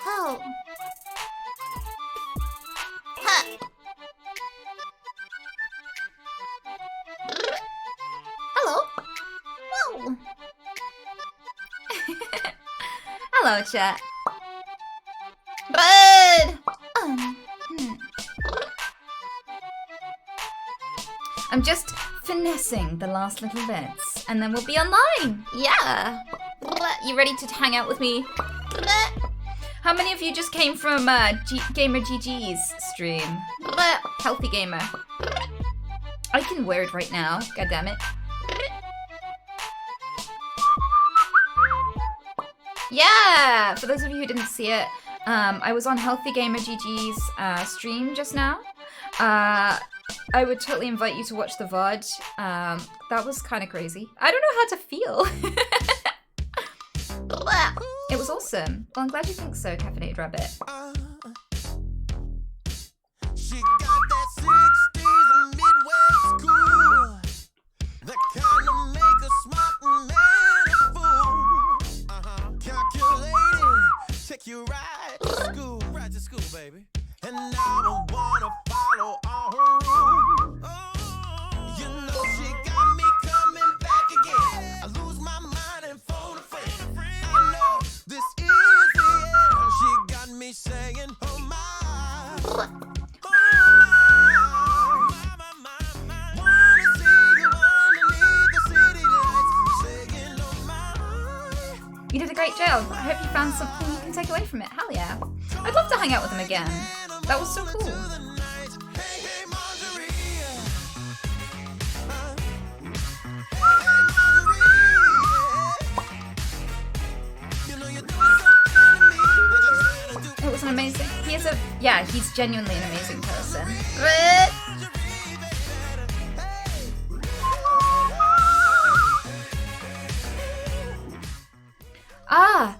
Oh. Huh. Hello. Whoa. Hello, chat. Bud. I'm just finessing the last little bits, and then we'll be online. Yeah. You ready to hang out with me? How many of you just came from Gamer GG's stream? Healthy Gamer. I can wear it right now. God damn it. Yeah! For those of you who didn't see it, I was on Healthy Gamer GG's stream just now. I would totally invite you to watch the VOD. That was kind of crazy. I don't know how to feel. It was awesome. Well, I'm glad you think so, Caffeinated Rabbit. She got that 60s Midwest cool, the kind of make a smart man a fool. Calculated, take you right to school, baby. And I don't wanna follow all her rules. You know she got me coming back again. I lose my mind and phone a friend. I know this is the end. She got me saying, oh my. Wanna see you underneath the city lights, saying, oh my. You did a great job. I hope you found something you can take away from it. Hell yeah. I'd love to hang out with them again. That was so cool. It was an amazing. He's genuinely an amazing person.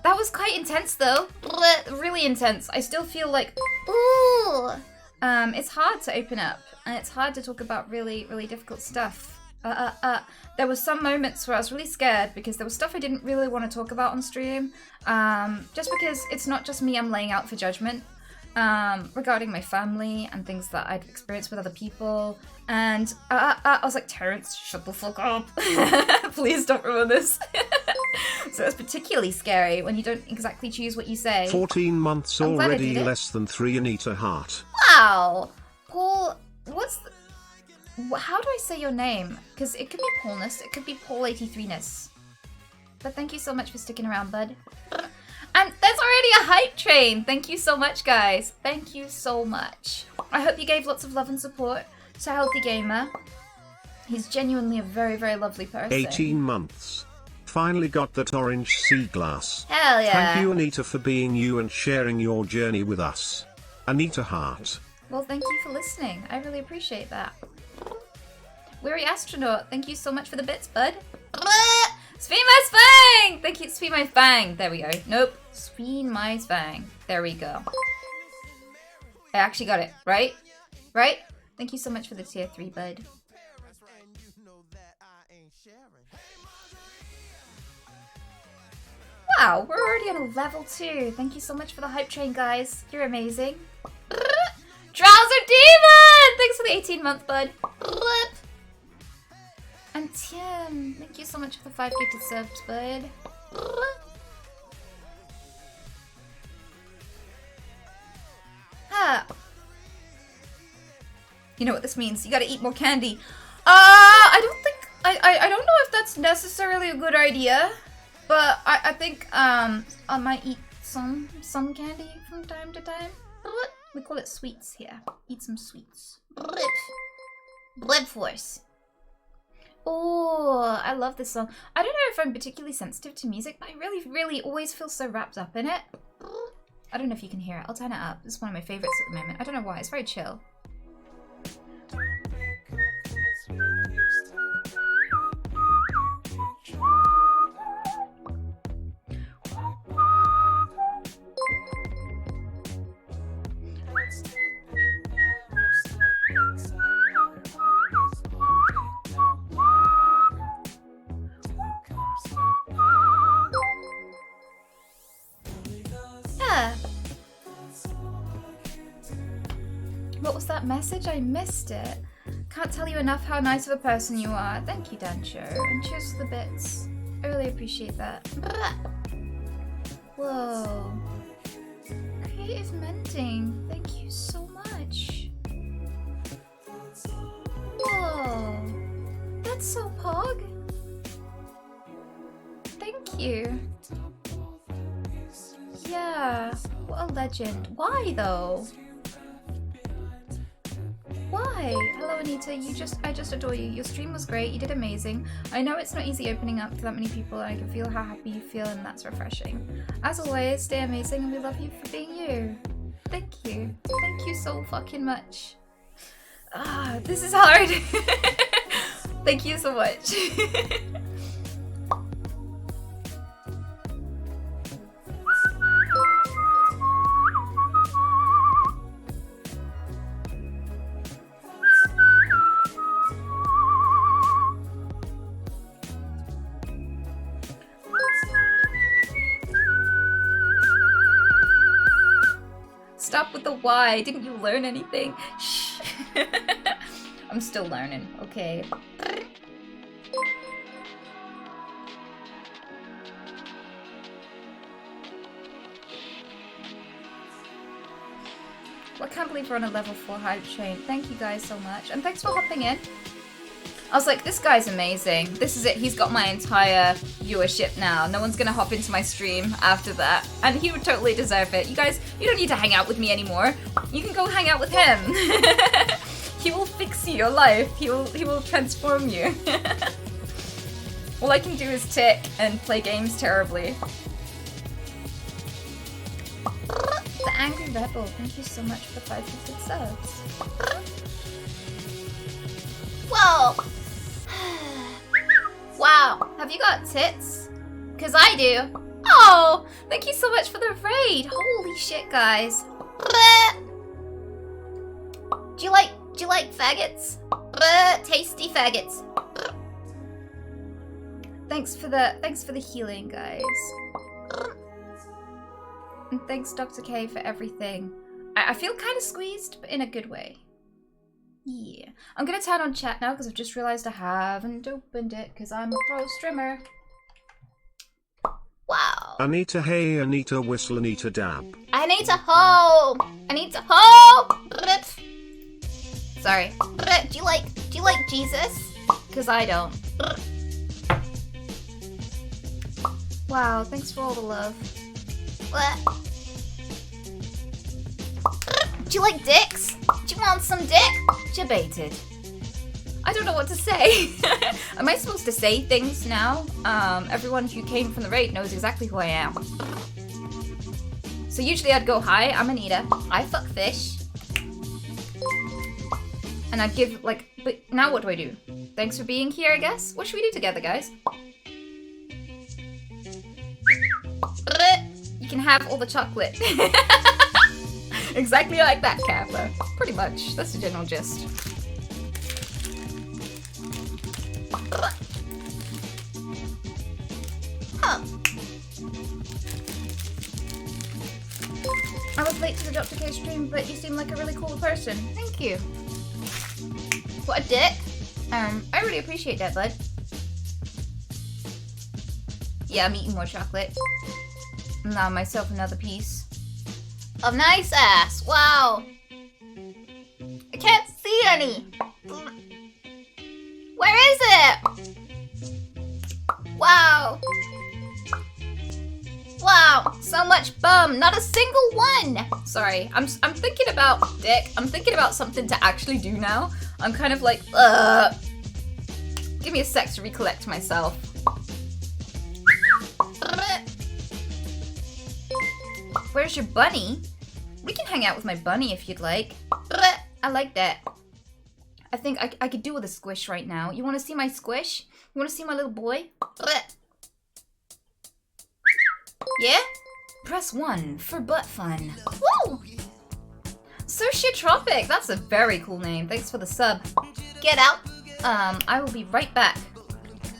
That was quite intense though. Really intense. I still feel like, ooh. It's hard to open up, and it's hard to talk about really, really difficult stuff. There were some moments where I was really scared because there was stuff I didn't really want to talk about on stream. Just because it's not just me I'm laying out for judgment. Regarding my family and things that I've experienced with other people. And I was like, Terrence, shut the fuck up. Please don't ruin this. So it's particularly scary when you don't exactly choose what you say. 14 months already, less than 3 Anita Heart. Wow. Paul, how do I say your name? Because it could be Paulness, it could be Paul83ness. But thank you so much for sticking around, bud. And there's already a hype train. Thank you so much, guys. Thank you so much. I hope you gave lots of love and support to Healthy Gamer. He's genuinely a very, very lovely person. 18 months. Finally got that orange sea glass. Hell yeah. Thank you, Anita, for being you and sharing your journey with us. Anita Heart. Well, thank you for listening. I really appreciate that. Weary Astronaut, thank you so much for the bits, bud. Sween my Spang! Thank you, Sween my Fang. There we go. Nope. Sween my Spang. There we go. I actually got it. Right? Right? Thank you so much for the tier 3, bud. Wow, we're already on a level 2. Thank you so much for the hype train, guys. You're amazing. Drowser Demon! Thanks for the 18-month, bud. And Tim, thank you so much for the 5 gifted subs, bud. You know what this means. You gotta eat more candy. I don't think I don't know if that's necessarily a good idea, but I think I might eat some candy from time to time. We call it sweets here. Eat some sweets. Blood Force. Oh, I love this song. I don't know if I'm particularly sensitive to music, but I really always feel so wrapped up in it. I don't know if you can hear it. I'll turn it up. It's one of my favorites at the moment. I don't know why. It's very chill. Yeah. What was that message? I missed it. Can't tell you enough how nice of a person you are. Thank you, Dancho. And cheers to the bits. I really appreciate that. Whoa. Creative Mending. Thank you so much. Whoa. That's so pog. Thank you. Yeah. What a legend. Why though? Why? Hello Anita, I just adore you. Your stream was great, you did amazing. I know it's not easy opening up to that many people and I can feel how happy you feel and that's refreshing. As always, stay amazing and we love you for being you. Thank you. Thank you so fucking much. Ah, this is hard. Thank you so much. Stop with the why. Didn't you learn anything? Shh. I'm still learning. Okay. Well, I can't believe we're on a level 4 hype chain. Thank you guys so much. And thanks for hopping in. I was like, this guy's amazing. This is it. He's got my entire viewership now. No one's gonna hop into my stream after that. And he would totally deserve it. You guys, you don't need to hang out with me anymore. You can go hang out with him. He will fix your life. He will transform you. All I can do is tick and play games terribly. The Angry Rebel, thank you so much for the 500 subs. Whoa! Wow, have you got tits? Cause I do. Oh, thank you so much for the raid. Holy shit, guys. Do you like faggots? Tasty faggots. Thanks for the healing, guys. And thanks, Dr. K, for everything. I feel kind of squeezed, but in a good way. Yeah. I'm gonna turn on chat now because I've just realized I haven't opened it because I'm a pro streamer. Wow. Anita hey, Anita whistle, Anita dab. Anita ho! Anita ho! Sorry. Do you like Jesus? Because I don't. Wow, thanks for all the love. What? Do you like dicks? Do you want some dick? Debated. I don't know what to say. Am I supposed to say things now? Everyone who came from the raid knows exactly who I am. So usually I'd go, hi, I'm Anita. I fuck fish. And I'd give, like, but now what do I do? Thanks for being here, I guess? What should we do together, guys? You can have all the chocolate. Exactly like that, Kappa. Pretty much. That's the general gist. Huh. I was late to the Dr. K stream, but you seem like a really cool person. Thank you. What a dick. I really appreciate that, bud. Yeah, I'm eating more chocolate. Now myself another piece of nice ass. Wow. I can't see any. so much bum. Not a single one. Sorry, I'm thinking about dick. I'm thinking about something to actually do now. I'm kind of like, give me a sec to recollect myself. Where's your bunny? We can hang out with my bunny if you'd like. I like that. I think I could do with a squish right now. You want to see my squish? You want to see my little boy? Yeah? Press 1 for butt fun. Woo! Sociotropic. That's a very cool name. Thanks for the sub. Get out. I will be right back.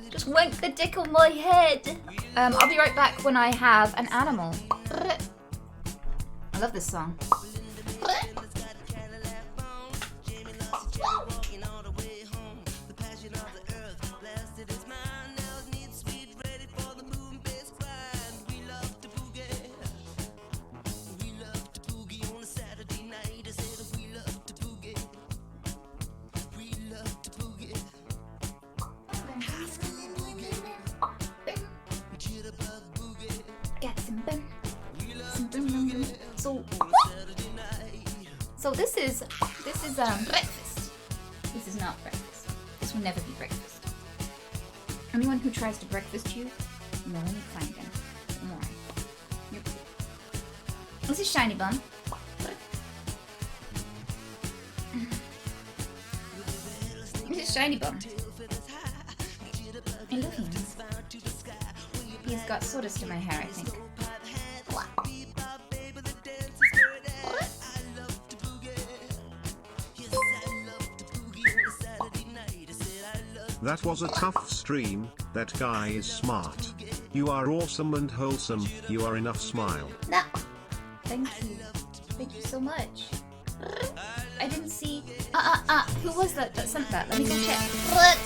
Just wank the dick on my head. I'll be right back when I have an animal. I love this song. So this is breakfast. This is not breakfast. This will never be breakfast. Anyone who tries to breakfast you, no one will find them. Alright. This is Shiny Bun. This is Shiny Bun. I love him. He's got sawdust in my hair, I think. That was a tough stream. That guy is smart. You are awesome and wholesome. You are enough smile. No. Thank you. Thank you so much. I didn't see. Who was that sent that? Let me go check. What?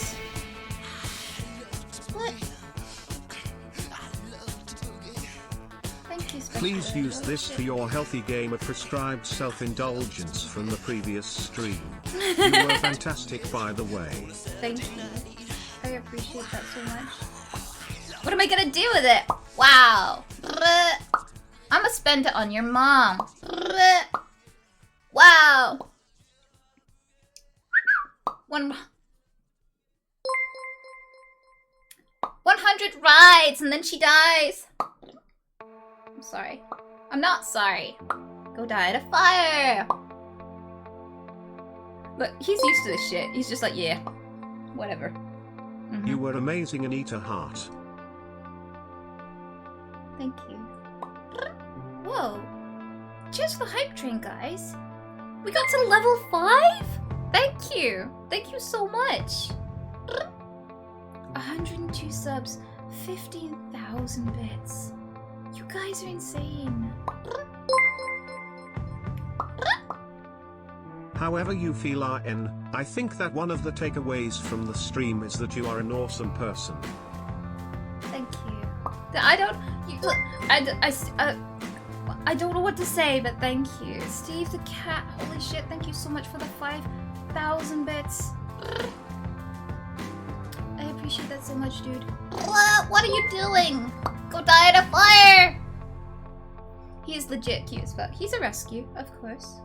Thank you, special. Please use this for your healthy gamer prescribed self-indulgence from the previous stream. You were fantastic, by the way. Thank you. I appreciate that so much. What am I gonna do with it? Wow. I'm gonna spend it on your mom. Wow. 100 rides and then she dies. I'm sorry. I'm not sorry. Go die in a fire. Look, he's used to this shit. He's just like, yeah, whatever. You were amazing, Anita Heart. Thank you. Whoa. Cheers for the hype train, guys. We got to level 5? Thank you. Thank you so much. 102 subs, 15,000 bits. You guys are insane. However you feel RN, I think that one of the takeaways from the stream is that you are an awesome person. Thank you. I don't know what to say, but thank you. Steve the cat, holy shit, thank you so much for the 5,000 bits. I appreciate that so much, dude. What are you doing? Go die in a fire! He is legit cute as fuck. He's a rescue, of course.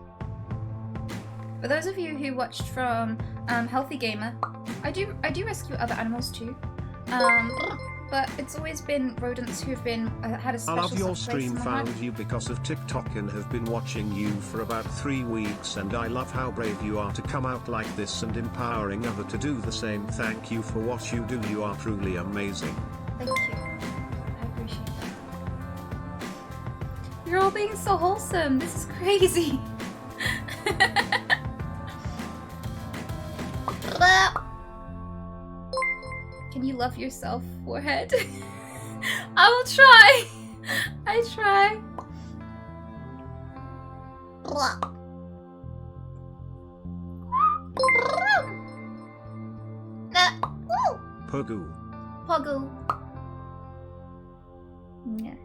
For those of you who watched from Healthy Gamer, I do rescue other animals too. But it's always been rodents who've been had a special I love your soft place stream, in my heart. found you because of TikTok and have been watching you for about 3 weeks, and I love how brave you are to come out like this and empowering others to do the same. Thank you for what you do. You are truly amazing. Thank you. I appreciate that. You're all being so wholesome. This is crazy. Can you love yourself, forehead? I will try. I try. Pogu. Pogu. Yeah.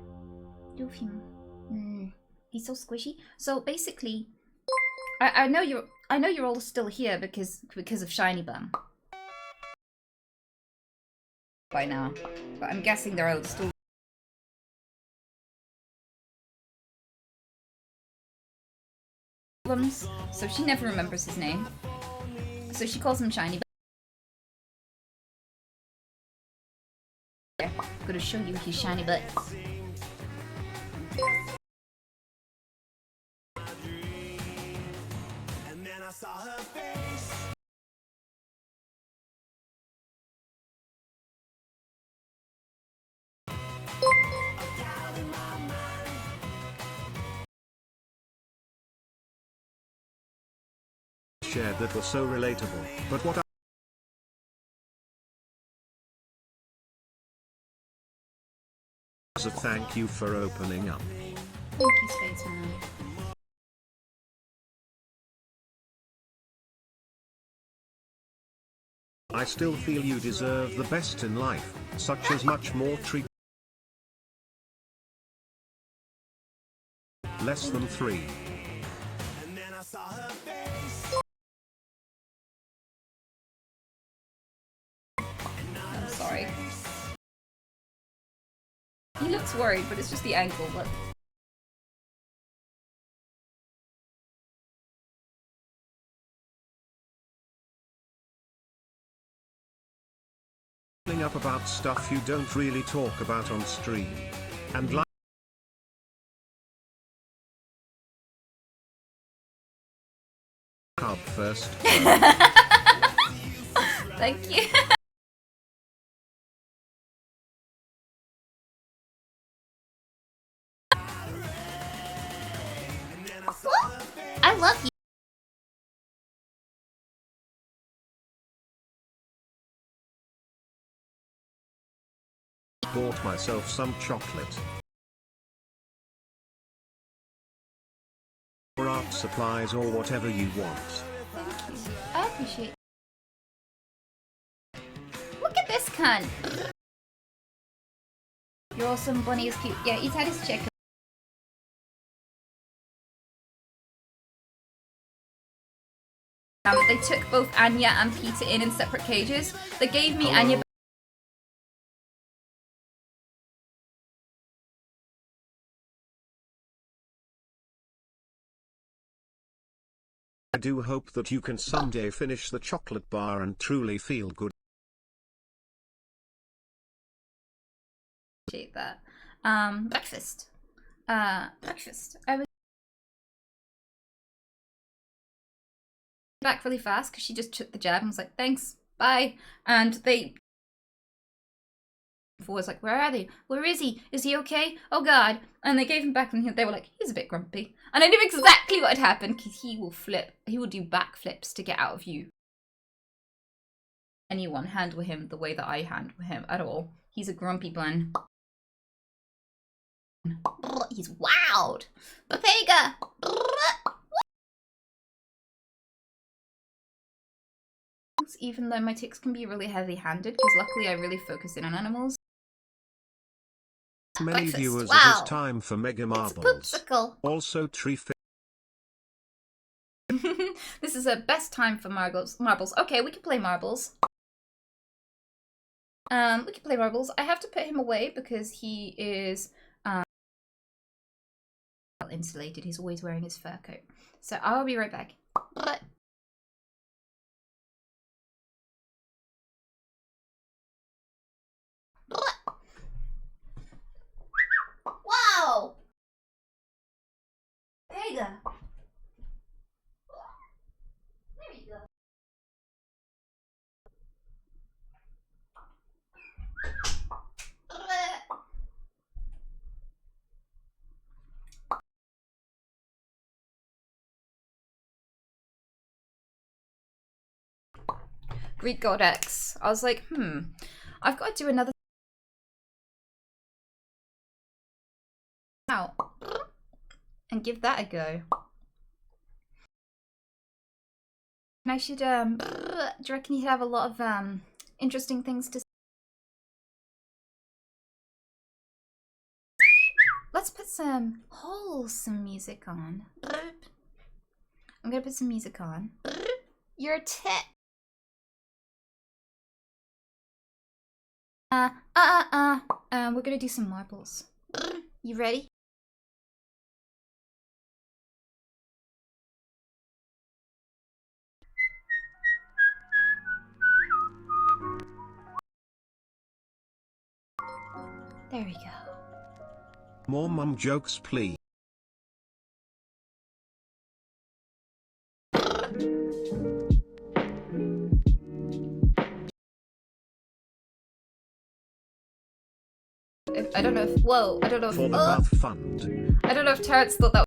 Love him. He's so squishy. So basically, I know you're all still here because of Shiny Bum. By now, but I'm guessing they're all still problems, so she never remembers his name. So she calls him Shiny. I'm gonna show you his shiny butt. Shared that was so relatable, but what as a thank you for opening up. Thank you, Spaceman. I still feel you deserve the best in life, such as much more treat. Less than 3. I'm sorry. He looks worried, but it's just the ankle, but... Up about stuff you don't really talk about on stream. And like up first. Thank you. I love you. Bought myself some chocolate. Or art supplies or whatever you want. Thank you. I appreciate it. Look at this cunt. Your awesome bunny is cute. Yeah, he's had his chicken. They took both Anya and Peter in separate cages. They gave me Hello. Anya. I do hope that you can someday finish the chocolate bar and truly feel good. Appreciate that. Breakfast. Breakfast. I was back really fast because she just took the jab and was like, thanks, bye. And they was like, where are they? Where is he? Is he okay? Oh god. And they gave him back and they were like, he's a bit grumpy. And I knew exactly what had happened because he will flip. He will do backflips to get out of you. Anyone handle him the way that I handle him at all. He's a grumpy bun. He's wild. Papega. Even though my ticks can be really heavy-handed, because luckily I really focus in on animals. Many Breakfast. viewers, Wow. it is time for Mega Marbles. Also tree This is a best time for marbles. Okay, we can play marbles. We can play marbles. I have to put him away because he is insulated. He's always wearing his fur coat. So I'll be right back. Wow! There you go. There you go. Greek God X. I was like, I've got to do another out and give that a go. And I should, do you reckon you'd have a lot of, interesting things to say? Let's put some wholesome music on. I'm gonna put some music on. You're a tit. We're gonna do some marbles. You ready? There we go. More mum jokes, please. I don't know if. Whoa, I don't know if. For the bath fund. I don't know if Terrence thought that.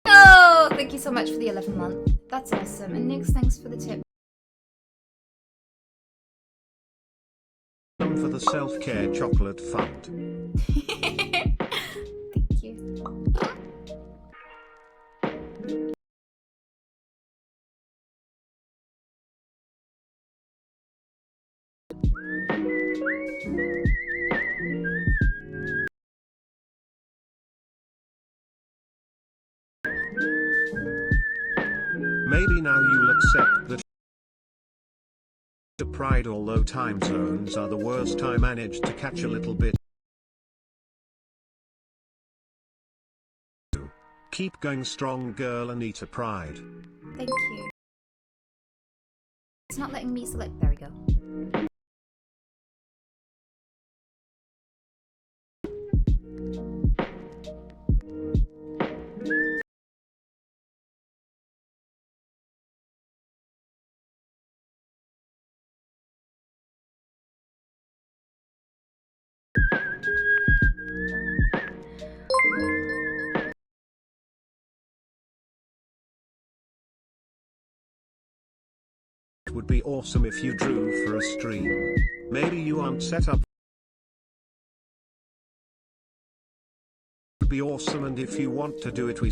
Oh, thank you so much for the 11 month. That's awesome. And Nix, thanks for the tip. For the self-care chocolate fund. Thank you. Maybe now you'll accept that the pride, although time zones are the worst, I managed to catch a little bit. Keep going strong, girl. Anita Pride. Thank you. It's not letting me select. There we go. It would be awesome if you drew for a stream. Maybe you aren't set up. It would be awesome, and if you want to do it, we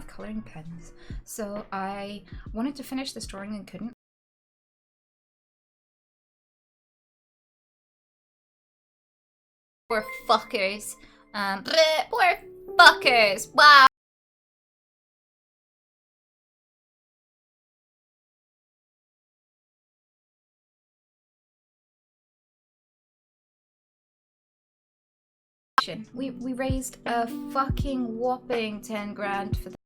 Coloring pens. So I wanted to finish this drawing and couldn't. Poor fuckers. Poor fuckers. Wow. We raised a fucking whopping 10 grand for the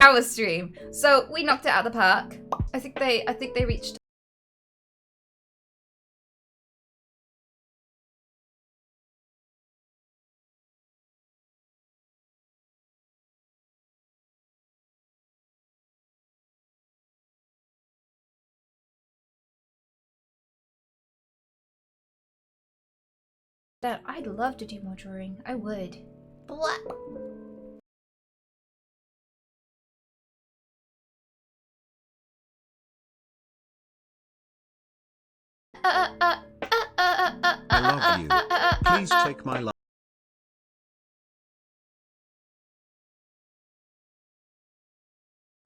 hour stream. So we knocked it out of the park. I think they reached. That I'd love to do more drawing. I would. What? I love you. Please take my love.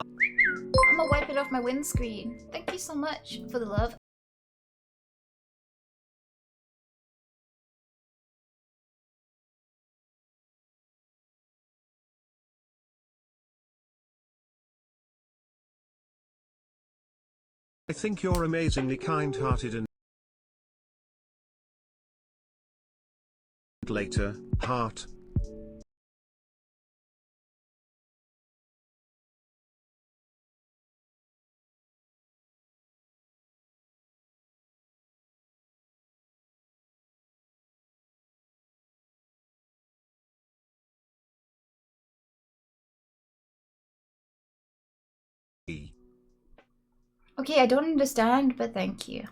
I'm gonna wipe it off my windscreen. Thank you so much for the love. I think you're amazingly kind-hearted and later, heart. Okay, I don't understand, but thank you.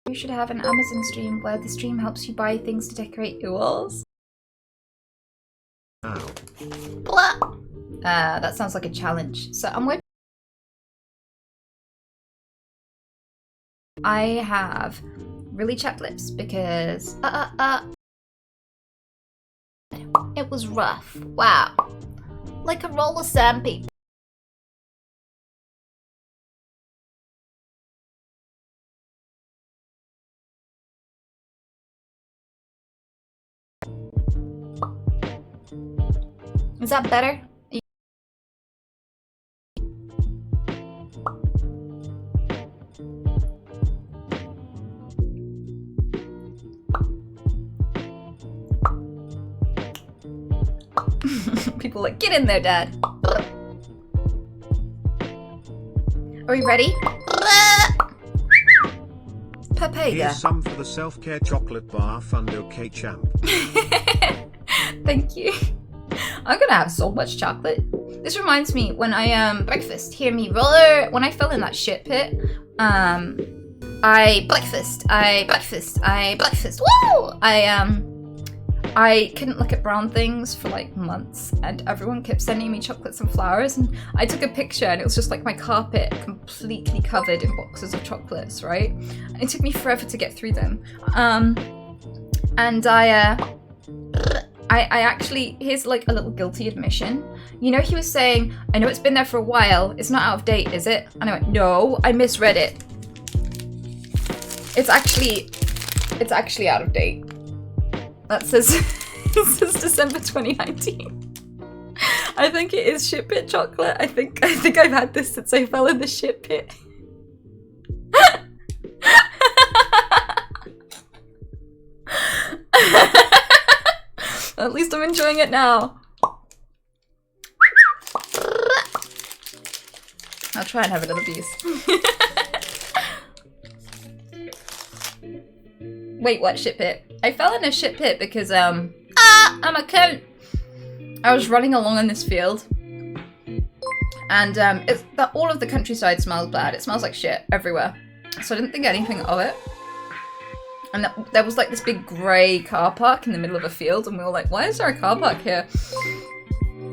You should have an Amazon stream where the stream helps you buy things to decorate your walls. Ow. Blah. That sounds like a challenge. So I'm waiting. I have really chapped lips because it was rough. Wow. Like a roll of sandpaper. Is that better? people like, get in there, Dad. Are we ready? Papaya. Here's some for the self-care chocolate bar fund, okay, champ. Thank you. I'm gonna have so much chocolate. This reminds me when I breakfast. Hear me roller. When I fell in that shit pit, I breakfast. Woo! I couldn't look at brown things for like months, and everyone kept sending me chocolates and flowers, and I took a picture and it was just like my carpet completely covered in boxes of chocolates, right? And it took me forever to get through them. And I actually, here's like a little guilty admission. You know, he was saying, I know it's been there for a while, it's not out of date, is it? And I went, no, I misread it. It's actually out of date. That says, it says December 2019. I think it is shit pit chocolate. I think I've had this since I fell in the shit pit. At least I'm enjoying it now. I'll try and have another piece. Wait, what shit pit? I fell in a shit pit because, I'm a cunt. I was running along in this field. And, all of the countryside smells bad. It smells like shit everywhere. So I didn't think anything of it. And there was like this big grey car park in the middle of a field, and we were like, why is there a car park here?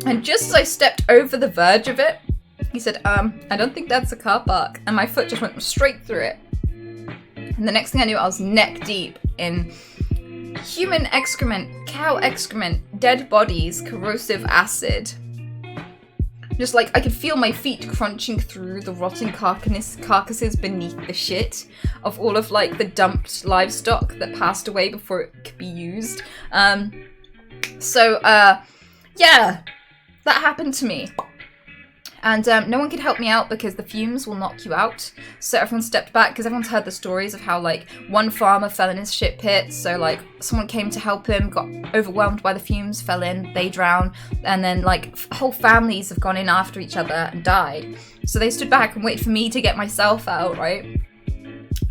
And just as I stepped over the verge of it, he said, I don't think that's a car park. And my foot just went straight through it. And the next thing I knew, I was neck deep in human excrement, cow excrement, dead bodies, corrosive acid. Just like, I could feel my feet crunching through the rotting carcasses beneath the shit of all of like the dumped livestock that passed away before it could be used. Yeah, that happened to me. And no one could help me out because the fumes will knock you out. So everyone stepped back because everyone's heard the stories of how like one farmer fell in his shit pit. So like someone came to help him, got overwhelmed by the fumes, fell in, they drowned. And then like whole families have gone in after each other and died. So they stood back and waited for me to get myself out, right?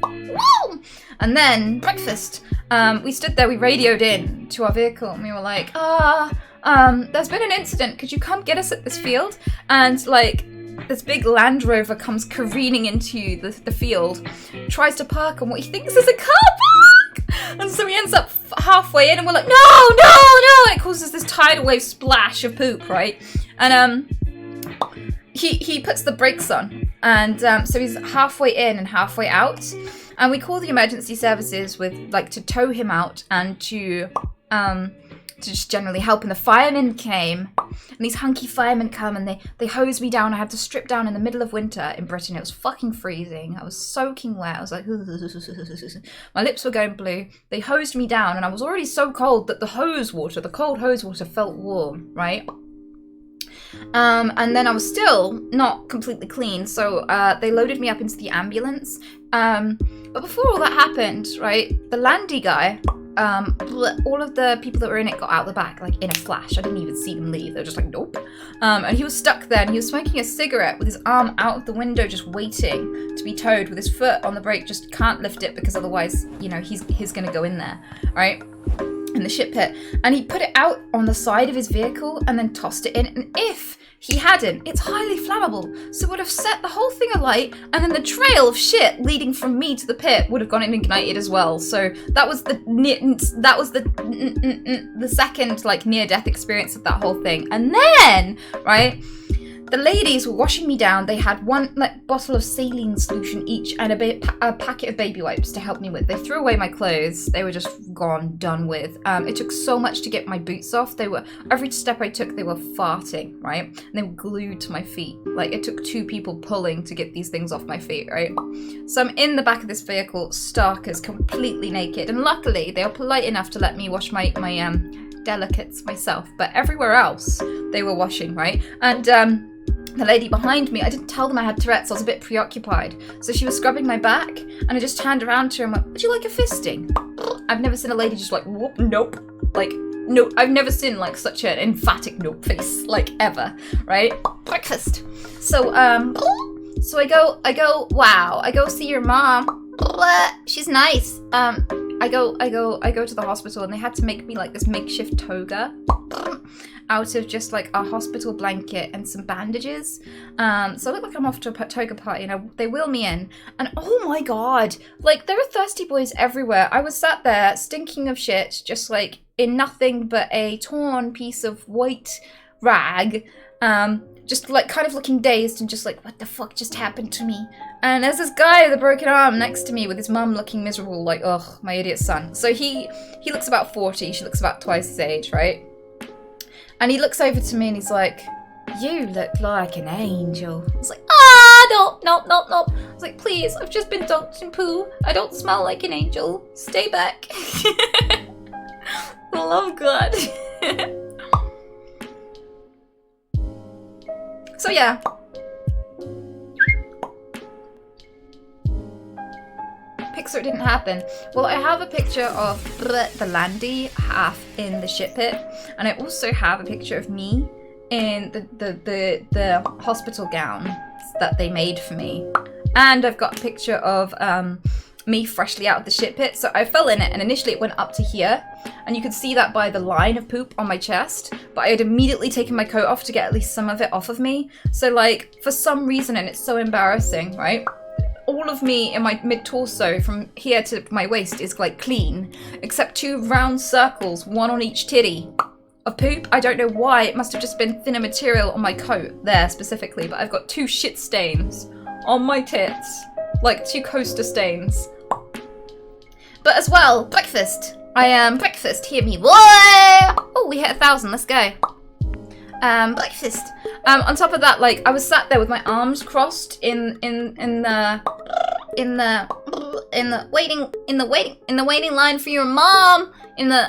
Woo! And then breakfast. We stood there, we radioed in to our vehicle and we were like, there's been an incident, could you come get us at this field? And like, this big Land Rover comes careening into the field, tries to park on what he thinks is a car park! And so he ends up halfway in and we're like, no! And it causes this tidal wave splash of poop, right? And he puts the brakes on, and so he's halfway in and halfway out. And we call the emergency services with like to tow him out and to just generally help. And the firemen came, and these hunky firemen come and they hosed me down. I had to strip down in the middle of winter in Britain. It was fucking freezing. I was soaking wet. I was like, my lips were going blue. They hosed me down, and I was already so cold that the cold hose water felt warm, right? And then I was still not completely clean, so they loaded me up into the ambulance. But before all that happened, right, the landy guy, all of the people that were in it got out the back, like in a flash. I didn't even see them leave. They were just like, nope. And he was stuck there, and he was smoking a cigarette with his arm out of the window, just waiting to be towed with his foot on the brake. Just can't lift it because otherwise, you know, he's gonna go in there, right? In the shit pit. And he put it out on the side of his vehicle and then tossed it in. And if he hadn't, it's highly flammable, so it would have set the whole thing alight, and then the trail of shit leading from me to the pit would have gone and ignited as well. So that was the second like near-death experience of that whole thing. And then, right, the ladies were washing me down. They had one like bottle of saline solution each and a packet of baby wipes to help me with. They threw away my clothes. They were just gone, done with. It took so much to get my boots off. Every step I took, they were farting, right? And they were glued to my feet. Like, it took 2 people pulling to get these things off my feet, right? So I'm in the back of this vehicle, stark as completely naked. And luckily, they were polite enough to let me wash my delicates myself. But everywhere else, they were washing, right? And the lady behind me, I didn't tell them I had Tourette's. I was a bit preoccupied. So she was scrubbing my back, and I just turned around to her and went, would you like a fisting? I've never seen a lady just like, whoop, nope. Like, no, I've never seen like such an emphatic no face, like ever, right? Breakfast. So I go, wow, I go see your mom. She's nice. I go to the hospital and they had to make me like this makeshift toga out of just like a hospital blanket and some bandages. So I look like I'm off to a toga party and they wheel me in and oh my god, like there were thirsty boys everywhere. I was sat there stinking of shit, just like in nothing but a torn piece of white rag, just like kind of looking dazed and just like, what the fuck just happened to me? And there's this guy with a broken arm next to me with his mum looking miserable, like, ugh, my idiot son. So he looks about 40, she looks about twice his age, right? And he looks over to me and he's like, you look like an angel. I was like, no. I was like, please, I've just been dunked in poo. I don't smell like an angel. Stay back. I love God. So yeah. Picture it didn't happen. Well, I have a picture of the landy half in the shit pit, and I also have a picture of me in the hospital gown that they made for me. And I've got a picture of me freshly out of the shit pit. So I fell in it and initially it went up to here and you could see that by the line of poop on my chest, but I had immediately taken my coat off to get at least some of it off of me. So like for some reason, and it's so embarrassing, right? All of me in my mid-torso from here to my waist is like clean, except 2 round circles, 1 on each titty of poop. I don't know why, it must have just been thinner material on my coat there specifically, but I've got 2 shit stains on my tits, like 2 coaster stains. But as well, breakfast. I am breakfast, hear me. Oh, we hit 1,000, let's go. Breakfast. On top of that, like I was sat there with my arms crossed in the waiting line for your mom in the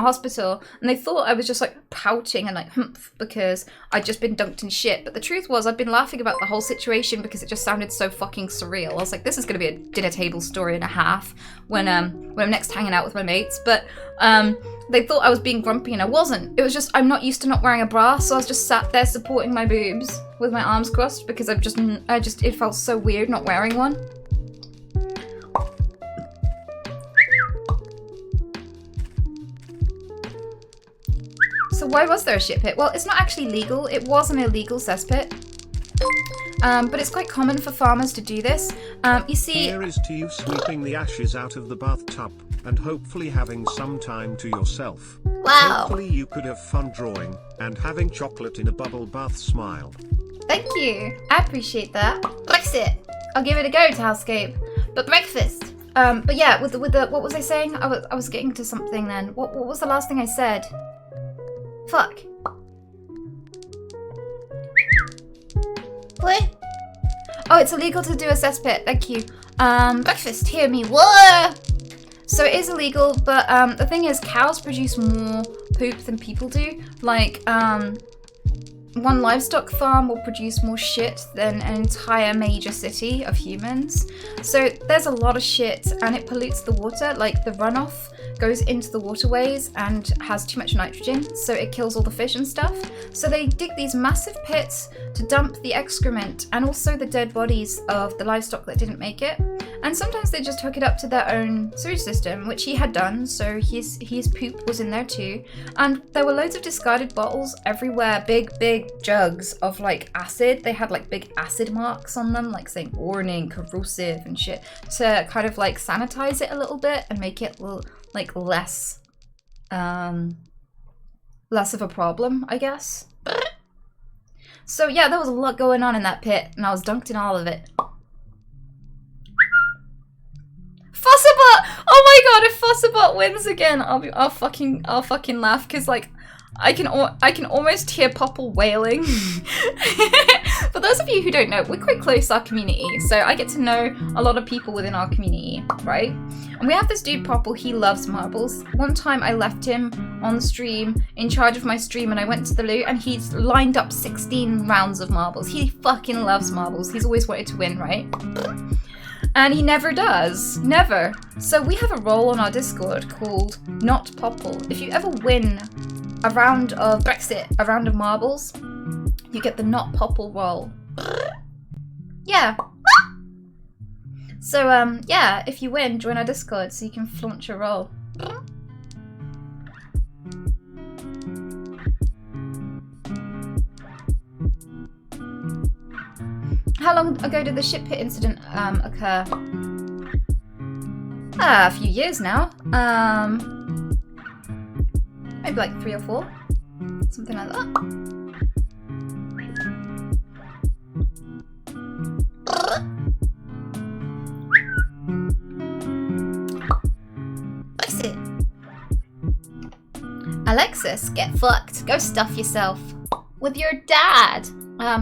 hospital, and they thought I was just like pouting and like humph because I'd just been dunked in shit. But the truth was I'd been laughing about the whole situation because it just sounded so fucking surreal. I was like, this is gonna be a dinner table story and a half when I'm next hanging out with my mates. But they thought I was being grumpy and I wasn't. It was just I'm not used to not wearing a bra, so I was just sat there supporting my boobs with my arms crossed because it felt so weird not wearing one. So why was there a shit pit? Well, it's not actually legal. It was an illegal cesspit. But it's quite common for farmers to do this. You see... Here is to you sweeping the ashes out of the bathtub, and hopefully having some time to yourself. Wow. Hopefully you could have fun drawing, and having chocolate in a bubble bath smile. Thank you. I appreciate that. Brexit. I'll give it a go, Talscape. But breakfast. But yeah, with the what was I saying? I was getting to something then. What was the last thing I said? Fuck. What? Oh, it's illegal to do a cesspit. Thank you. Breakfast. Hear me. Whoa! So it is illegal, but the thing is, cows produce more poop than people do. Like, one livestock farm will produce more shit than an entire major city of humans. So there's a lot of shit, and it pollutes the water. Like the runoff goes into the waterways and has too much nitrogen, so it kills all the fish and stuff. So they dig these massive pits to dump the excrement and also the dead bodies of the livestock that didn't make it. And sometimes they just hook it up to their own sewage system, which he had done, so his poop was in there too. And there were loads of discarded bottles everywhere, big jugs of like acid. They had like big acid marks on them, like saying warning, corrosive and shit, to kind of like sanitize it a little bit and make it like less of a problem, I guess. So yeah, there was a lot going on in that pit, and I was dunked in all of it. Fussabot! Oh my god, if Fussabot wins again, I'll fucking laugh, because like I can almost hear Popple wailing. For those of you who don't know, we're quite close, our community, so I get to know a lot of people within our community, right? And we have this dude Popple, he loves marbles. One time I left him on stream, in charge of my stream, and I went to the loot and he's lined up 16 rounds of marbles. He fucking loves marbles. He's always wanted to win, right? And he never does. Never. So we have a role on our Discord called Not Popple. If you ever win a round of Brexit, a round of marbles, you get the Not Popple role. Yeah. So, yeah, if you win, join our Discord so you can flaunt your role. How long ago did the ship hit incident occur? A few years now. Maybe like 3 or 4. Something like that. Alexis, get fucked. Go stuff yourself. With your dad.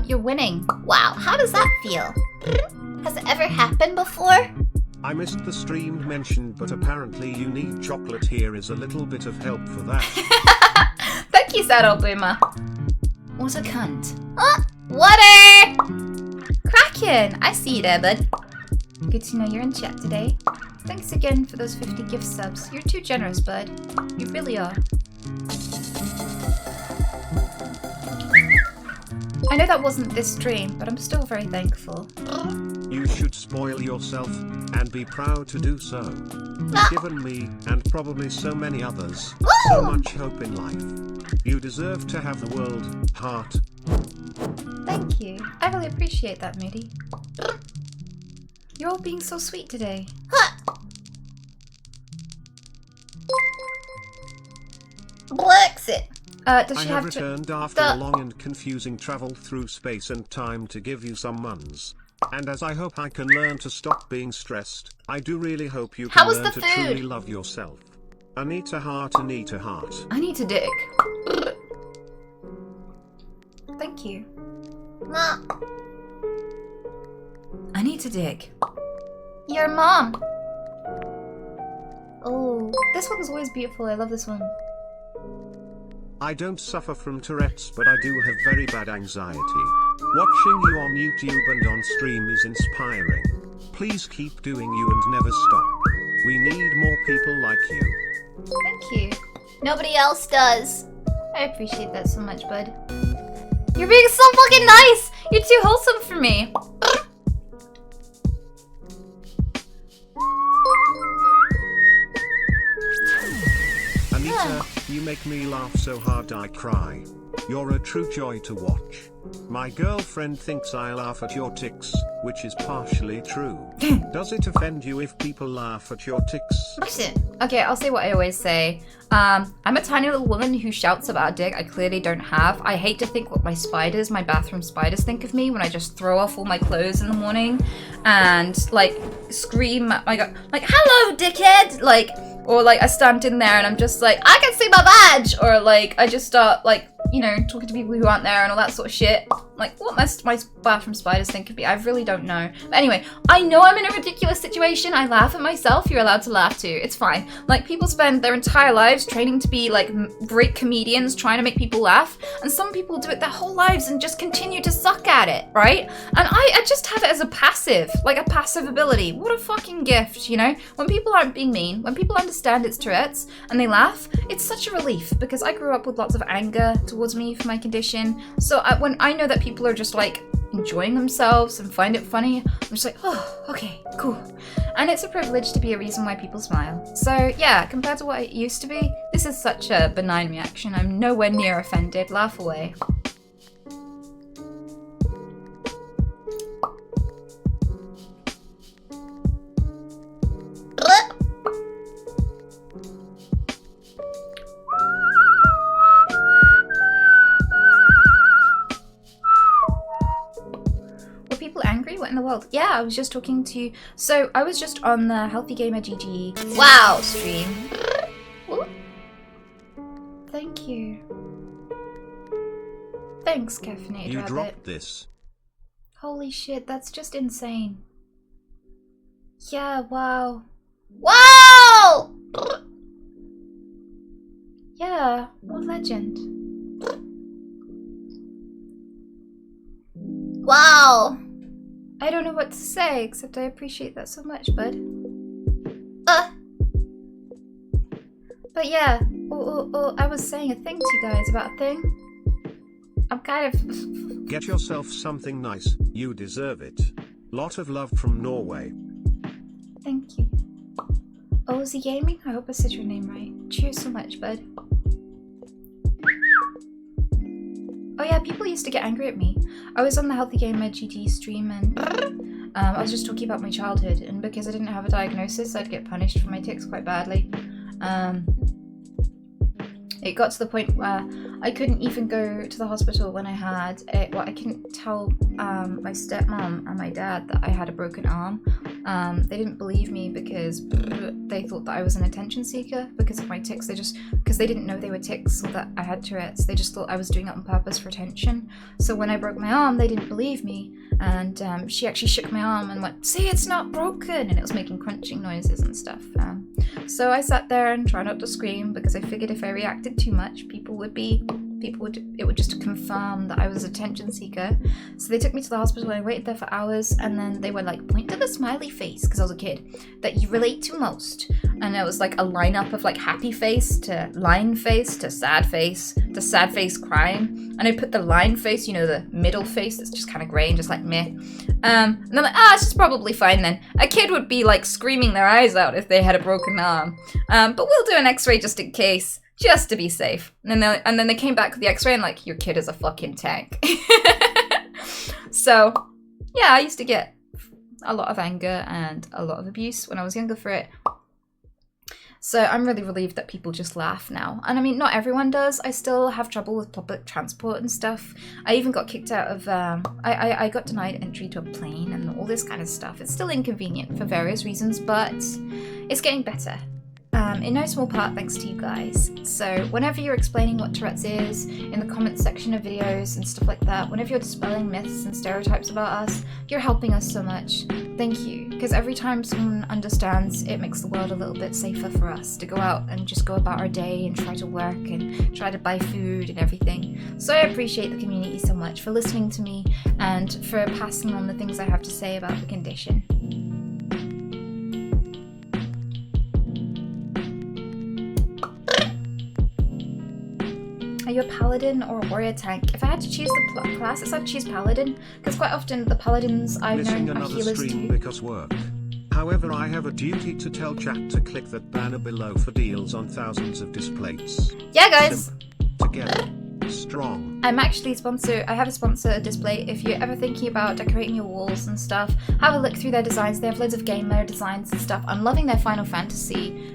You're winning. Wow, how does that feel? Has it ever happened before? I missed the stream mentioned, but apparently you need chocolate. Here is a little bit of help for that. Thank you, Sad Old Boomer. What a cunt. Water! Kraken! I see you there, bud. Good to know you're in chat today. Thanks again for those 50 gift subs. You're too generous, bud. You really are. I know that wasn't this stream, but I'm still very thankful. You should spoil yourself, and be proud to do so. You've given me, and probably so many others, so much hope in life. You deserve to have the world, heart. Thank you. I really appreciate that, Moody. You're all being so sweet today. Brexit. Does she I have have returned after a long and confusing travel through space and time to give you some muns. And as I hope I can learn to stop being stressed, I do really hope you can learn to truly love yourself. Anita Heart, Anita Heart. I need to dig. Thank you. I need to dig. Your mom. Oh, this one's always beautiful. I love this one. I don't suffer from Tourette's, but I do have very bad anxiety. Watching you on YouTube and on stream is inspiring. Please keep doing you and never stop. We need more people like you. Thank you. Nobody else does. I appreciate that so much, bud. You're being so fucking nice! You're too wholesome for me. Anita, you make me laugh so hard I cry. You're a true joy to watch. My girlfriend thinks I laugh at your tics, which is partially true. Does it offend you if people laugh at your tics? Okay, I'll say what I always say. I'm a tiny little woman who shouts about a dick I clearly don't have. I hate to think what my spiders, my bathroom spiders, think of me when I just throw off all my clothes in the morning and like scream at my god, like, hello dickhead, like, or like I stand in there and I'm just like, I can see my badge, or like I just start like, you know, talking to people who aren't there and all that sort of shit. Like, what must my bathroom spiders think of me? I really don't know. But anyway, I know I'm in a ridiculous situation. I laugh at myself. You're allowed to laugh too. It's fine. Like, people spend their entire lives training to be like great comedians, trying to make people laugh. And some people do it their whole lives and just continue to suck at it, right? And I just have it as a passive, like a passive ability. What a fucking gift, you know? When people aren't being mean, when people understand it's Tourette's and they laugh, it's such a relief because I grew up with lots of anger towards me for my condition. So when I know that people are just like enjoying themselves and find it funny, I'm just like, oh, okay, cool. And it's a privilege to be a reason why people smile. So yeah, compared to what it used to be, this is such a benign reaction. I'm nowhere near offended. Laugh away. What in the world? Yeah, I was just talking to... So, I was just on the Healthy Gamer GG wow stream. Ooh. Thank you. Thanks, Caffeinated You Rabbit. dropped this. Holy shit, that's just insane. Yeah, wow. Wow! Yeah, what legend. Wow. I don't know what to say, except I appreciate that so much, bud. But yeah, I was saying a thing to you guys about a thing. I'm kind of... Get yourself something nice, you deserve it. Lot of love from Norway. Thank you. Ozzy Gaming? I hope I said your name right. Cheers so much, bud. Oh yeah, people used to get angry at me. I was on the Healthy Gamer GT stream and I was just talking about my childhood, and because I didn't have a diagnosis, I'd get punished for my tics quite badly. It got to the point where I couldn't even go to the hospital when I had it. Well, I couldn't tell my stepmom and my dad that I had a broken arm. They didn't believe me because they thought that I was an attention seeker because of my tics. Because they didn't know they were tics or that I had Tourette's. They just thought I was doing it on purpose for attention. So when I broke my arm, they didn't believe me. And she actually shook my arm and went, "See, it's not broken," and it was making crunching noises and stuff. So I sat there and tried not to scream because I figured if I reacted too much, it would just confirm that I was an attention seeker. So they took me to the hospital and I waited there for hours, and then they were like, "Point to the smiley face," because I was a kid, "that you relate to most." And it was like a lineup of like happy face to line face to sad face crying. And I put the line face, you know, the middle face that's just kind of grey and just like meh. And I'm like, it's just probably fine then. A kid would be like screaming their eyes out if they had a broken arm. But we'll do an x-ray just in case, just to be safe. And then they came back with the x-ray and like, "Your kid is a fucking tank." So yeah, I used to get a lot of anger and a lot of abuse when I was younger for it. So I'm really relieved that people just laugh now. And I mean, not everyone does. I still have trouble with public transport and stuff. I even got kicked out of, I got denied entry to a plane and all this kind of stuff. It's still inconvenient for various reasons, but it's getting better. In no small part thanks to you guys. So whenever you're explaining what Tourette's is in the comments section of videos and stuff like that, whenever you're dispelling myths and stereotypes about us, you're helping us so much. Thank you. Because every time someone understands, it makes the world a little bit safer for us to go out and just go about our day and try to work and try to buy food and everything. So I appreciate the community so much for listening to me and for passing on the things I have to say about the condition. Are you a paladin or a warrior tank? If I had to choose the classes, I'd choose paladin, because quite often the paladins I've known are healers too. Because work. However, I have a duty to tell chat to click that banner below for deals on thousands of displays. Yeah, guys. Together, strong. I'm actually I have a sponsor display. If you're ever thinking about decorating your walls and stuff, have a look through their designs. They have loads of game layer designs and stuff. I'm loving their Final Fantasy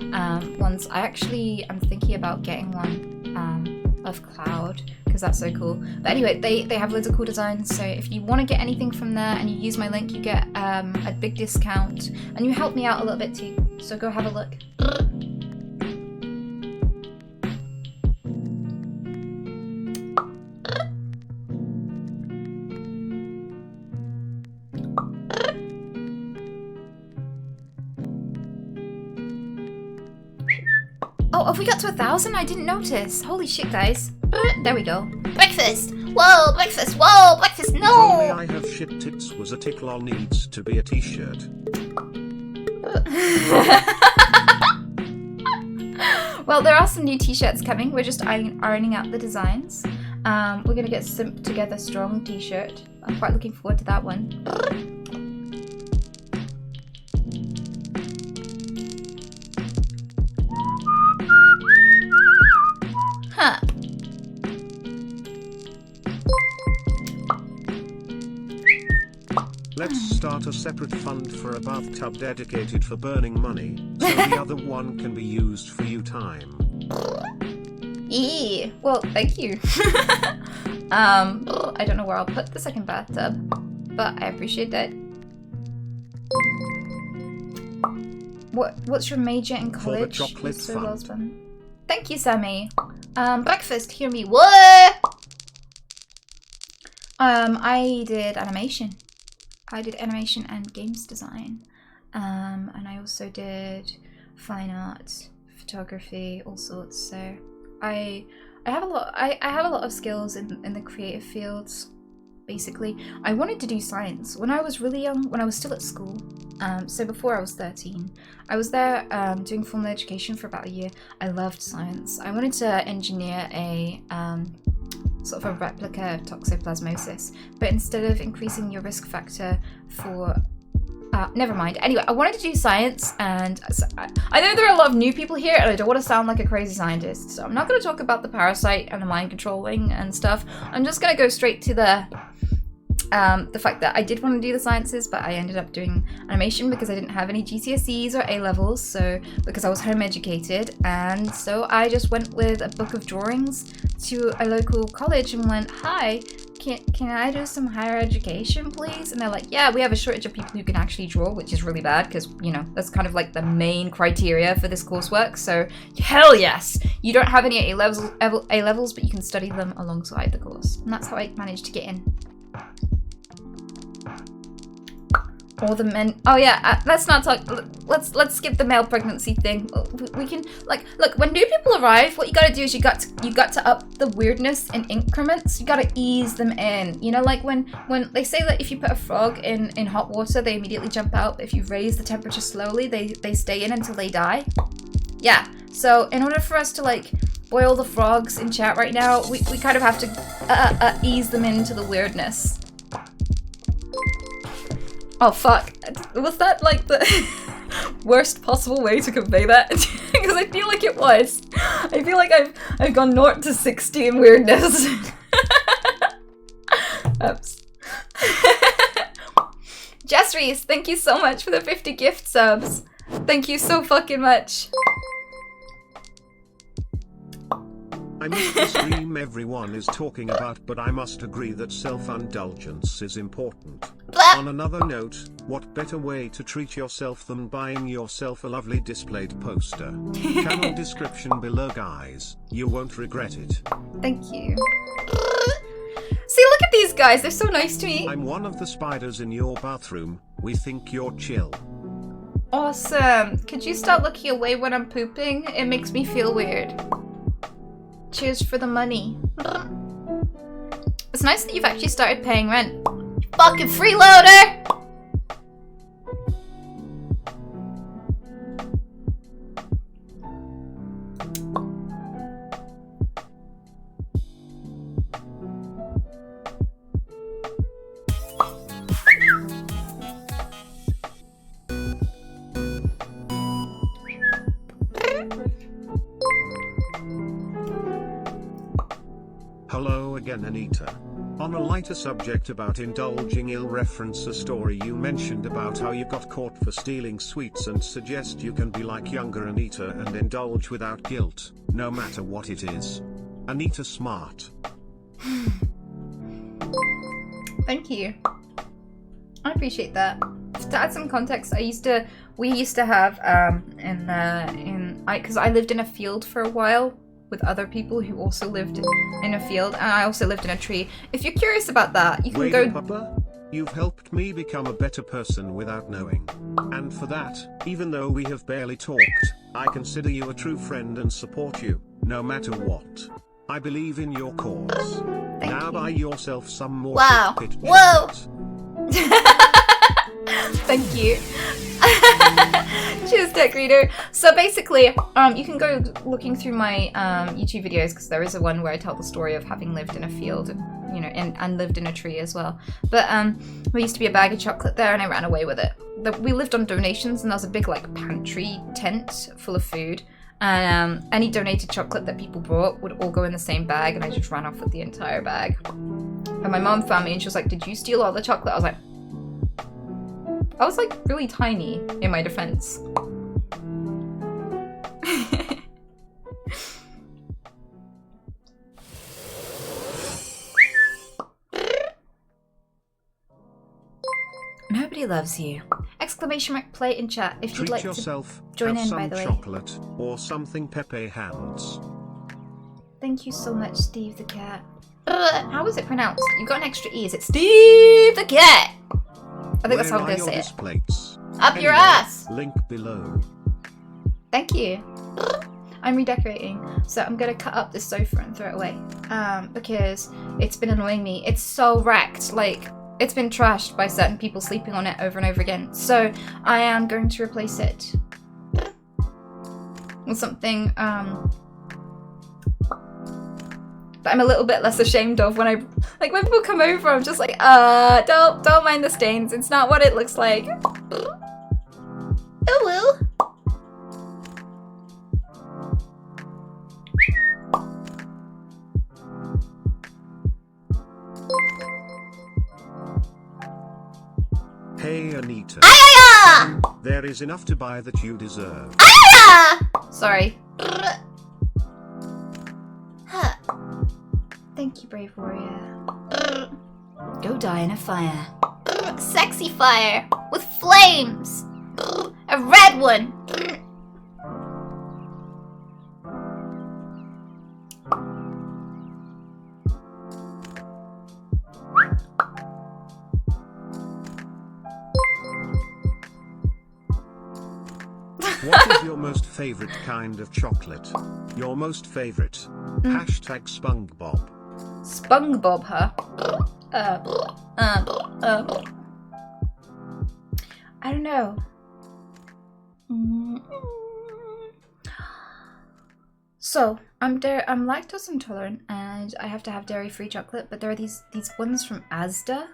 ones. I actually am thinking about getting one of Cloud, because that's so cool. But anyway, they have loads of cool designs, so if you want to get anything from there and you use my link, you get a big discount, and you help me out a little bit too, so go have a look. Oh, have we got to 1,000? I didn't notice. Holy shit, guys. There we go. Breakfast! Whoa, breakfast! Whoa, breakfast! No! If only I have shit tits was a tick lol needs to be a t-shirt. Well, there are some new t-shirts coming. We're just ironing out the designs. We're going to get Simp Together Strong t-shirt. I'm quite looking forward to that one. Huh. Let's start a separate fund for a bathtub dedicated for burning money, so the other one can be used for you time. Well, thank you. I don't know where I'll put the second bathtub, but I appreciate that. What's your major in college? For the chocolate so fund. Well done. Thank you, Sammy. Breakfast, hear me. What? I did animation. I did animation and games design. And I also did fine art, photography, all sorts. So I have a lot of skills in the creative fields, basically. I wanted to do science when I was really young, when I was still at school. So before I was 13, I was there doing formal education for about a year. I loved science. I wanted to engineer a sort of a replica of toxoplasmosis, but instead of increasing your risk factor for never mind. Anyway, I wanted to do science, and I know there are a lot of new people here, and I don't want to sound like a crazy scientist, so I'm not going to talk about the parasite and the mind controlling and stuff. I'm just going to go straight to the fact that I did want to do the sciences, but I ended up doing animation because I didn't have any GCSEs or A-levels, so because I was home educated, and so I just went with a book of drawings to a local college and went, hi, can I do some higher education, please? And they're like, yeah, we have a shortage of people who can actually draw, which is really bad because, you know, that's kind of like the main criteria for this coursework. So hell yes, you don't have any A-levels, but you can study them alongside the course. And that's how I managed to get in. All the men. Oh yeah, let's not talk. Let's skip the male pregnancy thing. We can look when new people arrive. What you gotta do is you got to up the weirdness in increments. You gotta ease them in. You know, like when they say that if you put a frog in hot water, they immediately jump out. But if you raise the temperature slowly, they stay in until they die. Yeah. So in order for us to like boil the frogs in chat right now, we kind of have to ease them into the weirdness. Oh fuck, was that like the worst possible way to convey that? Because I feel like it was. I feel like I've gone 0 to 60 in weirdness. Oops. Jess Reese, thank you so much for the 50 gift subs. Thank you so fucking much. I missed the stream everyone is talking about, but I must agree that self-indulgence is important. On another note, what better way to treat yourself than buying yourself a lovely displayed poster? Channel description below, guys. You won't regret it. Thank you. See, look at these guys. They're so nice to me. I'm one of the spiders in your bathroom. We think you're chill. Awesome. Could you start looking away when I'm pooping? It makes me feel weird. Cheers for the money. It's nice that you've actually started paying rent. You fucking freeloader! Hello again, Anita. On a lighter subject about indulging, you'll reference a story you mentioned about how you got caught for stealing sweets and suggest you can be like younger Anita and indulge without guilt, no matter what it is. Anita smart. Thank you. I appreciate that. To add some context, we used to have because I lived in a field for a while with other people who also lived in a field, and I also lived in a tree. If you're curious about that, you can go. Papa, you've helped me become a better person without knowing. And for that, even though we have barely talked, I consider you a true friend and support you, no matter what. I believe in your cause. Now buy yourself some more. Wow. Pit Whoa. Thank you. Cheers, Tech Reader. So basically, you can go looking through my YouTube videos, because there is a one where I tell the story of having lived in a field, and, you know, and lived in a tree as well. But there used to be a bag of chocolate there, and I ran away with it. We lived on donations, and there was a big like pantry tent full of food. And any donated chocolate that people brought would all go in the same bag, and I just ran off with the entire bag. And my mom found me, and she was like, "Did you steal all the chocolate?" I was like really tiny, in my defense. Nobody loves you. Exclamation mark play in chat if you'd like to join in, by the way. Chocolate or something Pepe hands. Thank you so much, Steve the Cat. How is it pronounced? You got an extra E. Is it Steve the Cat? I think that's how I'm going to say it. Up your ass! Link below. Thank you. I'm redecorating. So I'm gonna cut up this sofa and throw it away. Because it's been annoying me. It's so wrecked. Like, it's been trashed by certain people sleeping on it over and over again. So I am going to replace it with something that I'm a little bit less ashamed of when when people come over. I'm just like, don't mind the stains. It's not what it looks like. Oh well. Hey Anita. Ayaya! There is enough to buy that you deserve. Ayaya! Sorry. Thank you, brave warrior. Go die in a fire. Sexy fire with flames. A red one. What is your most favorite kind of chocolate? Your most favorite. Hashtag SpongeBob. SpongeBob, huh? I don't know. So I'm lactose intolerant and I have to have dairy-free chocolate, but there are these ones from Asda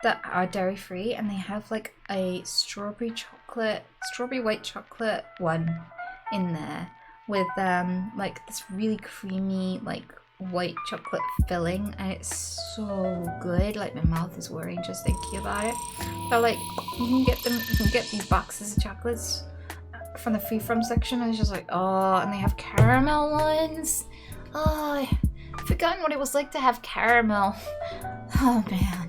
that are dairy-free, and they have like a strawberry white chocolate one in there with like this really creamy like white chocolate filling, and it's so good. Like, my mouth is watering just thinking about it. But like, you can get these boxes of chocolates from the free from section, and it's just like, oh, and they have caramel ones. Oh, I've forgotten what it was like to have caramel. Oh man.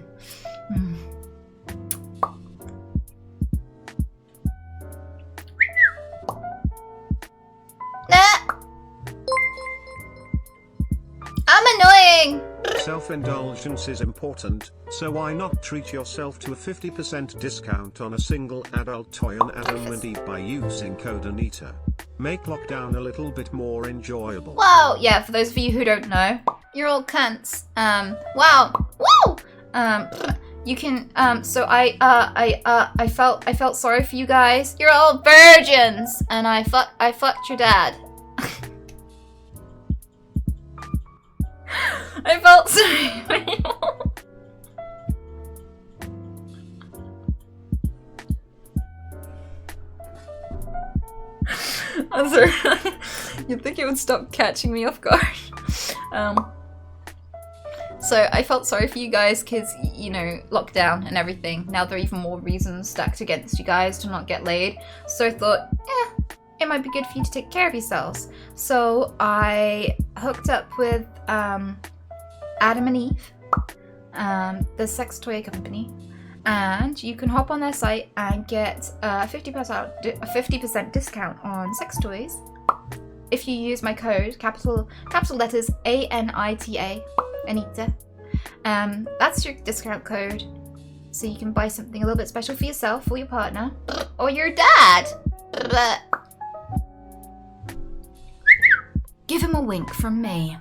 I'm annoying! Self-indulgence is important, so why not treat yourself to a 50% discount on a single adult toy on Adam and Eve by using code Anita. Make lockdown a little bit more enjoyable. Wow, yeah, for those of you who don't know, you're all cunts. Wow, woo! You can, so I felt sorry for you guys. You're all virgins, and I fucked your dad. I felt sorry for you. I'm sorry. You'd think it would stop catching me off guard. So I felt sorry for you guys because, you know, lockdown and everything. Now there are even more reasons stacked against you guys to not get laid. So I thought, it might be good for you to take care of yourselves. So I hooked up with Adam and Eve, the sex toy company, and you can hop on their site and get a 50% discount on sex toys if you use my code, capital letters ANITA, Anita. That's your discount code, so you can buy something a little bit special for yourself or your partner or your dad. Give him a wink from me.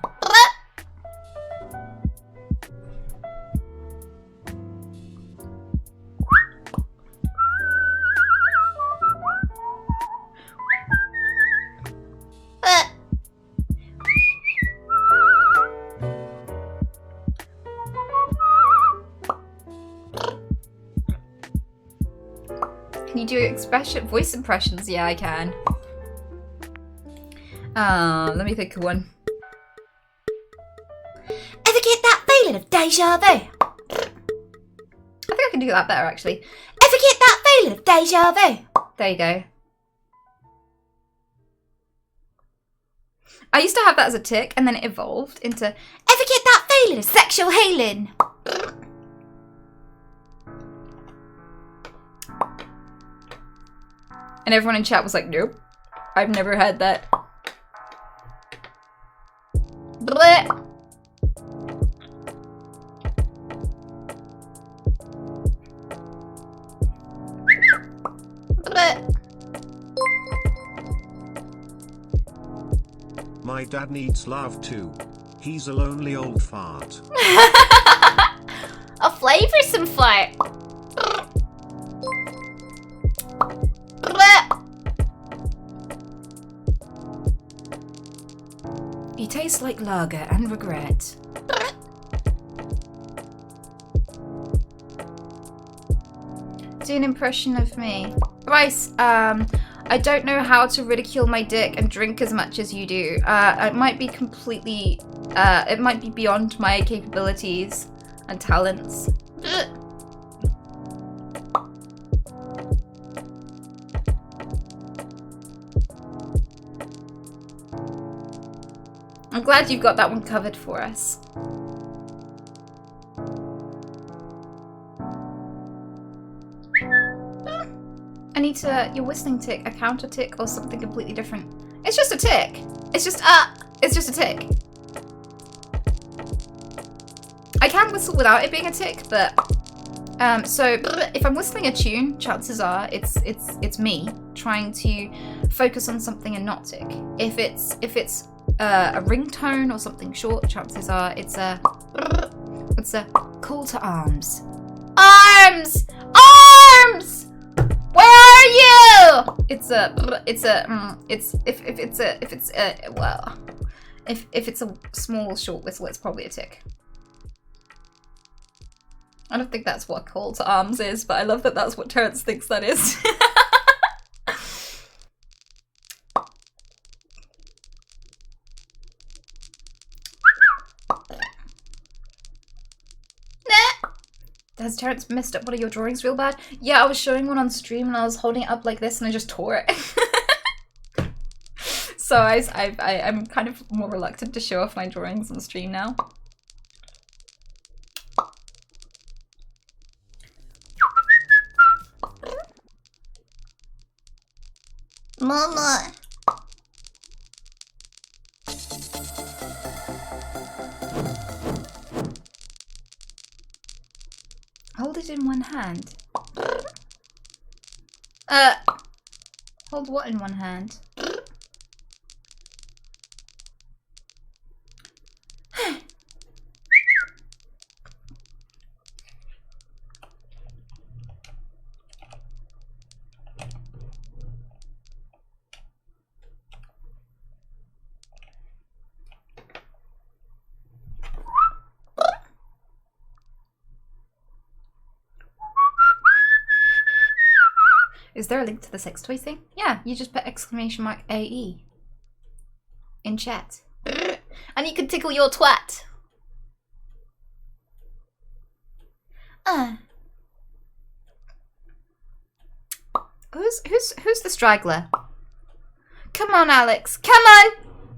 Can you do voice impressions? Yeah, I can. Let me think of one. Ever get that feeling of deja vu? I think I can do that better, actually. Ever get that feeling of deja vu? There you go. I used to have that as a tick, and then it evolved into ever get that feeling of sexual healing? And everyone in chat was like, nope, I've never had that. Blech. Blech. My dad needs love too. He's a lonely old fart. A flavoursome fart. You taste like lager and regret. Do an impression of me. Bryce, I don't know how to ridicule my dick and drink as much as you do. It might be completely, it might be beyond my capabilities and talents. I'm glad you've got that one covered for us. Anita, your whistling tick, a counter tick, or something completely different? It's just a tick. It's just a tick. I can whistle without it being a tick, but so if I'm whistling a tune, chances are it's me trying to focus on something and not tick. If it's a ringtone or something short, chances are it's a call to arms. Arms! Arms! Where are you? If it's a small short whistle, it's probably a tick. I don't think that's what call to arms is, but I love that that's what Terrence thinks that is. Has Terrence messed up one of your drawings real bad? Yeah, I was showing one on stream and I was holding it up like this and I just tore it. So I'm kind of more reluctant to show off my drawings on stream now. Mama. Hold it in one hand. Hold what in one hand? Is there a link to the sex toy thing? Yeah, you just put !AE in chat. And you can tickle your twat. Who's the straggler? Come on, Alex. Come on!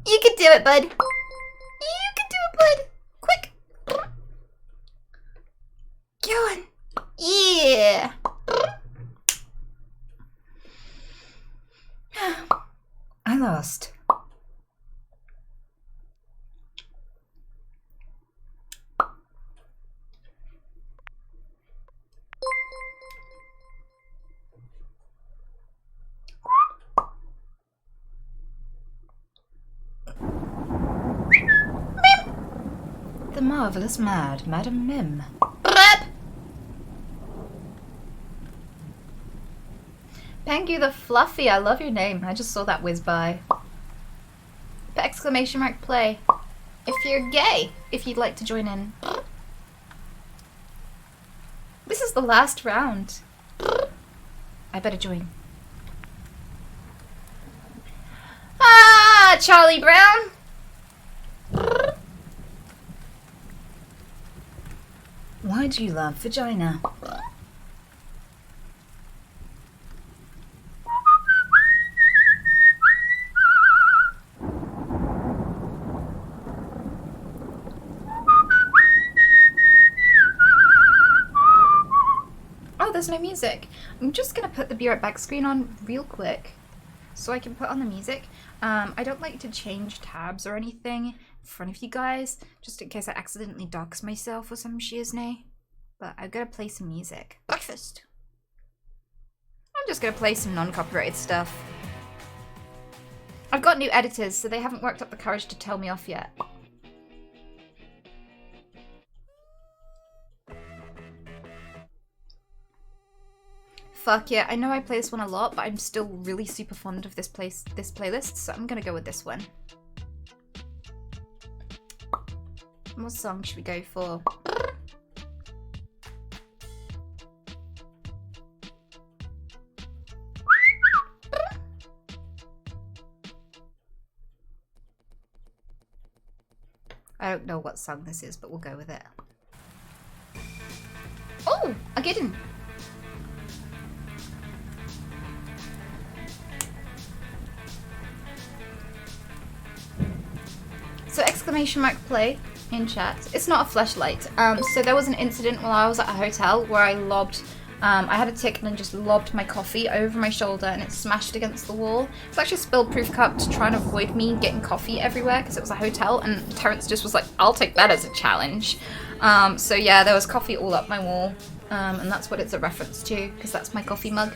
You can do it, bud. You can do it, bud. Quick. Go on. Yeah. I lost. The marvelous mad Madam Mim. Pengu the Fluffy, I love your name. I just saw that whiz by. Put ! Play. If you're gay, if you'd like to join in. This is the last round. I better join. Ah, Charlie Brown. Why do you love vagina? There's no music. I'm just gonna put the Be Right Back screen on real quick so I can put on the music. I don't like to change tabs or anything in front of you guys, just in case I accidentally dox myself or some shiznay. But I've got to play some music. Breakfast. I'm just gonna play some non-copyrighted stuff. I've got new editors, so they haven't worked up the courage to tell me off yet. Fuck yeah, I know I play this one a lot, but I'm still really super fond of this playlist, so I'm gonna go with this one. What song should we go for? I don't know what song this is, but we'll go with it. Oh, a giddin. So exclamation mark play in chat. It's not a fleshlight. So there was an incident while I was at a hotel where I lobbed, I had a tick and just lobbed my coffee over my shoulder and it smashed against the wall. It's actually a spill-proof cup to try and avoid me getting coffee everywhere because it was a hotel, and Terrence just was like, I'll take that as a challenge. So yeah, there was coffee all up my wall, and that's what it's a reference to because that's my coffee mug.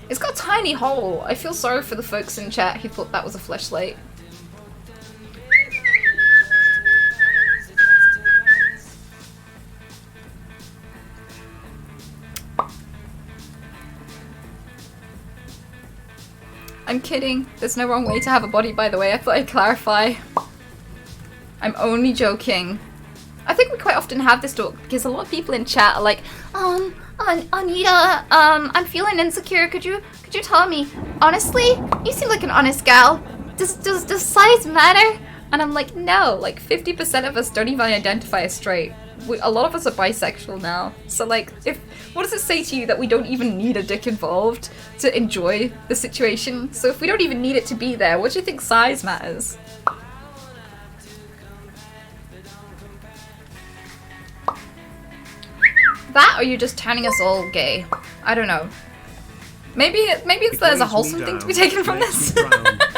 It's got a tiny hole. I feel sorry for the folks in chat who thought that was a fleshlight. I'm kidding. There's no wrong way to have a body, by the way. I thought I'd clarify. I'm only joking. I think we quite often have this talk because a lot of people in chat are like, Anita, I'm feeling insecure. Could you tell me? Honestly, you seem like an honest gal. Does size matter? And I'm like, no. Like 50% of us don't even identify as straight. A lot of us are bisexual now. So like, what does it say to you that we don't even need a dick involved to enjoy the situation? So if we don't even need it to be there, what do you think size matters? That, or you're just turning us all gay? I don't know. Maybe it's there's a wholesome thing to be taken from this.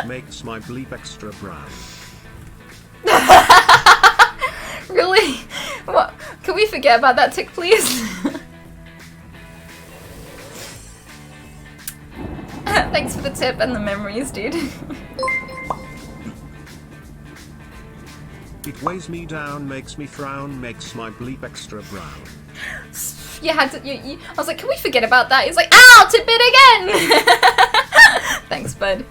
Makes my bleep extra brown. Really? What? Can we forget about that tick, please? Thanks for the tip and the memories, dude. It weighs me down, makes me frown, makes my bleep extra brown. You had to. I was like, can we forget about that? He's like, ow, tip it again. Thanks, bud.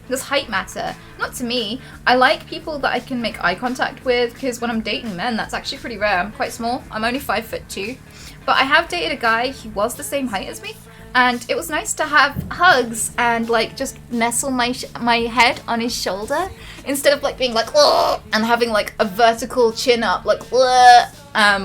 Does height matter? Not to me. I like people that I can make eye contact with because when I'm dating men, that's actually pretty rare. I'm quite small. I'm only 5'2", but I have dated a guy who was the same height as me, and it was nice to have hugs and like just nestle my head on his shoulder instead of like being like ugh, and having like a vertical chin up like ugh,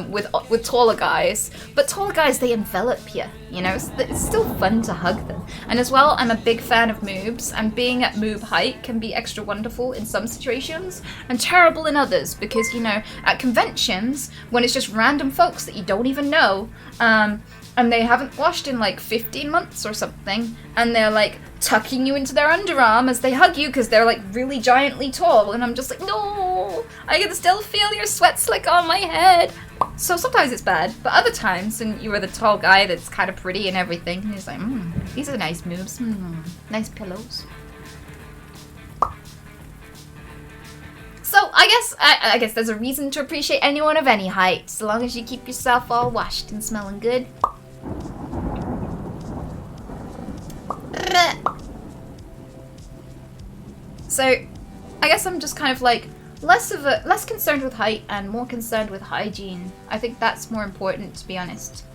with taller guys. But taller guys, they envelop you, you know. It's still fun to hug them. And as well, I'm a big fan of moobs, and being at moob height can be extra wonderful in some situations and terrible in others, because you know, at conventions when it's just random folks that you don't even know, and they haven't washed in like 15 months or something, and they're like tucking you into their underarm as they hug you because they're like really giantly tall, and I'm just like, no, I can still feel your sweat slick on my head. So sometimes it's bad, but other times, and you are the tall guy that's kind of pretty and everything, and he's like, these are nice moves, nice pillows. So I guess there's a reason to appreciate anyone of any height, so long as you keep yourself all washed and smelling good. So I guess I'm just kind of like less concerned with height and more concerned with hygiene. I think that's more important, to be honest.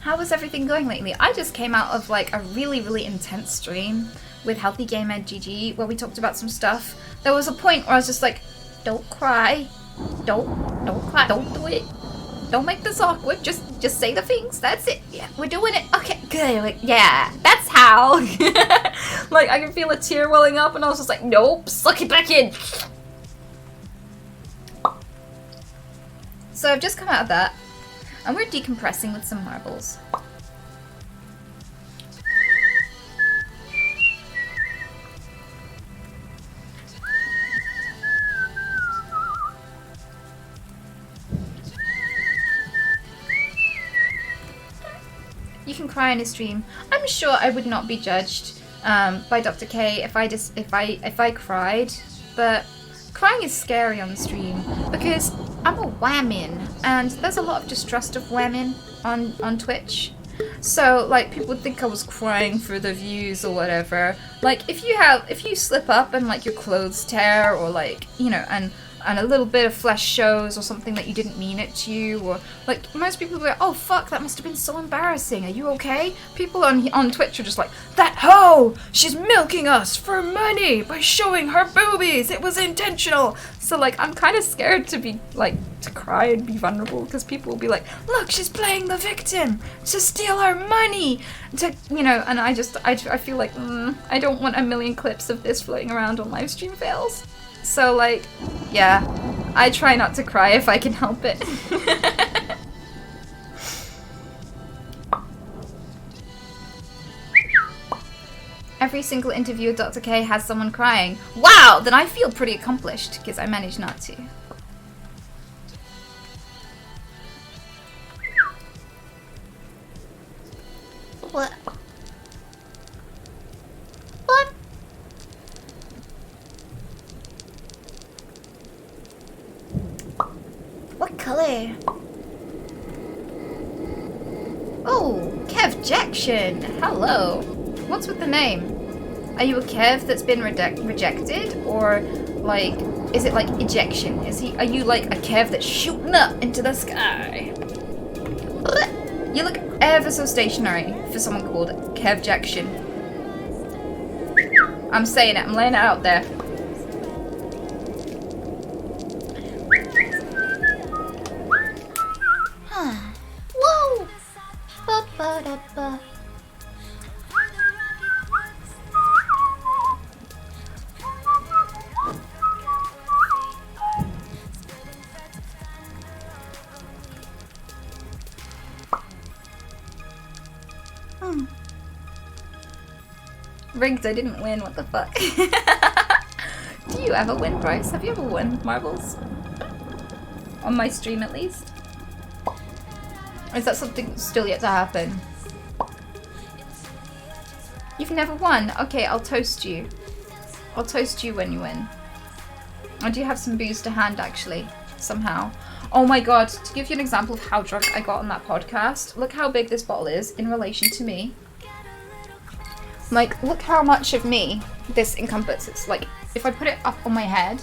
How was everything going lately? I just came out of like a really intense stream with Healthy Game Ed GG where we talked about some stuff. There was a point where I was just like, don't cry, don't cry, don't do it, don't make this awkward, just say the things, that's it, yeah, we're doing it, okay, good, like, yeah, that's how. Like, I can feel a tear welling up and I was just like, nope, suck it back in. So I've just come out of that. And we're decompressing with some marbles. You can cry on his stream. I'm sure I would not be judged by Dr. K if I cried, but crying is scary on the stream because I'm a woman and there's a lot of distrust of women on Twitch. So like people would think I was crying for the views or whatever. Like if you slip up and like your clothes tear or like, you know, and a little bit of flesh shows or something that you didn't mean it to, or like most people will be like, oh fuck, that must have been so embarrassing, are you okay? People on Twitch are just like, that hoe, she's milking us for money by showing her boobies, it was intentional. So like I'm kind of scared to be like to cry and be vulnerable because people will be like, look, she's playing the victim to steal our money, to, you know, and I feel like I don't want a million clips of this floating around on live stream fails. So like, yeah, I try not to cry if I can help it. Every single interview with Dr. K has someone crying. Wow, then I feel pretty accomplished because I managed not to. What? What? What color? Oh, Kev Jackson. Hello. What's with the name? Are you a Kev that's been rejected, or like, is it like ejection? Are you like a Kev that's shooting up into the sky? You look ever so stationary for someone called Kev Jackson. I'm saying it. I'm laying it out there. Whoa! Ba-ba-da-ba. Rigged, I didn't win, what the fuck? Do you ever win, Bryce? Have you ever won marbles? On my stream, at least? Or is that something still yet to happen? You've never won? Okay, I'll toast you. I'll toast you when you win. I do have some booze to hand, actually, somehow. Oh my god, to give you an example of how drunk I got on that podcast, look how big this bottle is in relation to me. Like, look how much of me this encompasses. Like, if I put it up on my head,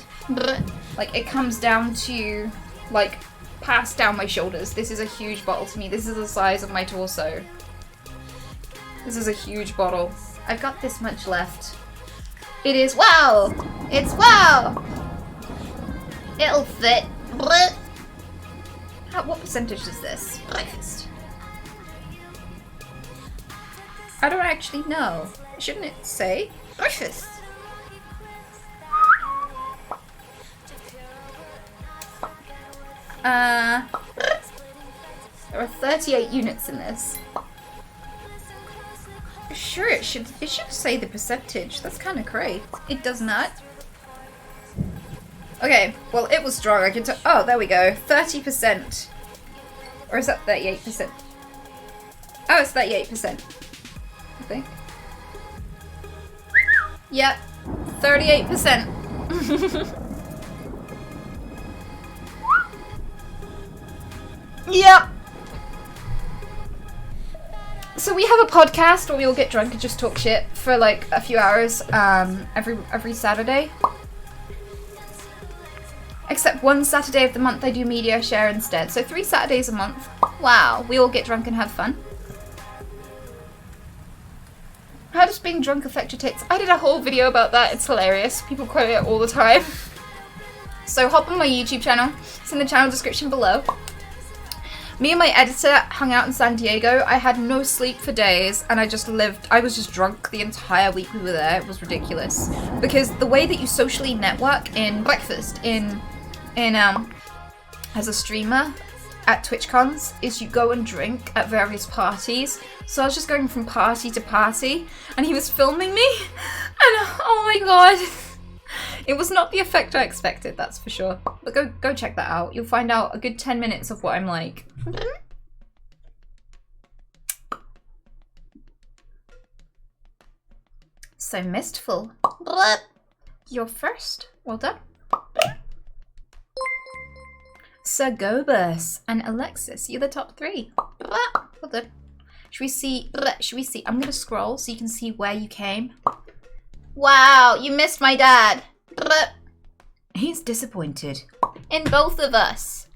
like, it comes down to, like, past down my shoulders. This is a huge bottle to me. This is the size of my torso. This is a huge bottle. I've got this much left. It is, wow! It's wow! It'll fit. What percentage is this? Breakfast. I don't actually know. Shouldn't it say? Breakfast. There are 38 units in this. Sure, it should say the percentage. That's kind of crazy. It does not. Okay, well, it was strong. I can tell. Oh, there we go. 30%. Or is that 38%? Oh, it's 38%. I think. Yep. 38%. Yep. So we have a podcast where we all get drunk and just talk shit for like a few hours every Saturday. Except one Saturday of the month I do media share instead. So 3 Saturdays a month. Wow, we all get drunk and have fun. How does being drunk affect your tits? I did a whole video about that. It's hilarious. People quote it all the time. So hop on my YouTube channel. It's in the channel description below. Me and my editor hung out in San Diego. I had no sleep for days and I was just drunk the entire week we were there. It was ridiculous. Because the way that you socially network in breakfast, as a streamer, at TwitchCons is you go and drink at various parties. So I was just going from party to party, and he was filming me, and oh my god, it was not the effect I expected, that's for sure. But go check that out. You'll find out a good 10 minutes of what I'm like. So Mistful, you're first. Well done. Sir Gobus and Alexis, you're the top 3. Well done. Should we see? I'm gonna scroll so you can see where you came. Wow, you missed my dad. He's disappointed in both of us.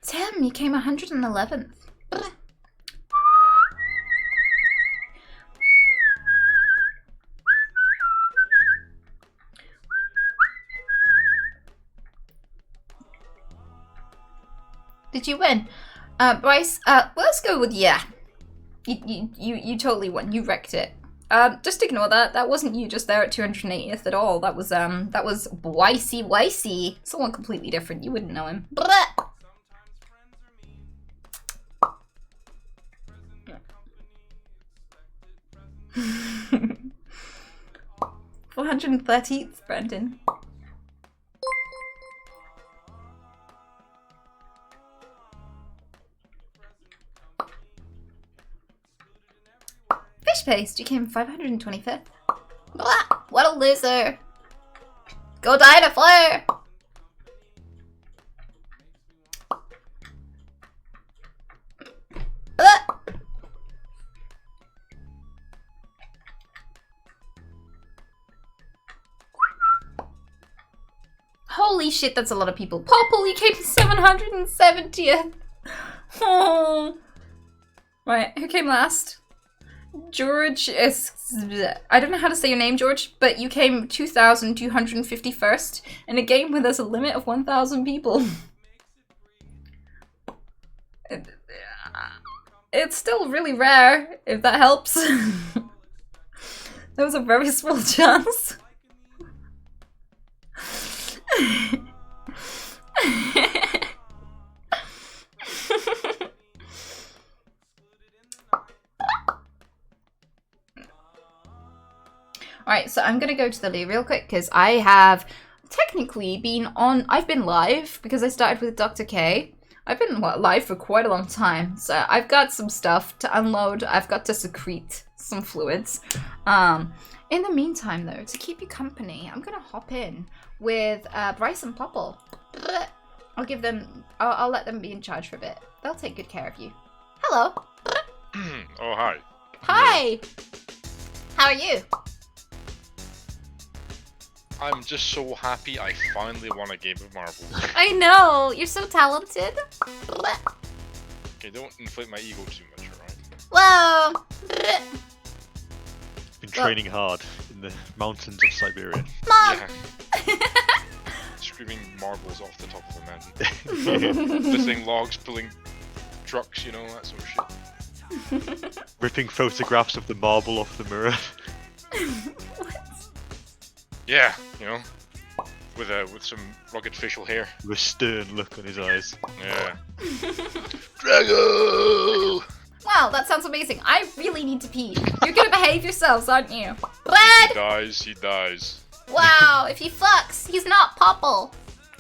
Tim, you came 111th. Did you win? Bryce, well, let's go with yeah. You totally won. You wrecked it. Just ignore that. That wasn't you just there at 280th at all. That was Wicey. Someone completely different. You wouldn't know him. 413th, Brendan. Fish paste, you came 525th. What a loser. Go die in a flare. Holy shit, that's a lot of people. Popple, you came 770th. Oh. Right, who came last? George is... I don't know how to say your name, George, but you came 2,251st in a game where there's a limit of 1,000 people. It's still really rare, if that helps. That was a very small chance. Alright, so I'm gonna go to the loo real quick because I have technically been on... I've been live because I started with Dr. K. I've been live for quite a long time, so I've got some stuff to unload. I've got to secrete some fluids. In the meantime, though, to keep you company, I'm gonna hop in with Bryce and Popple. I'll give them... I'll let them be in charge for a bit. They'll take good care of you. Hello. Oh, hi. Hi. How are you? I'm just so happy I finally won a game of marbles. I know. You're so talented. Okay, don't inflate my ego too much, alright? Whoa. Been training hard in the mountains of Siberia. Mom. Yeah. Screaming marbles off the top of the mountain. Lifting logs, pulling trucks, you know, that sort of shit. Ripping photographs of the marble off the mirror. What? Yeah, you know, with some rugged facial hair. With a stern look on his eyes. Yeah. Drago! Wow, that sounds amazing. I really need to pee. You're gonna behave yourselves, aren't you? Red! He dies. Wow, if he fucks, he's not Popple.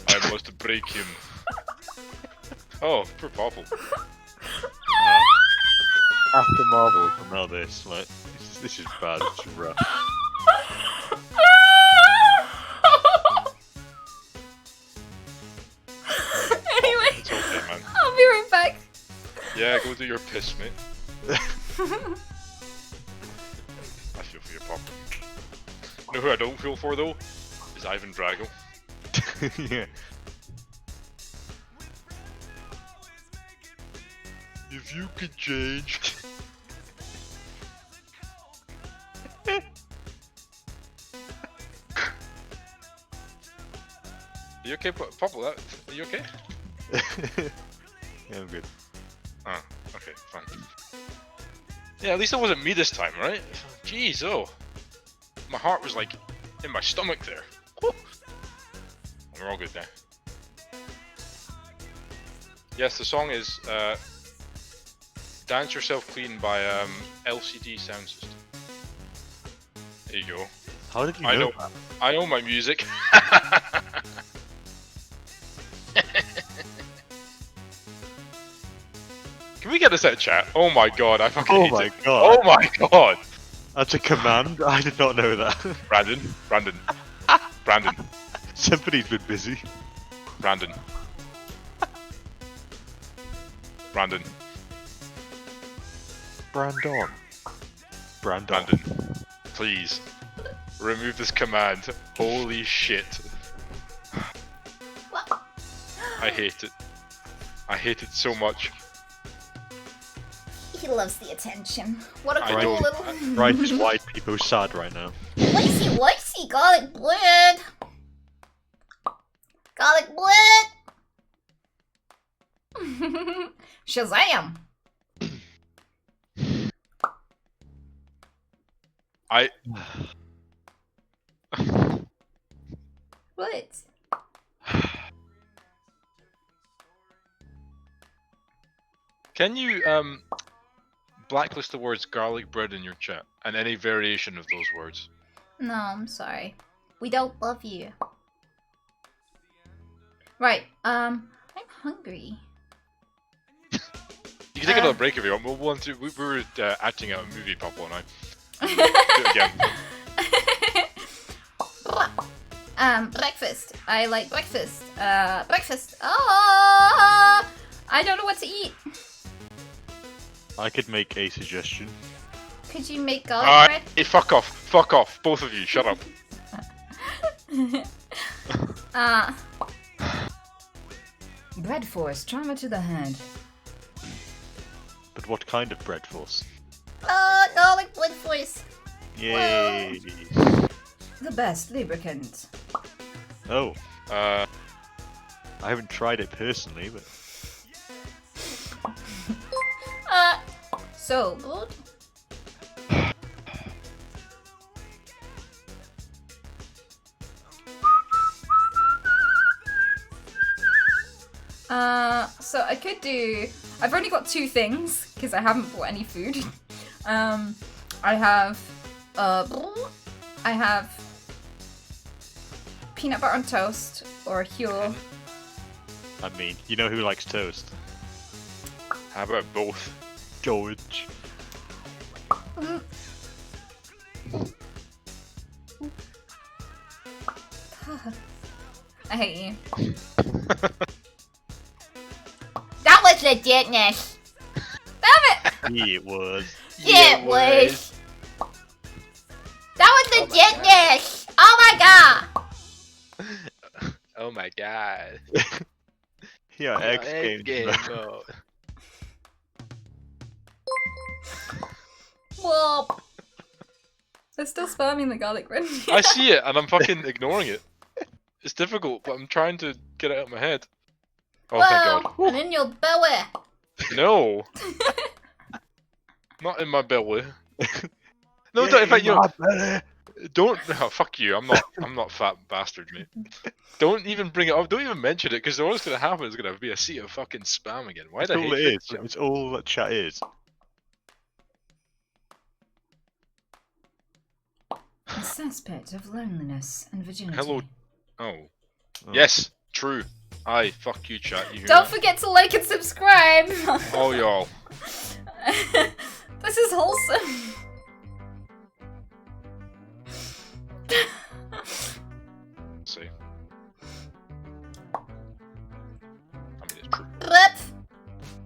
I must break him. Oh, poor Popple. After marbles, and now this, like, this is bad, it's rough. Anyway, It's okay, man. I'll be right back. Yeah, go do your piss, mate. I feel for your Popple. You know who I don't feel for, though? Is Ivan Drago. Yeah. If you could change. Are you okay, Popple? Are you okay? Yeah, I'm good. Oh, okay, fine. Yeah, at least it wasn't me this time, right? Jeez, oh. My heart was like in my stomach there. Whew. We're all good now. Yes, the song is Dance Yourself Clean by LCD Sound System. There you go. How did you know that? I know my music. Can we get this out of chat? Oh my god, I fucking Oh hate my it. god. Oh my god! That's a command? I did not know that. Brandon. Brandon. Somebody's been busy. Brandon. Brandon. Brandon. Please. Remove this command. Holy shit. I hate it. I hate it so much. He loves the attention. What a I cool don't- little... Right, is why people are sad right now. Lacy, garlic bread. Garlic bread. Shazam. What? Can you blacklist the words garlic bread in your chat and any variation of those words? No, I'm sorry. We don't love you. Right, I'm hungry. You can take another break if you want. We'll run through. We were acting out a movie, Papa and I. Do it again. Breakfast. I like breakfast. Breakfast. Oh, I don't know what to eat. I could make a suggestion. Could you make garlic bread? Hey, fuck off, both of you, shut up. Bread force, trauma to the head. But what kind of bread force? Garlic bread force. Yay! The best lubricant. Oh, Uh, I haven't tried it personally, but So good. So I could do... I've only got 2 things, because I haven't bought any food. I have peanut butter on toast, or Huel. I mean, you know who likes toast? how about both? George. I hate you. That was legitness. Damn it! It was. Yeah, it was. That was legitness. Oh my god. Oh my god. Yeah, X Games. mode. Whoa. They're still spamming the garlic bread. I see it and I'm fucking ignoring it. It's difficult, but I'm trying to get it out of my head. Oh, thank God. Whoa, and in your belly. No. Not in my belly. No, don't, in fact, you know, don't. Oh, fuck you. I'm not fat bastard, mate. Don't even bring it up. Don't even mention it, because all that's gonna happen is gonna be a sea of fucking spam again. Why the That's all it hate is. It's all that chat is. A cesspit of loneliness and virginity. Hello. Oh. Yes. True. Aye. Fuck you, chat. You hear Don't that? forget to like and subscribe. Oh, y'all. This is wholesome. See. I mean, it's true. Rip.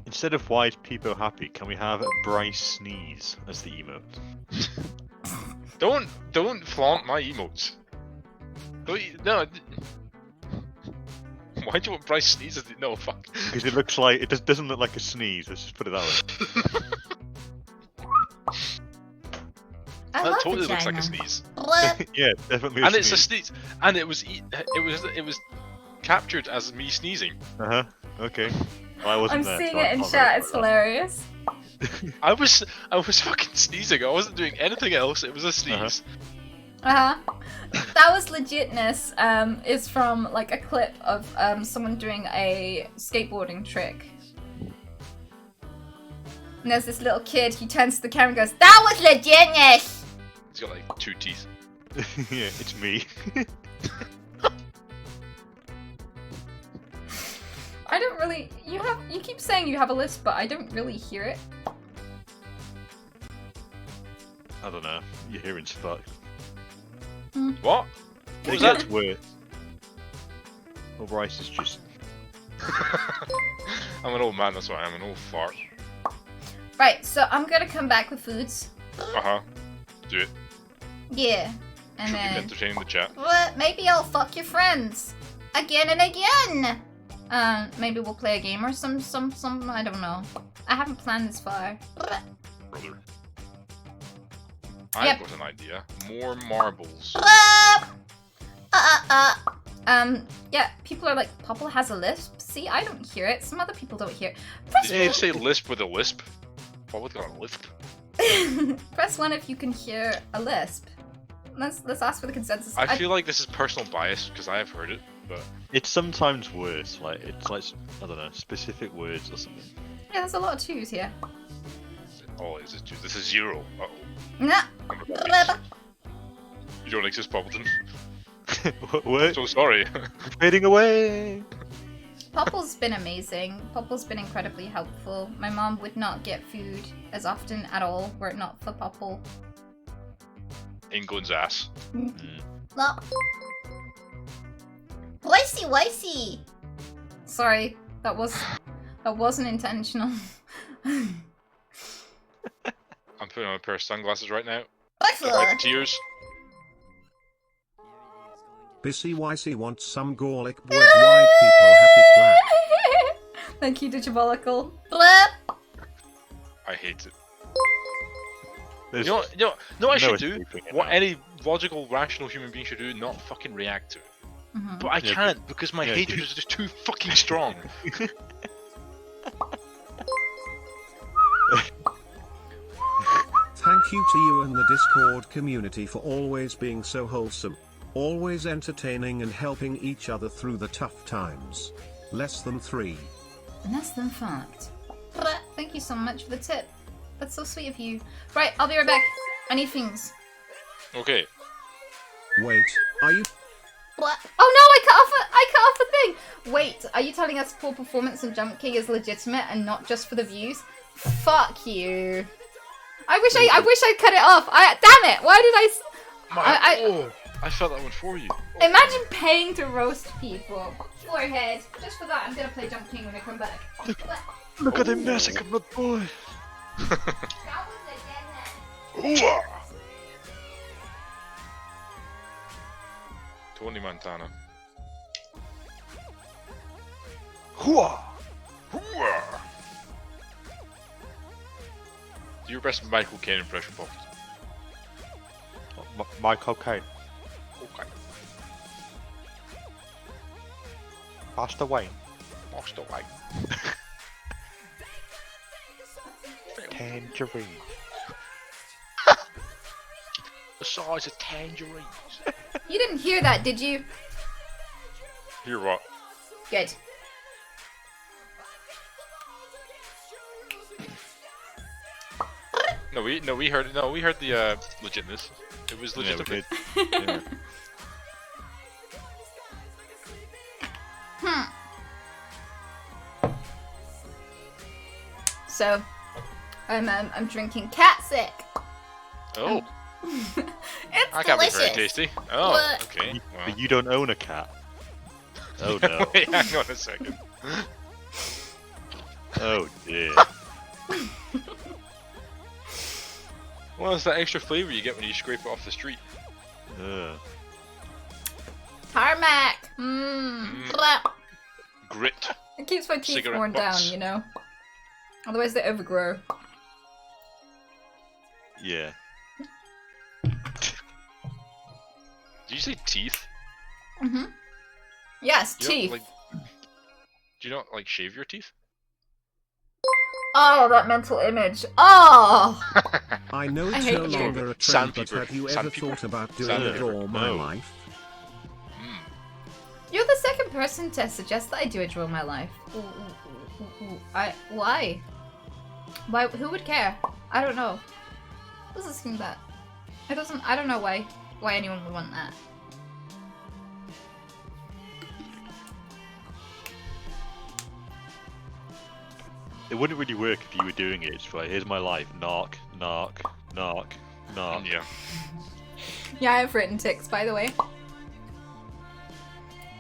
Instead of white people happy, can we have Bryce sneeze as the emote? Don't flaunt my emotes. No. Why do you want Bryce sneezes? No, fuck. Because it looks like it doesn't look like a sneeze. Let's just put it that way. I That love totally vagina. looks like a sneeze. Rip. Yeah, definitely. And it's a sneeze. And it was captured as me sneezing. Uh huh. Okay. Well, I wasn't I'm there, seeing so I it in can't chat. verify It's that. hilarious. I was fucking sneezing. I wasn't doing anything else. It was a sneeze. That was legitness. Is from like a clip of someone doing a skateboarding trick. And there's this little kid. He turns to the camera and goes, "That was legitness." He's got like 2 teeth. Yeah, it's me. I don't really. You keep saying you have a list, but I don't really hear it. I don't know. Your hearing's fucked. What? It was that? gets worse. Well, Bryce is just. I'm an old man, that's why I'm an old fart. Right. So I'm gonna come back with foods. Do it. Yeah. And Should keep then entertaining the chat. maybe I'll fuck your friends again and again. Maybe we'll play a game or some. I don't know. I haven't planned this far. Brother. Yep. I've got an idea. More marbles. Yeah, people are like, Popple has a lisp. See, I don't hear it. Some other people don't hear it. Did you say lisp with a lisp? What would got a lisp? Press 1 if you can hear a lisp. Let's ask for the consensus. I feel like this is personal bias because I have heard it, but It's sometimes worse. Like it's like I don't know, specific words or something. Yeah, there's a lot of 2s here. oh, is it 2? This is 0. Uh-oh. Nah. You don't exist, Poppleton. What? So sorry. Fading away. Popple's been amazing. Popple's been incredibly helpful. My mom would not get food as often at all were it not for Popple. England's ass. No. Wicey. Sorry, that wasn't intentional. I'm putting on a pair of sunglasses right now. Wipe the tears. Bissy Wicey wants some garlic bread. White people happy clap. Thank you, Digivolucal. I hate it. There's You know what I should do? escaping it What now. any logical, rational human being should do? Not fucking react to it. But I Yeah, can't because my yeah, hatred you- is just too fucking strong. Thank you to you and the Discord community for always being so wholesome, always entertaining and helping each other through the tough times. Less than 3. Less than fact. Thank you so much for the tip. That's so sweet of you. Right, I'll be right back. I need things. Okay. Wait, are you? What? Oh no, I cut off the thing! Wait, are you telling us poor performance and Jump King is legitimate and not just for the views? Fuck you. I wish I'd cut it off. Damn it! Why did I felt that one for you. imagine paying to roast people? Forehead. Just for that, I'm gonna play Jump King when I come back. Look at him messing up my boy. That was legit. Tony Montana. Hooah! Do your best Michael Caine impression, Pop. Michael Caine. Okay. Passed away. Lost away. Tangerine. The size of tangerines. You didn't hear that, did you? Hear what? Good. No, we heard the legitness. It was Yeah, we legitimate. did. Yeah. So, I'm drinking cat sick. Oh, It's that can be delicious. very tasty. Oh, What? okay. Wow. But you don't own a cat. Oh no. Wait, hang on a second. Oh dear. Well, it's that extra flavour you get when you scrape it off the street. Ugh. Tarmac. Grit. It keeps my teeth Cigarette worn butts. down, you know. Otherwise they overgrow. Yeah. Did you say teeth? Yes, You know, teeth. like, Do you not like shave your teeth? Oh, that mental image. Oh! I know I it's hate no you. longer a trend, but Sandpaper. have you ever Sandpaper. thought about doing Sandpaper. it all my No. life? You're the second person to suggest that I do a draw my life. Why? Why? Who would care? I don't know. Who's asking that? I don't know why anyone would want that. It wouldn't really work if you were doing it. It's like, here's my life. Knock, knock, knock, knock. Yeah. Yeah, I've written ticks, by the way.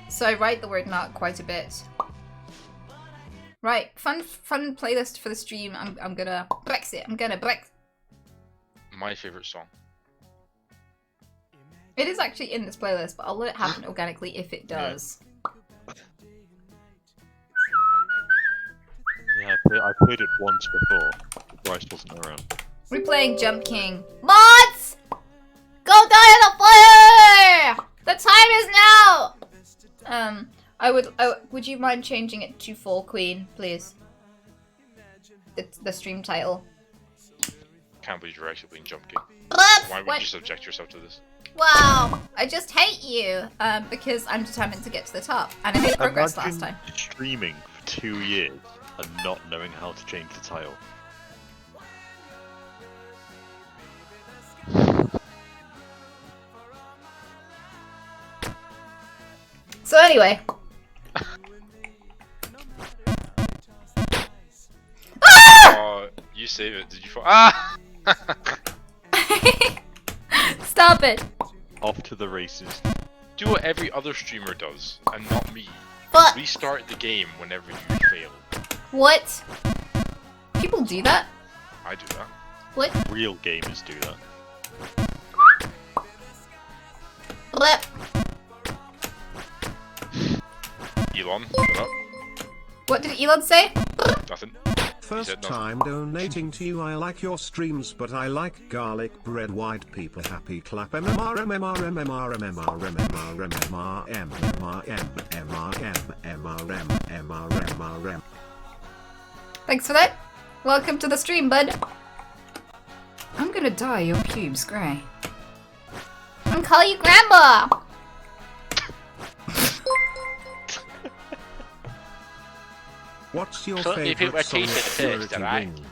So I write the word "not" quite a bit. Right, fun playlist for the stream. I'm gonna Brexit. I'm gonna Brex. My favorite song. It is actually in this playlist, but I'll let it happen organically if it does. Yeah, I played it once before. Bryce wasn't around. We're playing Jump King. Mods! Go die in the fire! The time is now! Would you mind changing it to Fall Queen, please? The stream title. Can't believe you're actually playing Jump King. Oops! Why would What? you subject yourself to this? Wow, I just hate you. Because I'm determined to get to the top. And I made progress last time. Streaming for 2 years and not knowing how to change the title. So anyway. Oh, you save it. Did you fall? Ah! Stop it. Off to the races. Do what every other streamer does, and not me. But Restart the game whenever you fail. what? People do that? I do that. What? Real gamers do that. Blip. Elon, shut up. What did Elon say? Nothing. First said no. time donating to you. I like your streams, but I like garlic bread. White people happy clap. MMR MMR MMR MMR MMR MMR MMR MMR MMR MMR MMR. Thanks for that. Welcome to the stream, bud. I'm gonna dye your pubes grey. And call you Grandma. What's your Certainly people favorite are song of teaching the Purity taste, alright? Ring?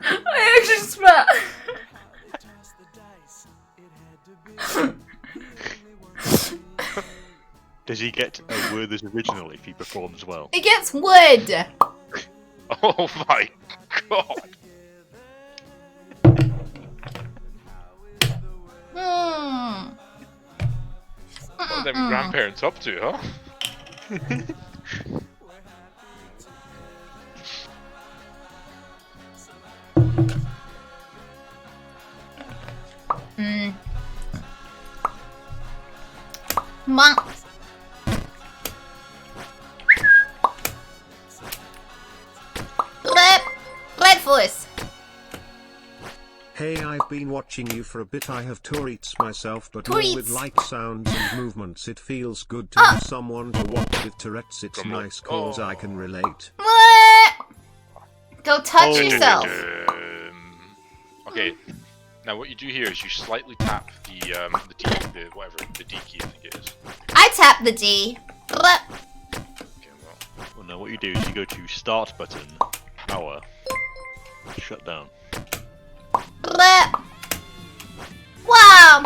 I actually spat. Does he get a Werther's original if he performs well? It gets wood. Oh my god. What are them grandparents up to, huh? Monk. Red voice. Hey, I've been watching you for a bit. I have Tourette's myself, but more with Tourette's. like sounds and movements. It feels good to have someone to watch with Tourette's. It's Come on. nice cause I can relate. What? Go touch Oh. yourself. Okay. Now what you do here is you slightly tap the D, the D key, I think it is. I tap the D. Blip. Okay, well. Well, no, what you do is you go to Start button, Power, Shut down. Blip. Wow.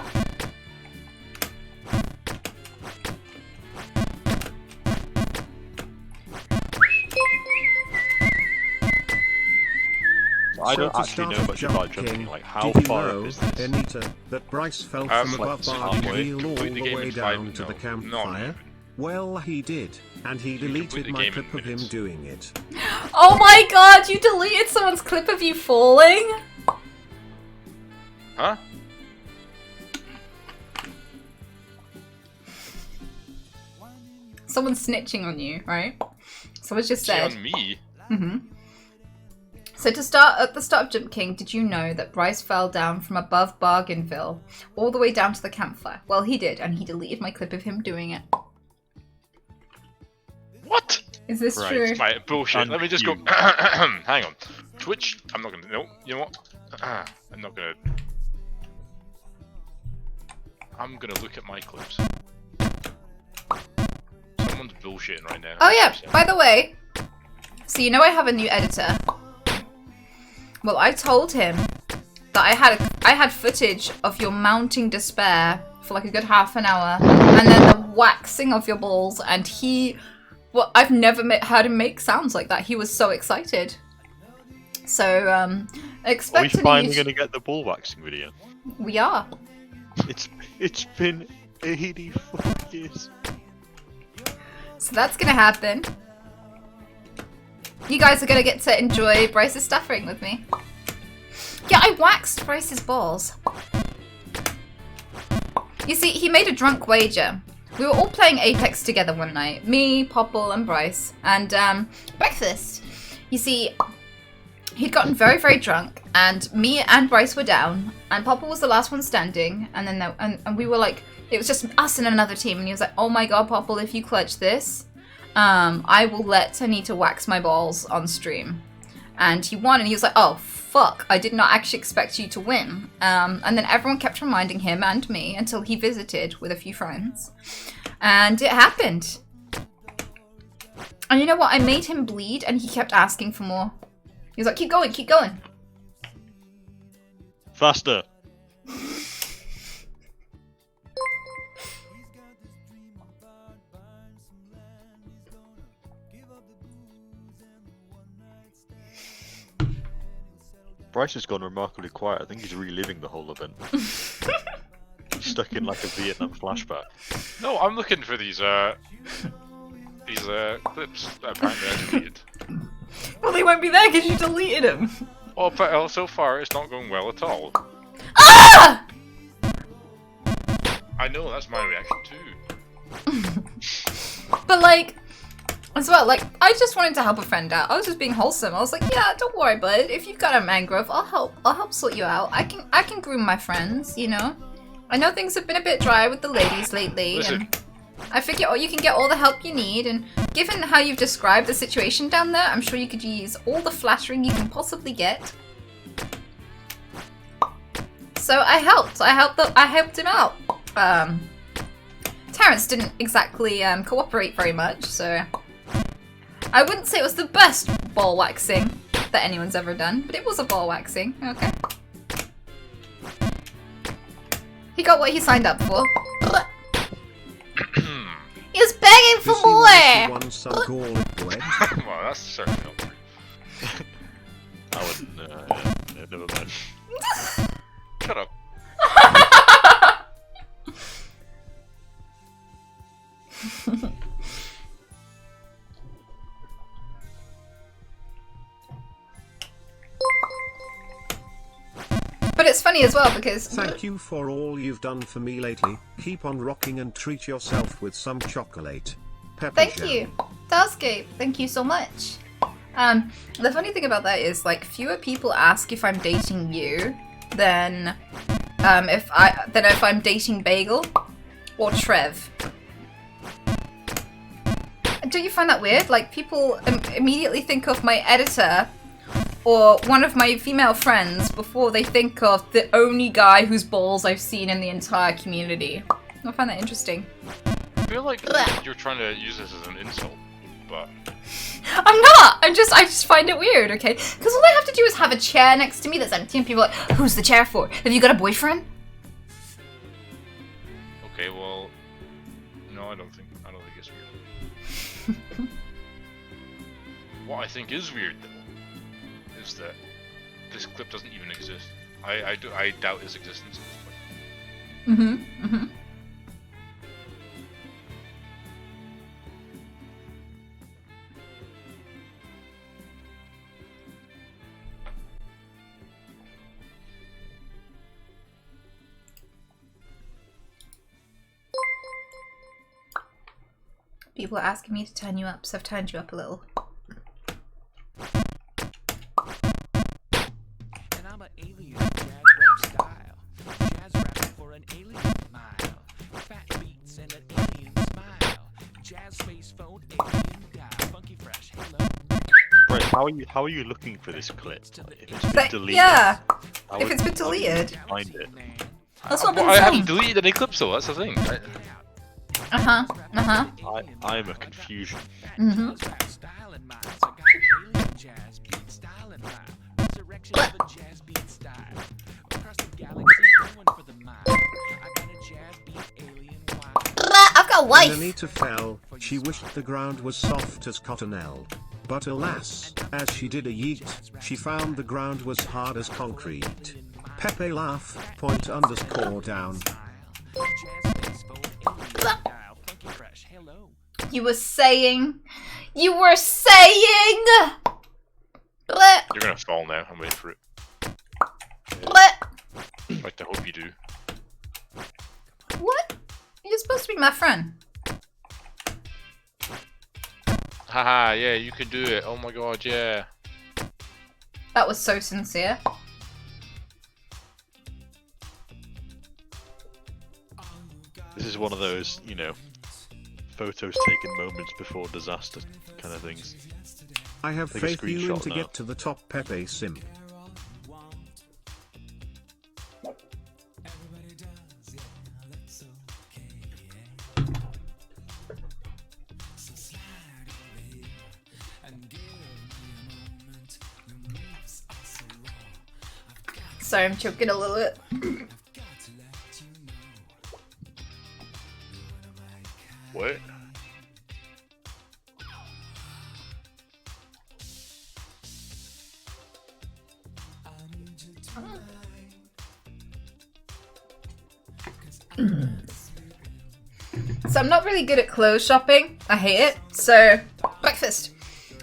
I don't So to actually start know a much about jumping. Like, how did you far know, up is this? Anita, that Bryce fell from like above halfway. bargain wheel all Complete the the game way in down 5 to the no, not campfire? even. Well, he did, and he complete deleted the my game in clip of him minutes. doing it. Oh my god, you deleted someone's clip of you falling? Huh? Someone's snitching on you, right? Someone's just Say said. on me? So to start at the start of Jump King, did you know that Bryce fell down from above Bargainville all the way down to the campfire? Well, he did, and he deleted my clip of him doing it. What? Is this Right. true? Right, bullshit. And Let me just go. you. Hang on. Twitch. I'm not gonna. No. You know what? I'm not gonna. I'm gonna look at my clips. Someone's bullshitting right now. Oh yeah, by the way, so you know I have a new editor. Well, I told him that I had footage of your mounting despair for like a good half an hour, and then the waxing of your balls, and well, I've never heard him make sounds like that. He was so excited. So, Are we expect finally going to get the ball waxing video? We are. It's been 84 years. So that's gonna happen. You guys are gonna get to enjoy Bryce's stuffing with me. Yeah, I waxed Bryce's balls. You see, he made a drunk wager. We were all playing Apex together one night. Me, Popple, and Bryce. And, breakfast. You see, he'd gotten very, very drunk, and me and Bryce were down, and Popple was the last one standing, and then and we were like, it was just us and another team, and he was like, oh my god, Popple, if you clutch this, I will let Anita wax my balls on stream. And he won, and he was like, oh, fuck, I did not actually expect you to win. And then everyone kept reminding him and me until he visited with a few friends. And it happened. And you know what? I made him bleed, and he kept asking for more. He was like, keep going, keep going. Faster. Bryce has gone remarkably quiet. I think he's reliving the whole event. He's stuck in like a Vietnam flashback. No, I'm looking for these clips that apparently I deleted. Well, they won't be there because you deleted them. Oh, but so far it's not going well at all. Ah! I know, that's my reaction too. But like, as well, like, I just wanted to help a friend out. I was just being wholesome. I was like, yeah, don't worry, bud. If you've got a mangrove, I'll help sort you out. I can groom my friends, you know. I know things have been a bit dry with the ladies lately, Listen. and I figure you can get all the help you need. And given how you've described the situation down there, I'm sure you could use all the flattering you can possibly get. So I helped. I helped him out. Terrence didn't exactly cooperate very much, so I wouldn't say it was the best ball waxing that anyone's ever done, but it was a ball waxing. Okay. He got what he signed up for. He was begging for Does he more. want some garlic bread? Well, that's certainly not true. I wouldn't. Never mind. Shut up. But it's funny as well because Thank you for all you've done for me lately. Keep on rocking and treat yourself with some chocolate. Pepper thank jam. you, Darscape. Thank you so much. The funny thing about that is like fewer people ask if I'm dating you than if I'm dating Bagel or Trev. Don't you find that weird? Like people immediately think of my editor or one of my female friends before they think of the only guy whose balls I've seen in the entire community. I find that interesting. I feel like you're trying to use this as an insult, but I'm not! I just find it weird, okay? Because all I have to do is have a chair next to me that's empty and people are like, who's the chair for? Have you got a boyfriend? okay, well, no, I don't think it's weird. What I think is weird though is that this clip doesn't even exist. I doubt its existence at this point. Mm-hmm. People are asking me to turn you up, so I've turned you up a little. And I'm an alien jazz rap style. Jazz rap for an alien mile. Fat beats and an alien smile. Jazz face phone, alien dial. Funky How are you looking for this clip? If it's been But, deleted, yeah, how if would- it's been how would you deleted. Find it. That's what I've been I haven't saying. deleted any clips though. That's the thing. I'm a confusion. Mm-hmm. I've got a When wife. Anita fell, she wished the ground was soft as cottonelle. But alas, as she did a yeet, she found the ground was hard as concrete. Pepe laugh, _down. You were saying. You were saying. Bleh, You're gonna fall now. I'm waiting for it. bleh. I'd like to hope you do. What? You're supposed to be my friend. Haha, yeah, you can do it. Oh my god, yeah. That was so sincere. This is one of those, you know, photos taken moments before disaster kind of things. I have Take a faith you in screenshot to now. get to the top, Pepe Sim. Sorry, I'm choking a little bit. What? So I'm not really good at clothes shopping. I hate it. So breakfast.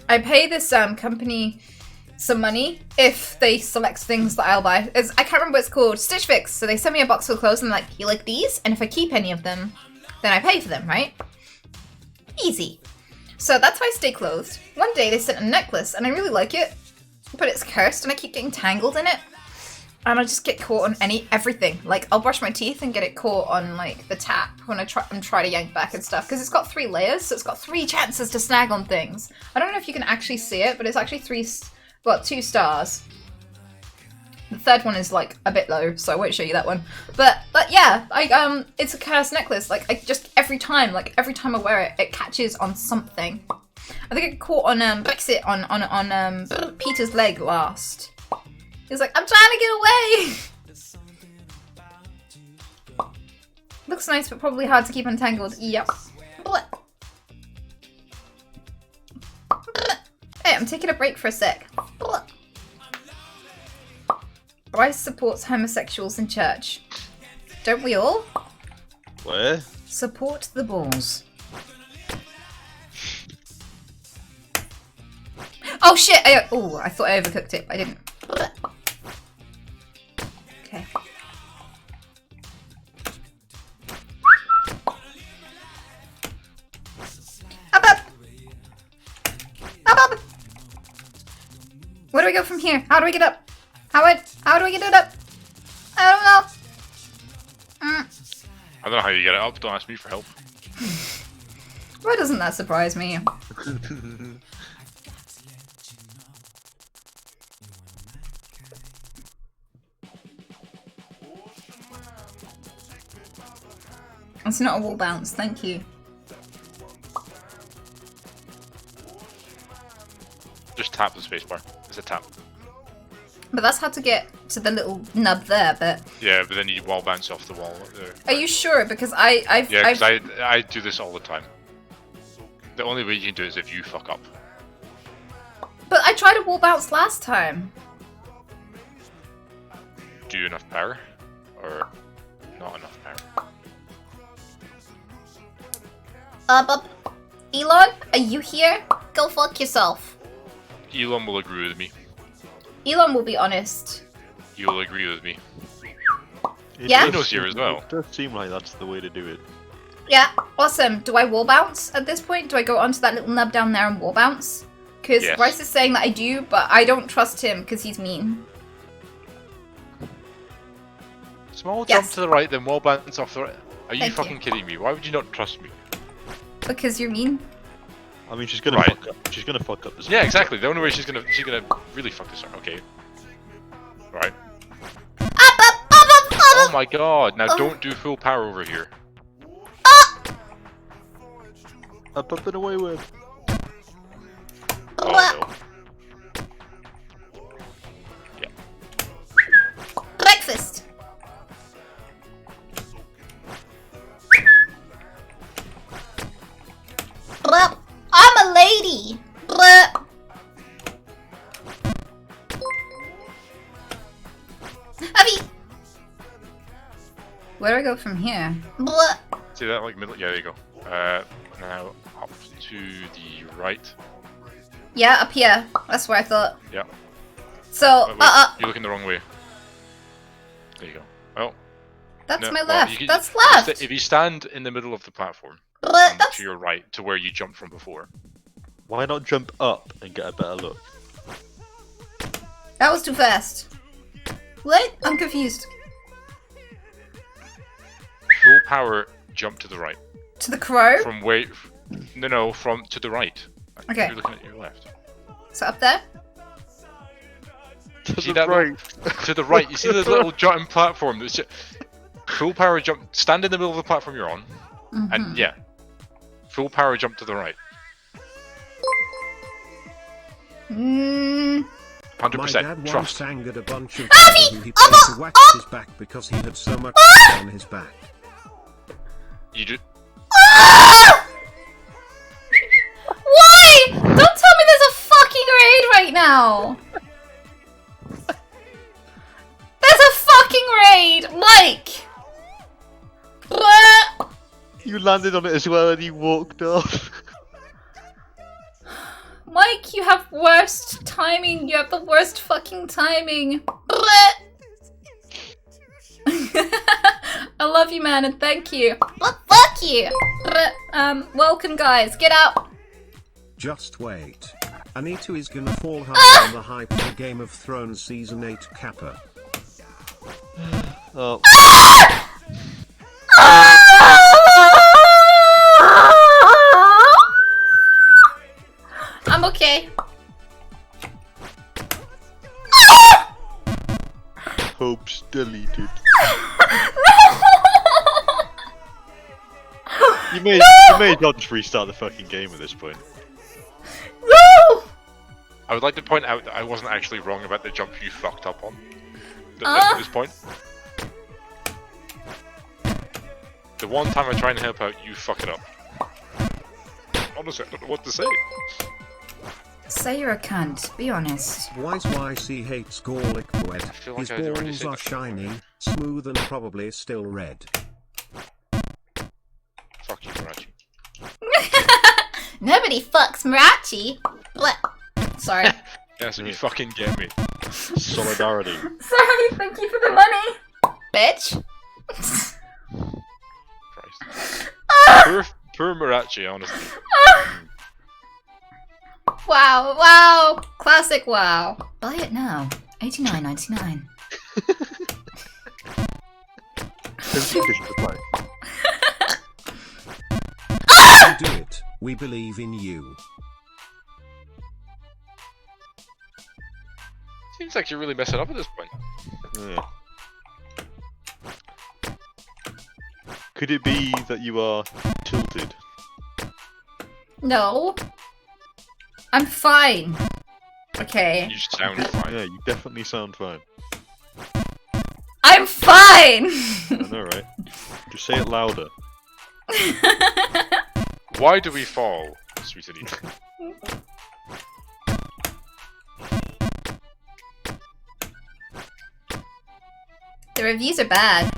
I pay this company some money if they select things that I'll buy. I can't remember what it's called. Stitch Fix. So they send me a box full of clothes and they're like, you like these? And if I keep any of them, then I pay for them, right? Easy. So that's how I stay clothed. One day they sent a necklace and I really like it, but it's cursed and I keep getting tangled in it. And I just get caught on everything. Like, I'll brush my teeth and get it caught on, like, the tap when I'm try to yank back and stuff. Because it's got 3 layers, so it's got 3 chances to snag on things. I don't know if you can actually see it, but it's actually 2 stars. The third one is, like, a bit low, so I won't show you that one. But yeah, it's a cursed necklace. Like, every time I wear it, it catches on something. I think I got caught on, Brexit on Peter's leg last. He's like, I'm trying to get away! Looks nice, but probably hard to keep untangled. Yep. Hey, I'm taking a break for a sec. Bryce supports homosexuals in church. Don't we all? Where? Support the balls. Oh shit! I thought I overcooked it, but I didn't. Okay. Up! Where do we go from here? How do we get up? How do we get it up? I don't know. I don't know how you get it up. Don't ask me for help. Why doesn't that surprise me? It's not a wall bounce, thank you. Just tap the spacebar. It's a tap. But that's how to get to the little nub there, but... Yeah, but then you wall bounce off the wall. There. Are you sure? Because I've... Yeah, because I do this all the time. The only way you can do it is if you fuck up. But I tried a wall bounce last time. Do you enough power? Or not enough power? Elon, are you here? Go fuck yourself. Elon will agree with me. Elon will be honest. He will agree with me. Yeah? He knows here as well. It does seem like that's the way to do it. Yeah, awesome. Do I wall bounce at this point? Do I go onto that little nub down there and wall bounce? Because Yes. Bryce is saying that I do, but I don't trust him because he's mean. Small Yes. jump to the right, then wall bounce off the right. Are you Thank you. fucking kidding me? Why would you not trust me? Because you're mean. I mean, she's gonna Right. fuck up. She's gonna fuck up this. Yeah, exactly. The only way she's gonna really fuck this up. Okay. Right. Oh my god! Now don't do full power over here. Up and away with. Oh no. Breakfast. Blah. I'm a lady. Blah. Abby. Where do I go from here? Blah. See that like middle? Yeah, there you go. Now up to the right. Yeah, up here. That's where I thought. Yeah. So, Wait, you're looking the wrong way. There you go. Well, that's no, my well, left. you can- That's left. If you stand in the middle of the platform, Blah, and that's... to your right, to where you jumped from before. Why not jump up and get a better look? That was too fast. What? I'm confused. Full power, jump to the right. To the crow? From where? No, from to the right. Okay. You're looking at your left. So up there? To See the that right. To the right. You see the little jutting platform? That's just, full power jump. Stand in the middle of the platform you're on, and yeah, full power jump to the right. Mm. 100%. My dad once Trust. angered a bunch of people who he paid to wax his back because he had so much on his back. You do. Why? Don't tell me there's a fucking raid right now. There's a fucking raid, Mike. Blah. You landed on it as well and you walked off. Mike, you have worst timing. You have the worst fucking timing. I love you, man, and thank you. Fuck you. Welcome, guys. Get out. Just wait. Anita is gonna fall hard on the hype for Game of Thrones Season 8 Kappa. Oh. I'm okay. Hopes deleted. You may as well just restart the fucking game at this point. No! I would like to point out that I wasn't actually wrong about the jump you fucked up on. At this point. The one time I try and help out, you fuck it up. Honestly, I don't know what to say. Say you're a cunt. Be honest. Wise YC hates garlic bread. feel like His I'd already balls said are that. shiny, smooth and probably still red. Fuck you, Marachi. Nobody fucks Marachi. Sorry. Yes, you fucking get me. Solidarity. Sorry, thank you for the money. Bitch. Christ. Poor Marachi, honestly. Wow, wow. Classic wow. Buy it now. $89.99. You do it. We believe in you. Seems like you're really messing up at this point. Yeah. Could it be that you are tilted? No. I'm fine. Okay. You sound fine. Yeah, you definitely sound fine. I'm fine! I know, right? Just say it louder. Why do we fall, sweet Anita? The reviews are bad.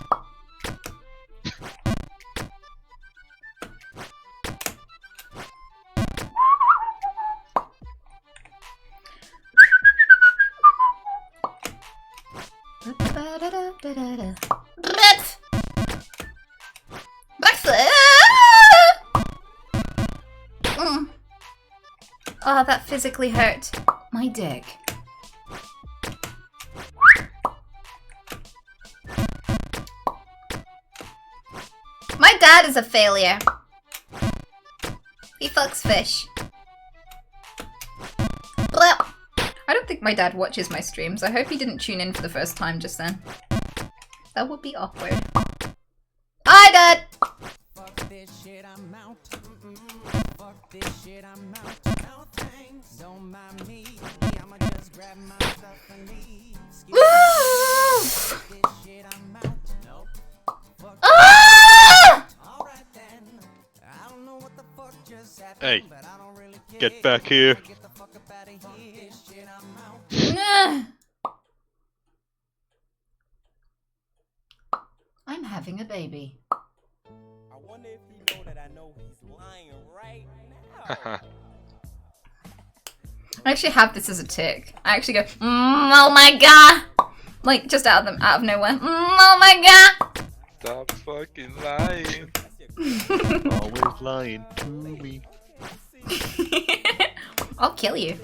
Oh, that physically hurt my dick. My dad is a failure. He fucks fish. I don't think my dad watches my streams. I hope he didn't tune in for the first time just then. That would be awkward. Hi, Dad! Fuck this shit, I'm out. Fuck this shit, I'm out. No thanks, don't mind me. I'ma just grab my stuff and leave. Excuse me. Fuck this shit, I'm out. Nope. Fuck Ah! alright then. I don't know what the fuck just happened, Hey, but I don't really care. get back here. Get the fuck up out of here. This shit, I'm out. Nah. I'm having a baby. I wonder if he know that I know he's lying right now. I actually have this as a tick. I actually go, oh my god! Like, just out of nowhere. Oh my god! Stop fucking lying. Always lying to me. I'll kill you.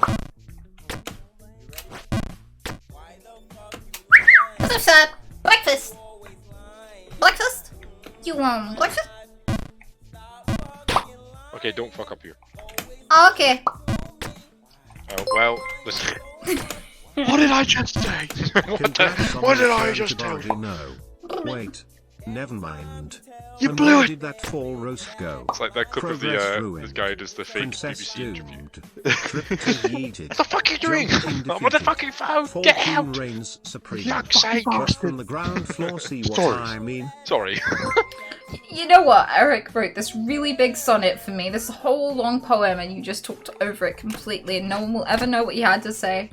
What's up, son? Breakfast! Breakfast? You want breakfast? Okay, don't fuck up here. Oh, okay. Oh, well, listen. What did I just say? Congrats on What the did I return just to tell Baldi, no. Wait. Never mind. You And blew where it. did that fall roast go? It's like that clip of Progress the ruined. this guy does the fake Princess BBC interview. doomed. Trip to yeeted. What the fuck are you doing? Jumping I'm on the defeated. fucking phone. Full Get Queen out! reigns supreme. Yuck's sake! But from the ground floor, see what Sorry. I mean? Sorry. You know what? Eric wrote this really big sonnet for me, this whole long poem, and you just talked over it completely, and no one will ever know what you had to say.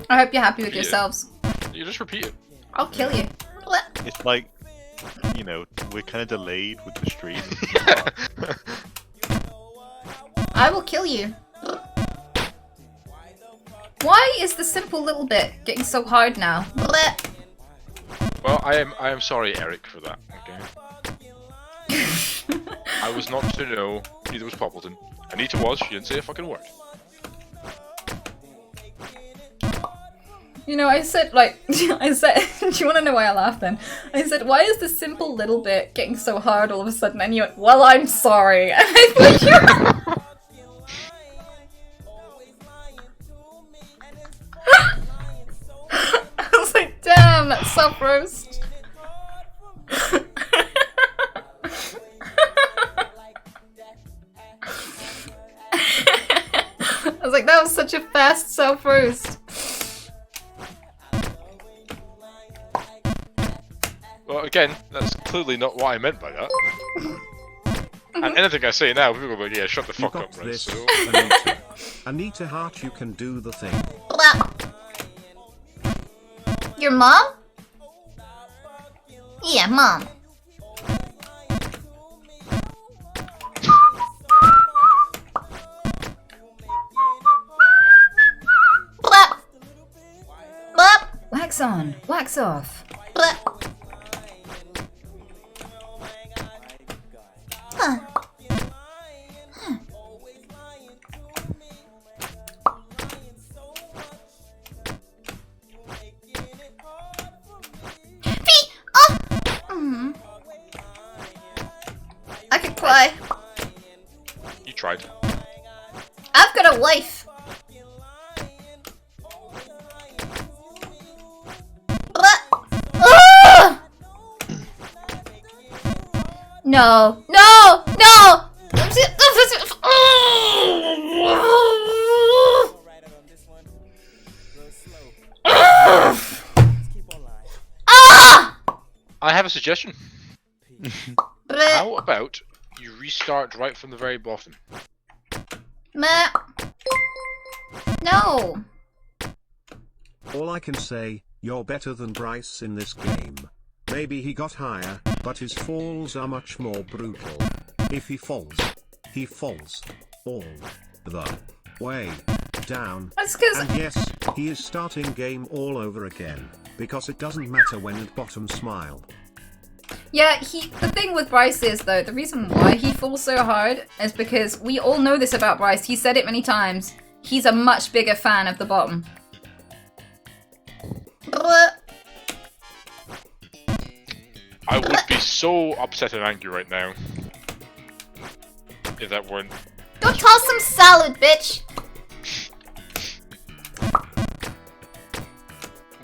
I hope you're happy with Yeah. yourselves. You just repeat it. I'll kill you. It's like, you know, we're kind of delayed with the stream. I will kill you. Why is the simple little bit getting so hard now? Blech. Well, I am sorry, Eric, for that. Okay. I was not to know. Neither was Poppleton. Anita was. She didn't say a fucking word. You know, I said, like, I said, do you want to know why I laughed then? I said, why is the simple little bit getting so hard all of a sudden? And you went, well, I'm sorry. And I thought I was like, damn, that's soft roast. I was like, that was such a fast self roast. Well, again, that's clearly not what I meant by that. And anything I say now, people go, yeah, shut the You fuck up, got right? this, So, Anita. Anita Hart, you can do the thing. Your mom? Yeah, mom. Blap. Blap. Wax on, wax off. Blap. Huh. Huh. Pee! Oh! I could cry. you tried. I've got a wife. No, no, no! Ah! I have a suggestion. Bleh. How about you restart right from the very bottom? Meh. No. All I can say, you're better than Bryce in this game. Maybe he got higher, but his falls are much more brutal. If he falls all the way down. That's because And yes, he is starting game all over again, because it doesn't matter when at bottom smile. yeah, the thing with Bryce is though, the reason why he falls so hard is because we all know this about Bryce. He said it many times. He's a much bigger fan of the bottom. I would be so upset and angry right now if that weren't. Go toss some salad, bitch.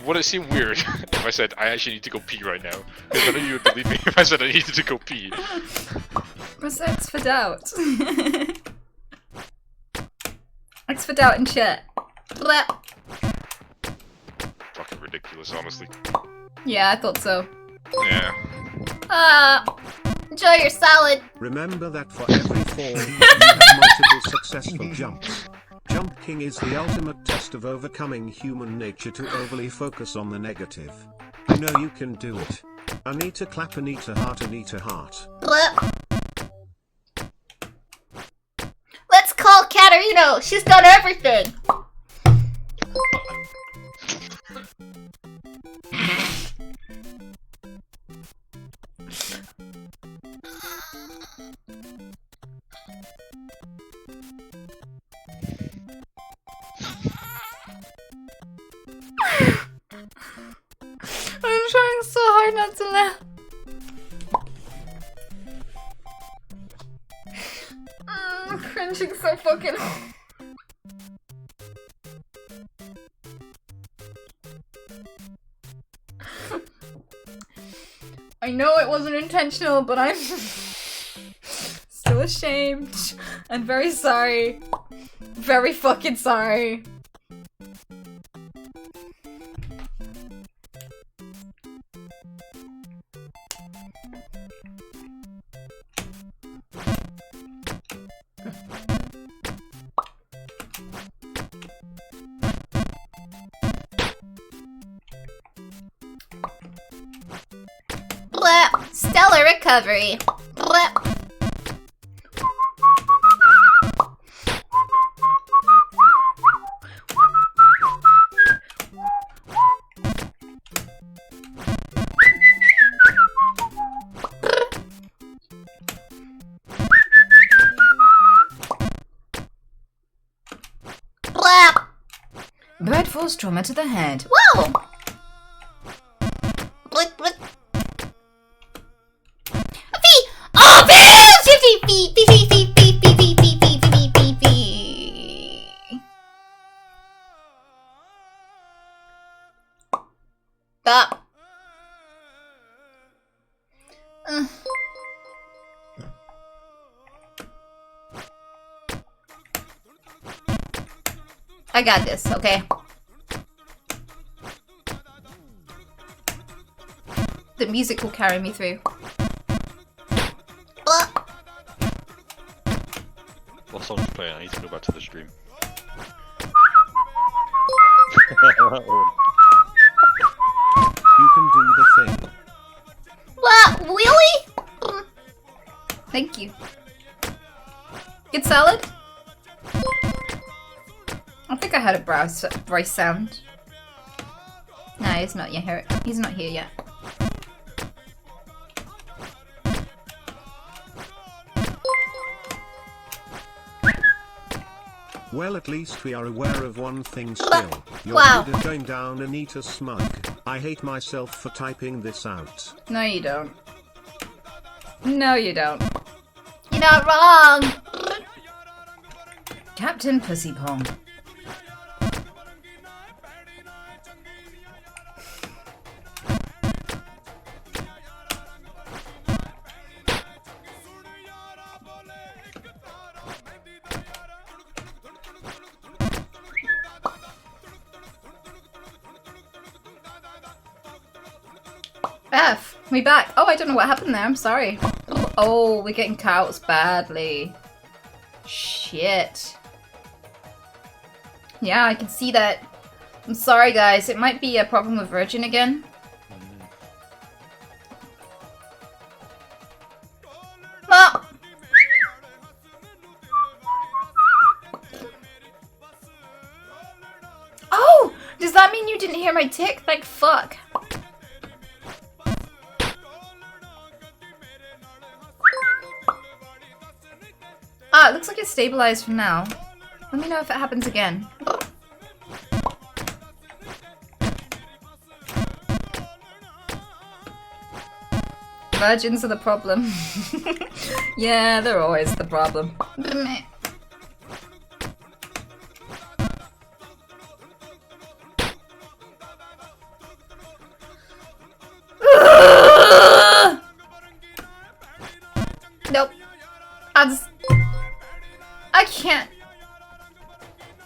would it seem weird if I said I actually need to go pee right now? Because I know you would believe me if I said I needed to go pee. X for doubt. X for doubt in chat. Blah. Fucking ridiculous, honestly. Yeah, I thought so. Yeah. Enjoy your salad. Remember that for every fall, you have multiple successful jumps. Jump King is the ultimate test of overcoming human nature to overly focus on the negative. You know you can do it. Anita clap, Anita heart, Anita heart. Blah. Let's call Katarino. She's done everything. I'm trying so hard not to laugh. I'm cringing so fucking hard. I know it wasn't intentional, but I'm still ashamed and very sorry. Very fucking sorry. Blah. Stellar recovery. Blah. Blah. Bird force trauma to the head. Whoa! Blick, blick. Feet! Oh, feet! Feet, feet, feet, feet, feet, feet, feet, feet, feet, feet, feet, feet. Stop. I got this, okay? The music will carry me through. What song's playing? I need to go back to the stream. You can do the thing. What? Really? Thank you. Good salad? I think I heard a Bryce sound. No, he's not here. He's not here yet. Well, at least we are aware of one thing still. You're Wow. good at going down, Anita smug. I hate myself for typing this out. No, you don't. No, you don't. You're not wrong! Captain Pussy Pong. F, we back. Oh, I don't know what happened there. I'm sorry. Oh, we're getting couched badly. Shit. Yeah, I can see that. I'm sorry, guys. It might be a problem with Virgin again. Ah! Oh! Does that mean you didn't hear my tick? Like, fuck. Ah, it looks like it's stabilized for now. Let me know if it happens again. Virgins are the problem. Yeah, they're always the problem. I can't.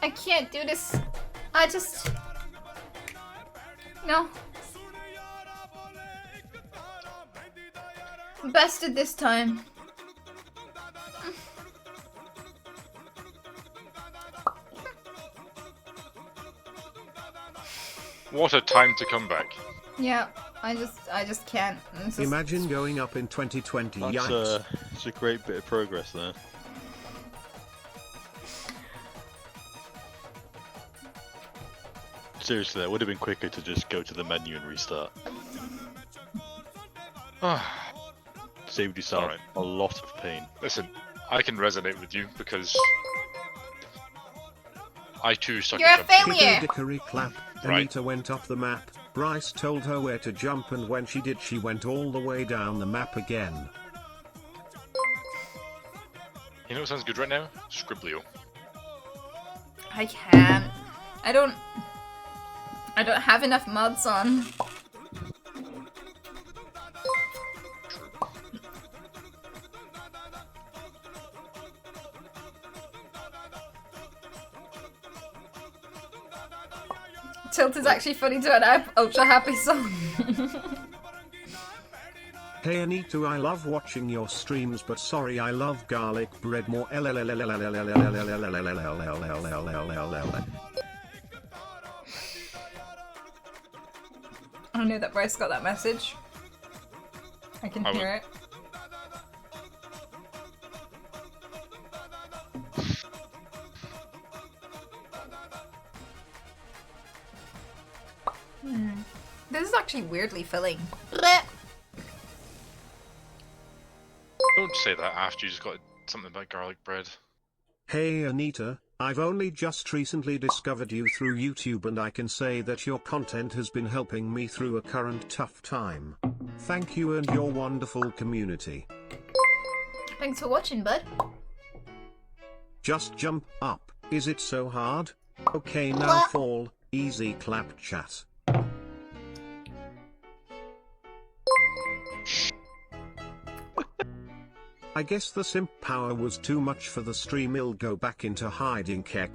I can't do this. I just... No. Bested this time. What a time to come back. Yeah, I just can't. It's just- Imagine going up in 2020. Yikes. That's a great bit of progress there. Seriously, that would have been quicker to just go to the menu and restart. Saved yourself Alright. a lot of pain. Listen, I can resonate with you because I too suck You're at a jumping. failure. Dickory clap. Right. Anita went off the map. Bryce told her where to jump, and when she did, she went all the way down the map again. You know what sounds good right now? Scriblio. I can't. I don't have enough mods on. Tilt is actually funny to an ultra happy song. Hey Anita, I love watching your streams, but sorry, I love garlic bread more. I know that Bryce got that message. I can hear it. This is actually weirdly filling. Don't say that after you just got something about garlic bread. Hey Anita, I've only just recently discovered you through YouTube, and I can say that your content has been helping me through a current tough time. Thank you and your wonderful community. Thanks for watching, bud. Just jump up. Is it so hard? Okay, now fall. Easy clap chat. I guess the simp power was too much for the stream. I'll go back into hiding, Keck.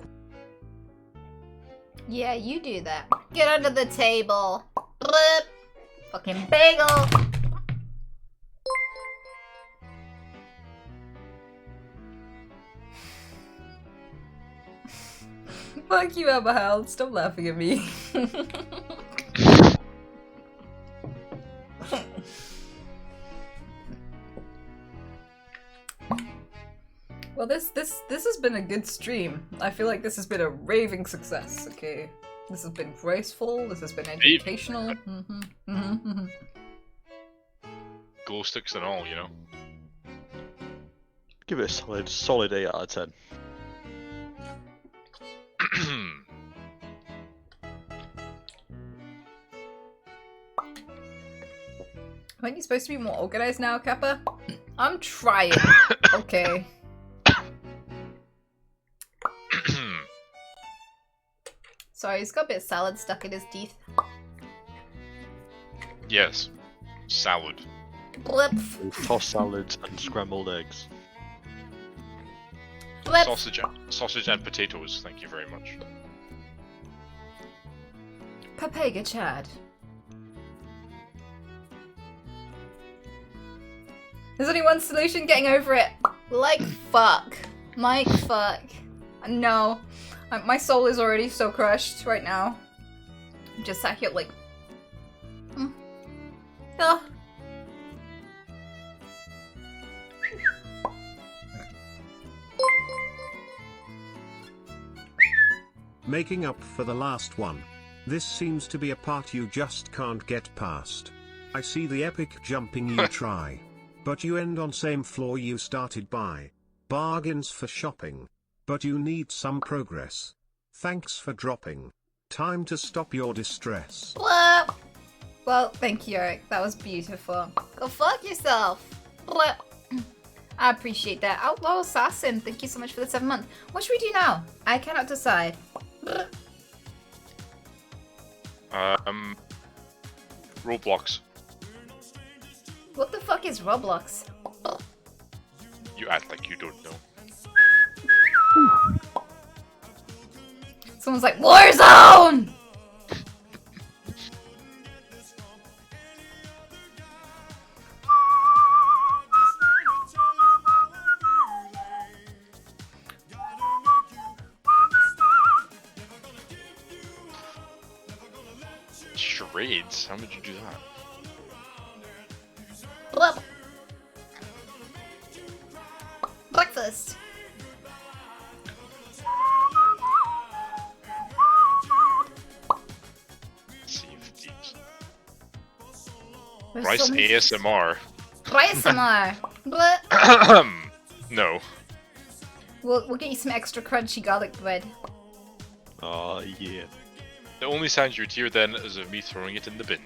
Yeah, you do that. Get under the table. Blip. Fucking bagel. Fuck you, Abihail. Stop laughing at me. Well, this has been a good stream. I feel like this has been a raving success. Okay, this has been graceful. This has been educational. Glow sticks and all, you know. Give it a solid 8 out of 10. Aren't you supposed to be more organized now, Kappa? I'm trying. Okay. Sorry, he's got a bit of salad stuck in his teeth. Yes. Salad. Blip. Tossed salads and scrambled eggs. Blip. Sausage and potatoes, thank you very much. Papega Chad. There's only one solution, getting over it. Like fuck. Like fuck. No. My soul is already so crushed right now. I'm just sat here like... Oh. Making up for the last one. This seems to be a part you just can't get past. I see the epic jumping you try. But you end on same floor you started by. Bargains for shopping. But you need some progress. Thanks for dropping. Time to stop your distress. Blip. Well, thank you, Eric. That was beautiful. Go fuck yourself. Blip. I appreciate that. Outlaw Assassin, thank you so much for the 7 months. What should we do now? I cannot decide. Blip. Roblox. What the fuck is Roblox? You act like you don't know. Someone's like, Warzone! Charades? How would you do that? Blah. Breakfast. Sea of Thieves. There's Rice so many- ASMR. Rice ASMR. Blah. No. We'll get you some extra crunchy garlic bread. Oh yeah. The only sound you'd hear then is of me throwing it in the bin.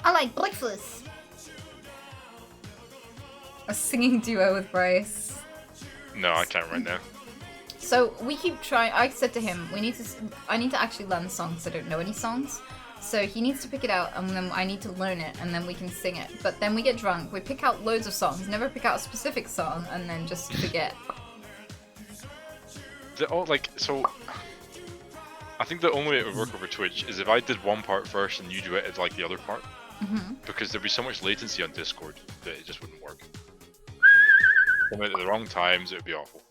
I like breakfast. A singing duo with Bryce. No, I can't right now. So we keep trying. I said to him, I need to actually learn songs. I don't know any songs. So he needs to pick it out, and then I need to learn it, and then we can sing it. But then we get drunk, we pick out loads of songs, never pick out a specific song, and then just forget. I think the only way it would work over Twitch is if I did one part first and you do it at like the other part. Because there'd be so much latency on Discord that it just wouldn't work. Come out at the wrong times, it would be awful.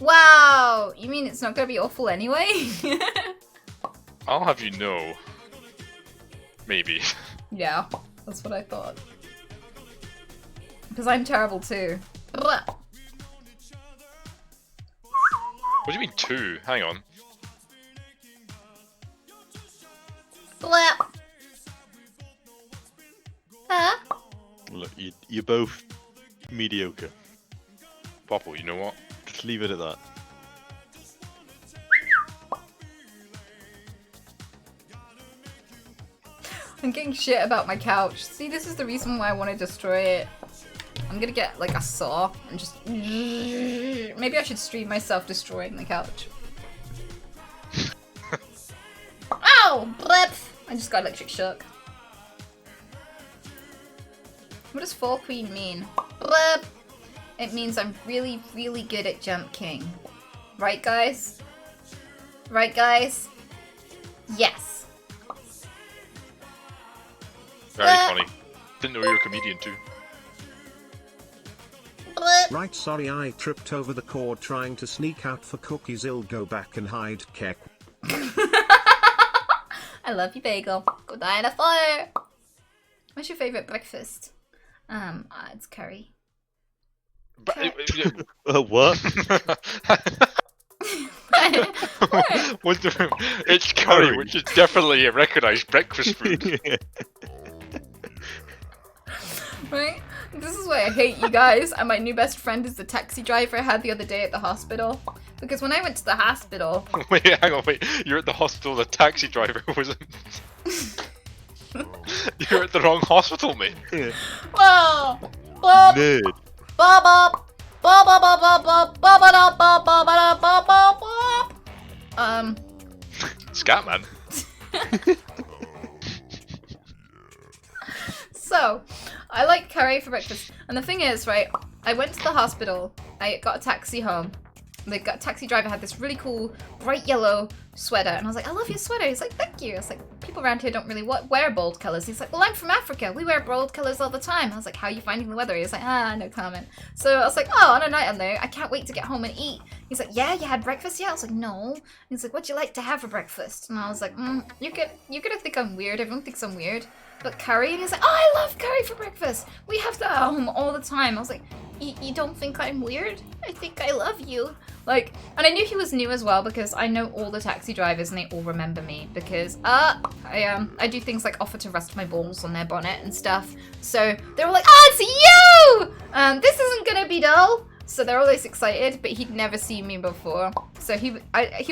Wow! You mean it's not gonna be awful anyway? I'll have you know. Maybe. Yeah, that's what I thought. Because I'm terrible too. Blah. What do you mean 2? Hang on. Blah. Huh? Look, you're both mediocre. Popple, you know what? Just leave it at that. I'm getting shit about my couch. See, this is the reason why I want to destroy it. I'm gonna get like a saw and just... Maybe I should stream myself destroying the couch. Ow! Blip! I just got electric shock. What does Fall Queen mean? Blip! It means I'm really, really good at Jump King. Right, guys? Right, guys? Yes. Very funny. Didn't know you were a comedian too. Right, sorry I tripped over the cord trying to sneak out for cookies. I'll go back and hide Kek. I love you, Bagel. Go die in a fire. What's your favorite breakfast? It's curry. What? What it's curry, which is definitely a recognised breakfast food. Right? This is why I hate you guys, and my new best friend is the taxi driver I had the other day at the hospital. Because when I went to the hospital... Wait, hang on, wait. You're at the hospital, the taxi driver wasn't... You're at the wrong hospital, mate. Whoa! Bob! Nerd. Bob! Bob! Bob! Bob! Bob! Bob! Bob! Bob! Bob! Bob! Bob! Bob! Bob! Bob! Scatman. So, I like curry for breakfast. And the thing is, right, I went to the hospital, I got a taxi home. The taxi driver had this really cool, bright yellow sweater. And I was like, I love your sweater. He's like, thank you. I was like, people around here don't really wear bold colors. He's like, well, I'm from Africa. We wear bold colors all the time. I was like, how are you finding the weather? He's like, no comment. So I was like, oh, on a night I'm there, I can't wait to get home and eat. He's like, yeah, you had breakfast? Yeah. I was like, no. He's like, what'd you like to have for breakfast? And I was like, you're gonna think I'm weird. Everyone thinks I'm weird. But curry? And he's like, oh, I love curry for breakfast. We have that at home all the time. I was like, you don't think I'm weird? I think I love you. Like, and I knew he was new as well because I know all the taxi drivers and they all remember me because I do things like offer to rest my balls on their bonnet and stuff. So they were like, oh, it's you! This isn't gonna be dull. So they're always excited, but he'd never seen me before. So he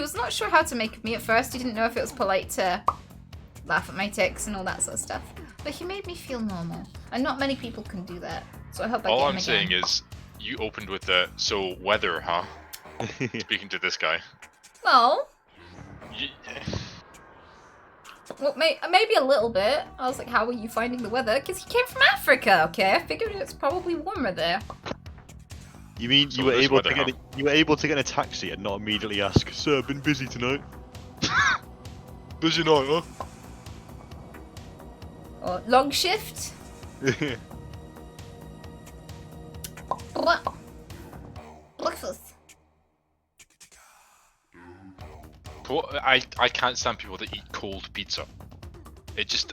was not sure how to make me at first. He didn't know if it was polite to laugh at my tics and all that sort of stuff. But he made me feel normal. And not many people can do that. So I hope I All get him I'm again. saying is, you opened with the, so weather, huh? Speaking to this guy. No. Well, maybe a little bit. I was like, how are you finding the weather? Because he came from Africa, okay? I figured it's probably warmer there. You mean So you were this able to weather, get in a taxi and not immediately ask, "Sir, I've been busy tonight." Busy night, huh? Or long shift? Breakfast. I can't stand people that eat cold pizza. It just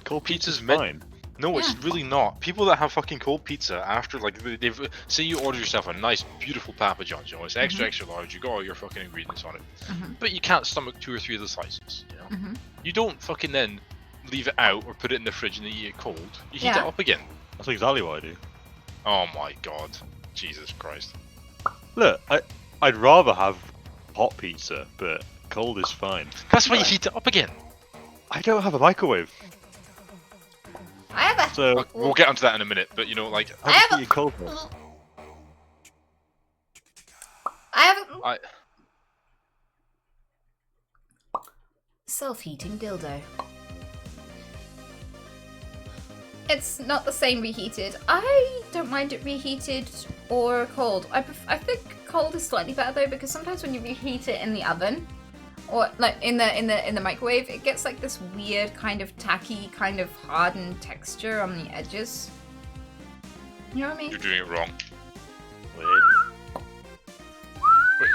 Cold pizza's pizza's meant. fine. No, it's Yeah. really not. People that have fucking cold pizza after, like, they've say you order yourself a nice, beautiful Papa John's, you know, it's extra large. You got all your fucking ingredients on it, but you can't stomach 2 or 3 of the slices. You know, you don't fucking then leave it out or put it in the fridge and then eat it cold. You heat it Yeah. up again. That's exactly what I do. Oh my god, Jesus Christ. Look, I'd rather have hot pizza, but cold is fine. That's why you heat it up again. I don't have a microwave, I have a... so We'll get onto that in a minute, but you know, like, how I do have you a- eat cold milk? I have a... I Self-heating dildo. It's not the same reheated. I don't mind it reheated or cold. I think cold is slightly better though, because sometimes when you reheat it in the oven or like in the microwave, it gets like this weird kind of tacky, kind of hardened texture on the edges. You know what I mean? you're doing it wrong. Weird. Wait,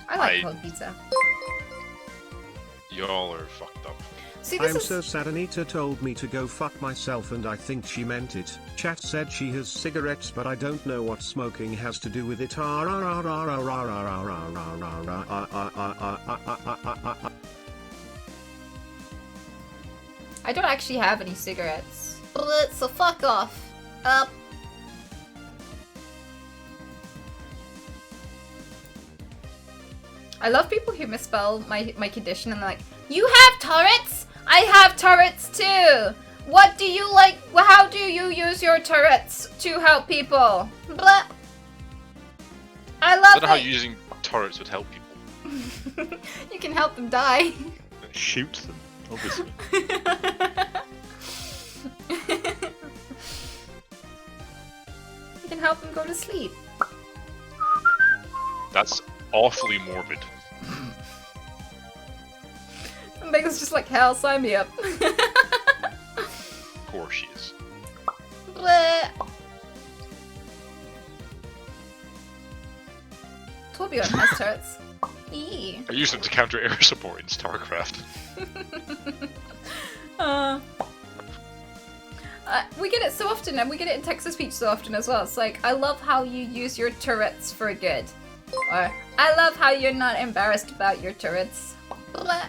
I like I- cold pizza. y'all are fucked up. See, this I'm is so sad Anita told me to go fuck myself and I think she meant it. Chat said she has cigarettes but I don't know what smoking has to do with it. I don't actually have any cigarettes. So fuck off. I love people who misspell my condition and they're like, you have turrets? I have turrets too. What do you like? How do you use your turrets to help people? Blah. I I love don't know how it. using turrets would help people. You can help them die. Shoot them, obviously. You can help them go to sleep. That's awfully morbid. And Megan's just like, hell, sign me up. Of course she is. Bleh. Torbjorn has turrets. Eee. I use them to counter air support in StarCraft. We get it so often, and we get it in Texas Speech so often as well. It's like, I love how you use your turrets for good. Or, I love how you're not embarrassed about your turrets. Bleh.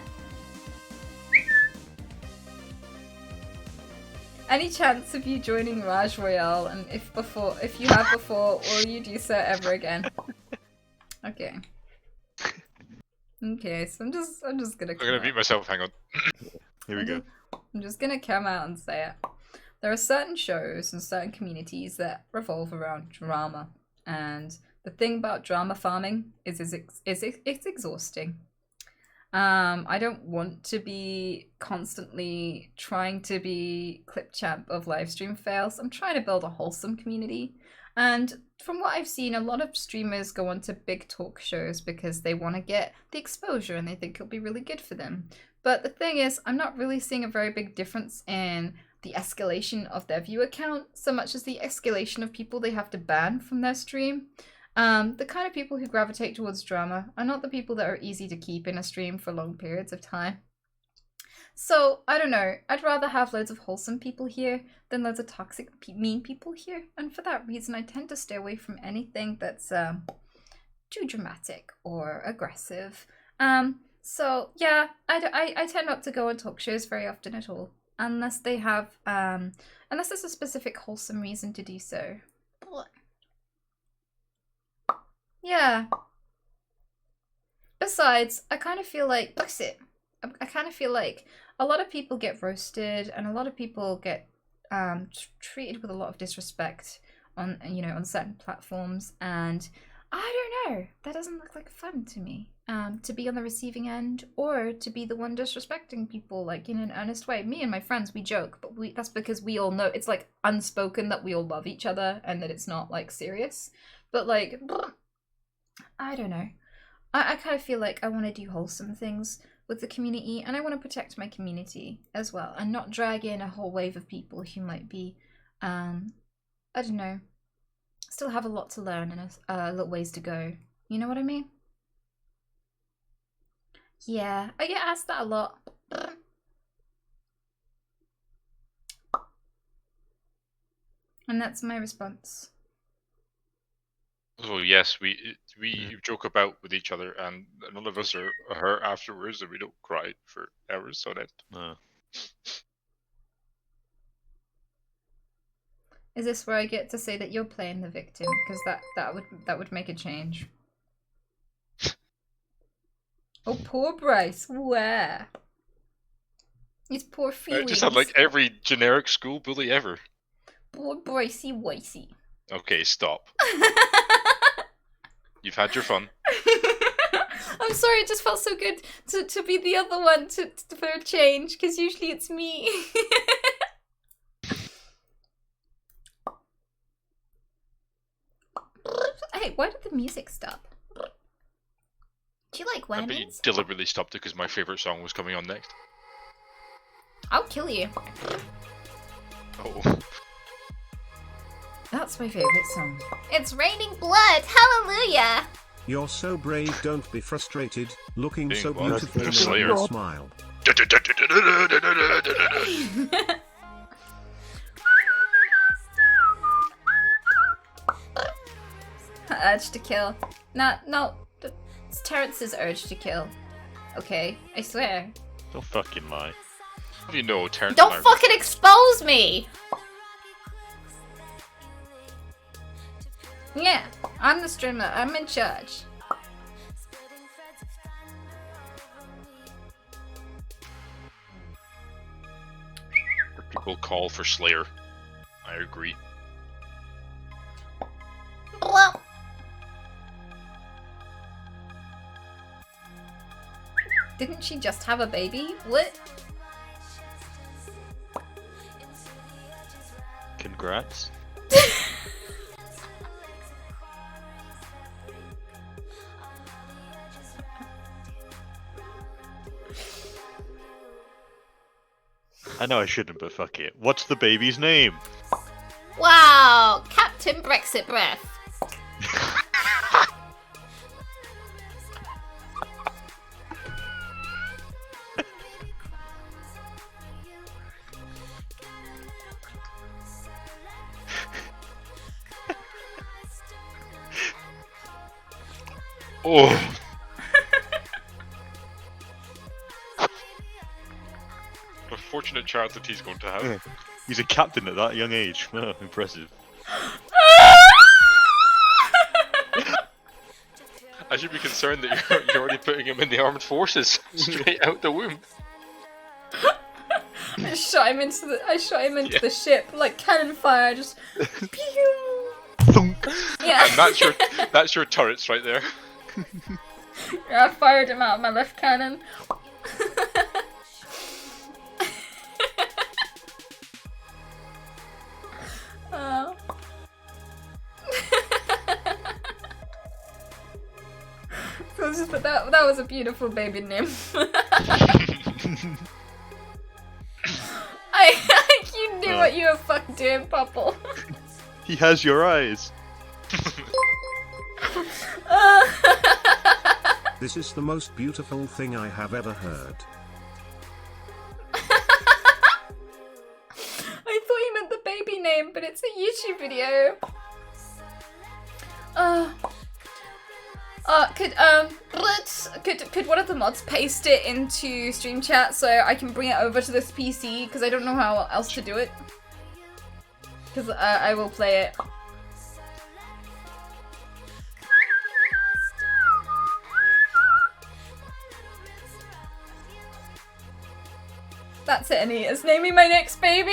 Any chance of you joining Raj Royale, and if you have before, will you do so ever again? Okay. Okay, so I'm just gonna. I'm gonna beat myself, hang on. Here we go. I'm just gonna come out and say it. There are certain shows and certain communities that revolve around drama, and the thing about drama farming is it's exhausting. I don't want to be constantly trying to be clip champ of live stream fails. I'm trying to build a wholesome community. And from what I've seen, a lot of streamers go on to big talk shows because they want to get the exposure and they think it'll be really good for them. But the thing is, I'm not really seeing a very big difference in the escalation of their viewer count so much as the escalation of people they have to ban from their stream. The kind of people who gravitate towards drama are not the people that are easy to keep in a stream for long periods of time. So, I don't know, I'd rather have loads of wholesome people here than loads of toxic, mean people here, and for that reason I tend to stay away from anything that's too dramatic or aggressive. So, yeah, I tend not to go on talk shows very often at all, unless they have, unless there's a specific wholesome reason to do so. Yeah. Besides, I kind of feel like Brexit. I kind of feel like a lot of people get roasted and a lot of people get treated with a lot of disrespect on, you know, on certain platforms, and I don't know, that doesn't look like fun to me. To be on the receiving end, or to be the one disrespecting people, like, in an earnest way. Me and my friends, we joke, but that's because we all know it's like unspoken that we all love each other and that it's not like serious. But like, I don't know. I kind of feel like I want to do wholesome things with the community, and I want to protect my community as well, and not drag in a whole wave of people who might be, I don't know, still have a lot to learn and a little ways to go. You know what I mean? Yeah, I get asked that a lot. And that's my response. So yes, we joke about with each other, and none of us are hurt afterwards, and we don't cry for hours on end. No. Is this where I get to say that you're playing the victim? Because that would make a change. Oh, poor Bryce. Where? His poor I feelings. just had like every generic school bully ever. Poor Brycey Wicey. Okay, stop. You've had your fun. I'm sorry, it just felt so good to be the other one for a change, because usually it's me. Hey, why did the music stop? Do you like I bet you whammies? deliberately stopped it because my favorite song was coming on next. I'll kill you. Oh. That's my favorite song. It's raining blood! Hallelujah! You're so brave, don't be frustrated. Looking Being so what? beautiful The with Slayer. your smile. Urge to kill. No. It's Terrence's urge to kill. Okay, I swear. Don't fucking lie. How do you know Terrence? Don't fucking expose me! Yeah, I'm the streamer. I'm in charge. People call for Slayer. I agree. Well, didn't she just have a baby? What? Congrats. I know I shouldn't, but fuck it. What's the baby's name? Wow, Captain Brexit Breath. Oh. A fortunate child that he's going to have. Yeah. He's a captain at that young age. Oh, impressive. I should be concerned that you're already putting him in the armed forces straight out the womb. I shot him into the ship like cannon fire. Just. Pew! Yeah. And that's your turrets right there. I fired him out of my left cannon. Oh. So that was a beautiful baby name. You knew what you were fucking doing, Popple. He has your eyes. This is the most beautiful thing I have ever heard. I thought you meant the baby name, but it's a YouTube video. Could one of the mods paste it into stream chat so I can bring it over to this PC, because I don't know how else to do it. Because I will play it. That's it, Anita's naming my next baby.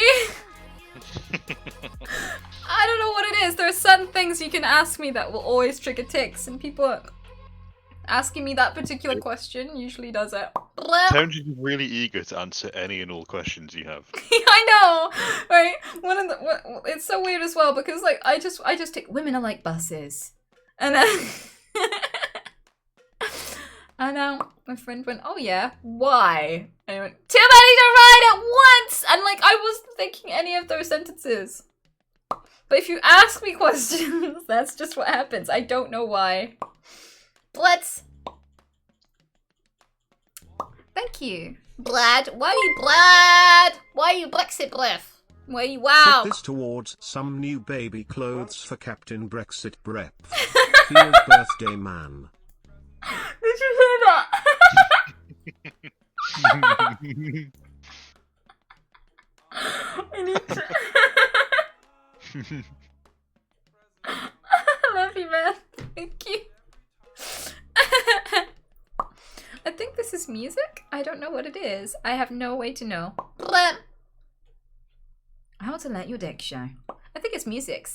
I don't know what it is. There are certain things you can ask me that will always trigger tics, and people asking me that particular question usually does it. Terrence is really eager to answer any and all questions you have. I know, right? It's so weird as well because like I just take women are like buses, and and my friend went, oh yeah, why? And I went, too many to ride at once, and like I wasn't thinking any of those sentences. But if you ask me questions, that's just what happens. I don't know why. Let's. Thank you. Blad. Why are you Blad? Why are you Brexit breath? Why are you wow? Put this towards some new baby clothes for Captain Brexit Brep. Feels birthday man. Did you hear that? I need to. I love you, man. Thank you. I think this is music. I don't know what it is. I have no way to know. How to let your deck show. I think it's music.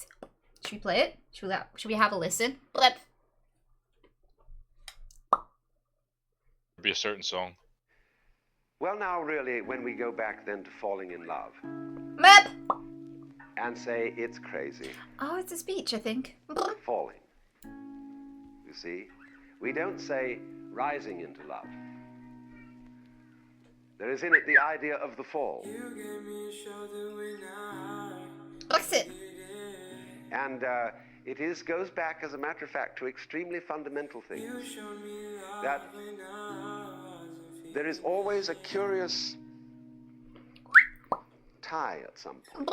Should we play it? Should we have a listen? Be a certain song. Well, now, really, when we go back then to falling in love Map. and say it's crazy, Oh, it's a speech, I think. falling. You see, we don't say rising into love. There is in it the idea of the fall. Brexit. And it goes back, as a matter of fact, to extremely fundamental things. That there is always a curious tie at some point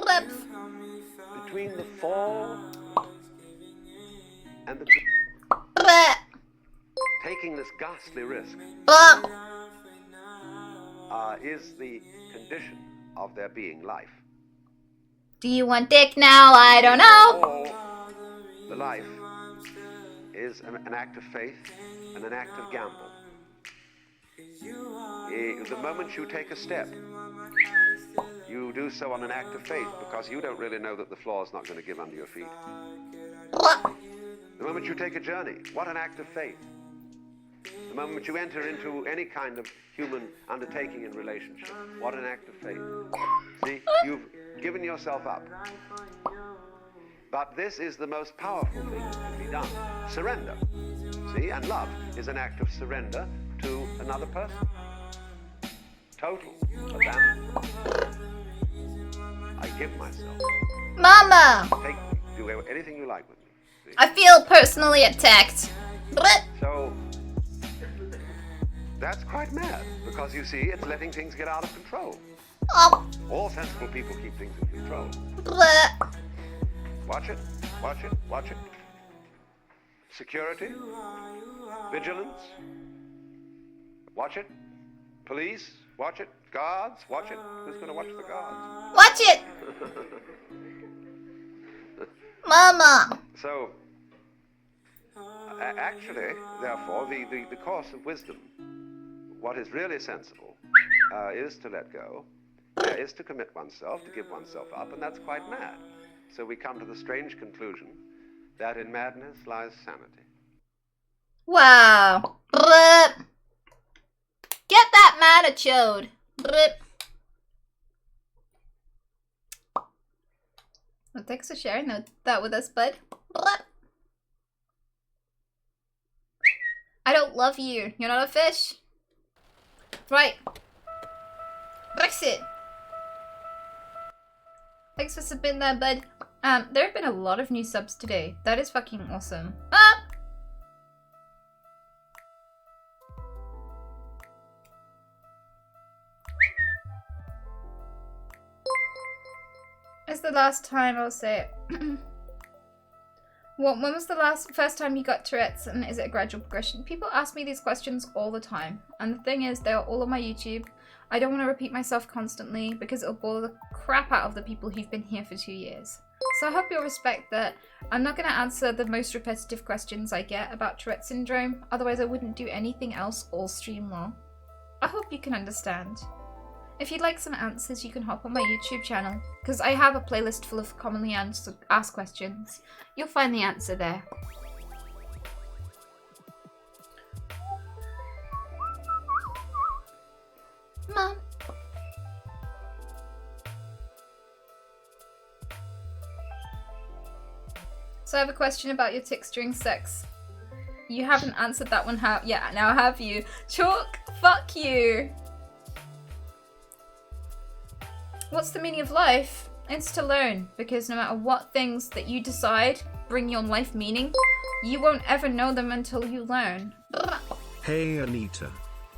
between the fall and the taking this ghastly risk is the condition of there being life. Do you want dick now? I don't know. Or the life is an act of faith and an act of gamble. The moment you take a step, you do so on an act of faith because you don't really know that the floor is not going to give under your feet. The moment you take a journey, what an act of faith. The moment you enter into any kind of human undertaking in relationship, what an act of faith. See, you've given yourself up. But this is the most powerful thing that can be done. Surrender. See, and love is an act of surrender to another person. Total abandonment. I give myself. Mama! Take me. Do anything you like with me. See? I feel personally attacked. So, that's quite mad, because you see, it's letting things get out of control. Oh. All sensible people keep things in control. Watch it, watch it, watch it. Security, vigilance, watch it. Police, watch it. Guards, watch it. Who's going to watch the guards? Watch it! Mama! So, actually, therefore, the course of wisdom, what is really sensible, is to let go, is to commit oneself, to give oneself up, and that's quite mad. So we come to the strange conclusion that in madness lies sanity. Wow. Get that mad attitude. Well, thanks for sharing that with us, bud. I don't love you. You're not a fish. Right. Brexit. Thanks for submitting that, bud. There have been a lot of new subs today. That is fucking awesome. Ah! It's the last time I'll say it. When was the first time you got Tourette's, and is it a gradual progression? People ask me these questions all the time, and the thing is, they're all on my YouTube. I don't want to repeat myself constantly because it'll bore the crap out of the people who've been here for 2 years. So I hope you'll respect that I'm not going to answer the most repetitive questions I get about Tourette syndrome, otherwise I wouldn't do anything else all stream long. I hope you can understand. If you'd like some answers, you can hop on my YouTube channel, because I have a playlist full of commonly asked questions. You'll find the answer there. Mom. So I have a question about your tics during sex. You haven't answered that one, yeah, now have you? Chalk, fuck you! What's the meaning of life? It's to learn, because no matter what things that you decide bring your life meaning, you won't ever know them until you learn. Hey Anita.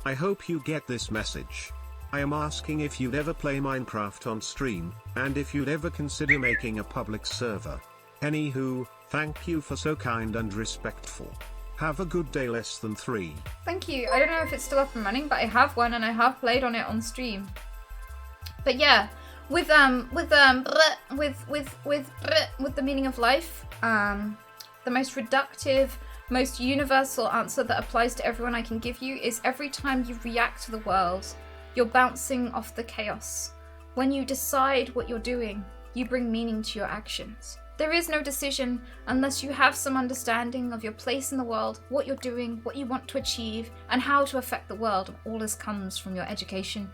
I hope you get this message. I am asking if you'd ever play Minecraft on stream, and if you'd ever consider making a public server. Anywho, thank you for so kind and respectful. Have a good day, less than 3. Thank you. I don't know if it's still up and running, but I have one and I have played on it on stream. But yeah, with the meaning of life, the most reductive, most universal answer that applies to everyone I can give you is every time you react to the world, you're bouncing off the chaos. When you decide what you're doing, you bring meaning to your actions. There is no decision unless you have some understanding of your place in the world, what you're doing, what you want to achieve, and how to affect the world. All this comes from your education,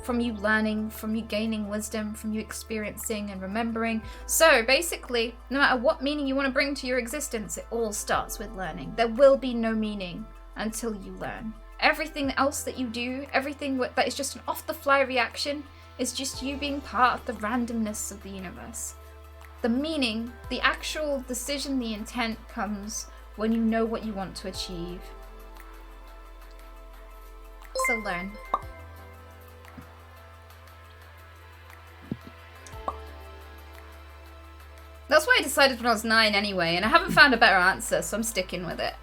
from you learning, from you gaining wisdom, from you experiencing and remembering. So basically, no matter what meaning you want to bring to your existence, it all starts with learning. There will be no meaning until you learn. Everything else that you do, everything that is just an off-the-fly reaction, is just you being part of the randomness of the universe. The meaning, the actual decision, the intent comes when you know what you want to achieve. So learn. That's what I decided when I was 9 anyway, and I haven't found a better answer, so I'm sticking with it.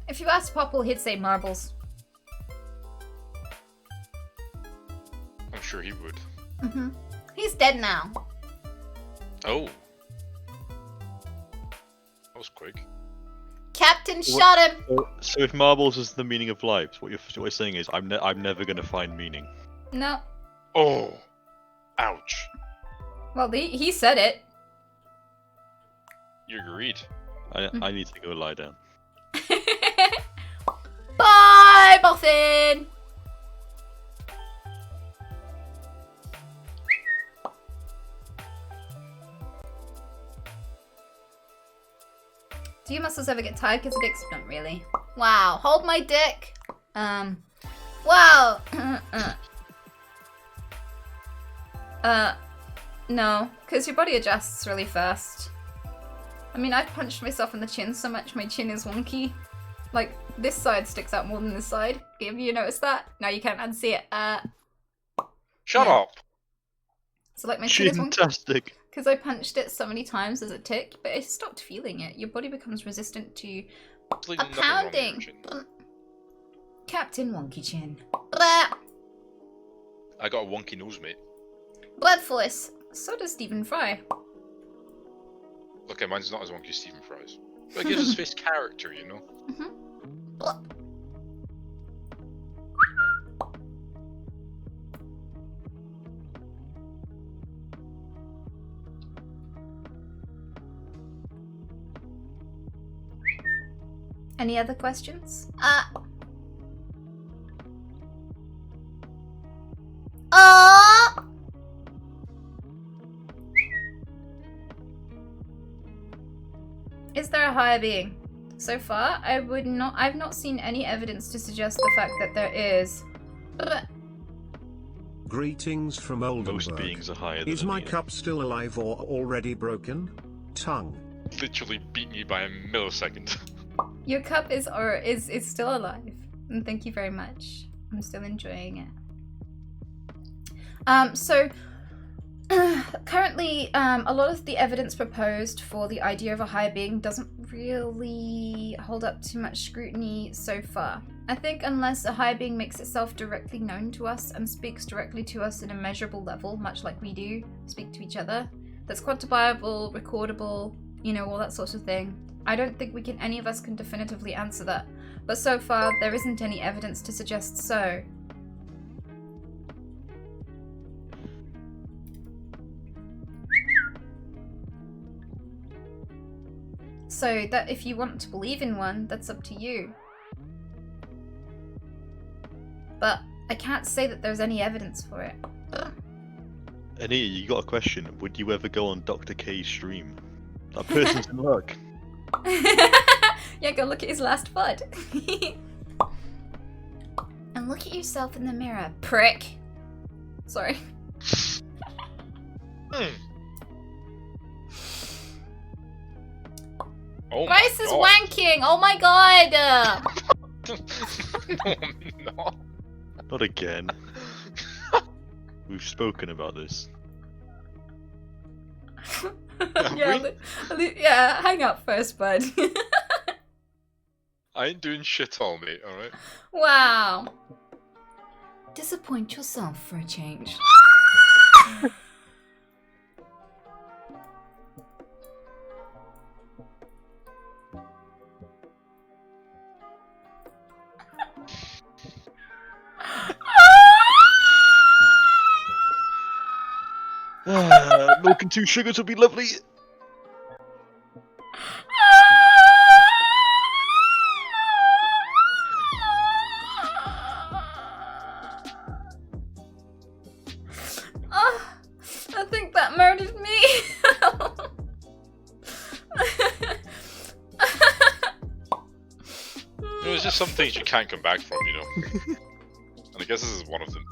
If you asked Popple, he'd say marbles. I'm sure he would. Mm-hmm. He's dead now. Oh. That was quick. Captain shot him! So if marbles is the meaning of life, what you're saying is I'm never gonna find meaning. No. Oh. Ouch. Well, he said it. You agreed. I need to go lie down. Bye, Boffin! Do your muscles ever get tired because of dicks? Not really. Wow, hold my dick. Wow. No, because your body adjusts really fast. I mean, I've punched myself in the chin so much my chin is wonky. Like, this side sticks out more than this side. Have you noticed that? No, you can't unsee it. Shut up! So, like, my chin is wonky. Fantastic. Because I punched it so many times as a tick, but I stopped feeling it. Your body becomes resistant to There's like a nothing wrong with your pounding. chin. Captain Wonky Chin. I got a wonky nose, mate. Blood Force. So does Stephen Fry. Okay, mine's not as wonky as Stephen Fry's. But it gives his face character, you know? Any other questions? Is there a higher being? So far, I've not seen any evidence to suggest the fact that there is. Greetings from Oldenburg. Most beings are higher than Is my Anita. cup still alive or already broken? Tongue. Literally beat me by a millisecond. Your cup is still alive, and thank you very much. I'm still enjoying it. So Currently, a lot of the evidence proposed for the idea of a higher being doesn't really hold up to much scrutiny so far. I think unless a higher being makes itself directly known to us and speaks directly to us in a measurable level, much like we do speak to each other, that's quantifiable, recordable, you know, all that sort of thing, I don't think any of us can definitively answer that. But so far, there isn't any evidence to suggest so. So that if you want to believe in one, that's up to you. But I can't say that there's any evidence for it. Anita, you got a question. Would you ever go on Dr. K's stream? That person's in luck. Yeah, go look at his last VOD. And look at yourself in the mirror, prick. Sorry. Oh Bryce my is God. wanking! Oh my god! No, I'm not. Not again. We've spoken about this. Yeah, yeah, hang up first, bud. I ain't doing shit all, mate, alright? Wow. Disappoint yourself for a change. Milk and 2 sugars would be lovely. Oh, I think that murdered me. There's just some things you can't come back from, you know? And I guess this is one of them.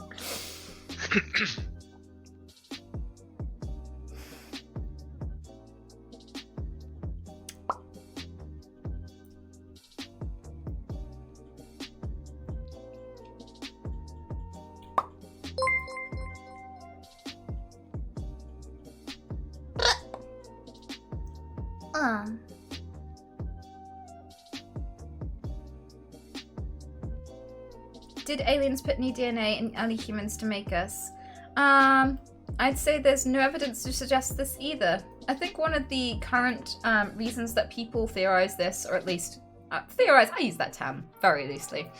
Did aliens put new DNA in early humans to make us? I'd say there's no evidence to suggest this either. I think one of the current reasons that people theorize this, or at least theorize, I use that term very loosely,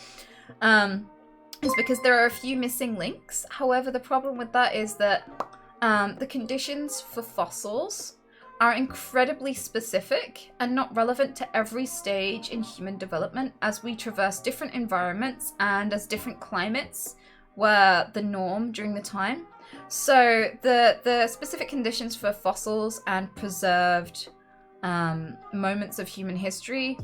is because there are a few missing links. However, the problem with that is that the conditions for fossils are incredibly specific and not relevant to every stage in human development as we traverse different environments and as different climates were the norm during the time. So the specific conditions for fossils and preserved moments of human history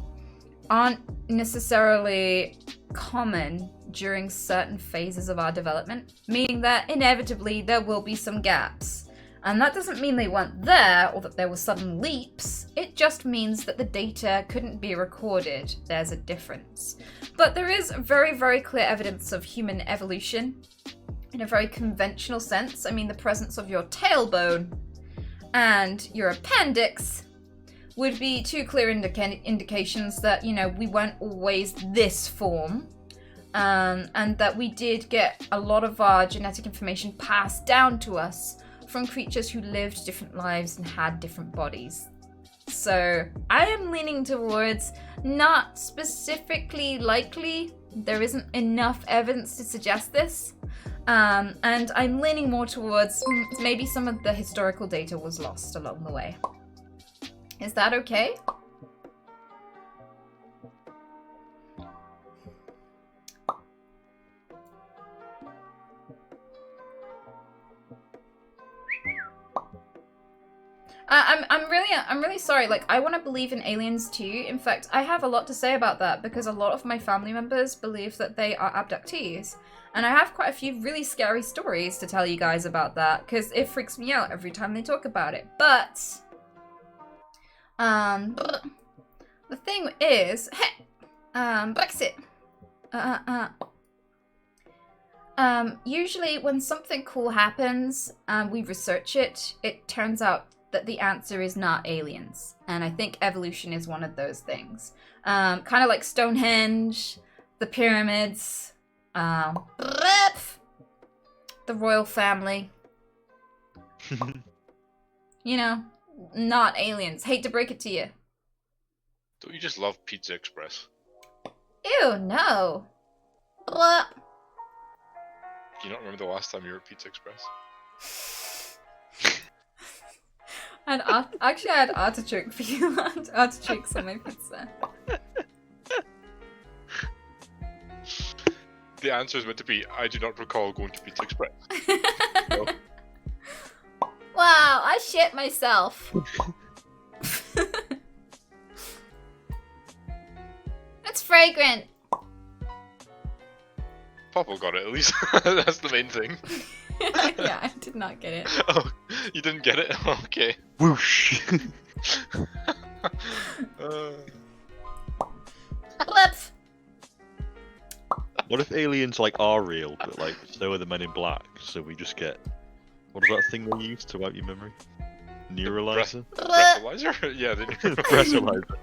aren't necessarily common during certain phases of our development, meaning that inevitably there will be some gaps. And that doesn't mean they weren't there or that there were sudden leaps. It just means that the data couldn't be recorded. There's a difference. But there is very, very clear evidence of human evolution in a very conventional sense. I mean, the presence of your tailbone and your appendix would be two clear indications that, you know, we weren't always this form. And that we did get a lot of our genetic information passed down to us from creatures who lived different lives and had different bodies. So I am leaning towards not specifically likely. There isn't enough evidence to suggest this. And I'm leaning more towards maybe some of the historical data was lost along the way. Is that okay? I'm really sorry. Like, I want to believe in aliens too. In fact, I have a lot to say about that because a lot of my family members believe that they are abductees. And I have quite a few really scary stories to tell you guys about that because it freaks me out every time they talk about it. But the thing is, Brexit. Usually when something cool happens and we research it, it turns out that the answer is not aliens. And I think evolution is one of those things. Kind of like Stonehenge, the pyramids, the royal family. You know, not aliens. Hate to break it to you. Don't you just love Pizza Express? Ew, no. Blah. Do you not remember the last time you were at Pizza Express? And actually, I had artichoke for you. Artichokes on my pizza. The answer is meant to be, I do not recall going to Pizza Express. No. Wow, I shit myself. It's fragrant. Papa got it at least. That's the main thing. Yeah, I did not get it. Oh, you didn't get it? Okay. Whoosh! Flip. What if aliens like are real, but like so are the Men in Black? So we just get what is that thing they use to wipe your memory? Neuralizer? Breathalyzer? Yeah, the Breathalyzer.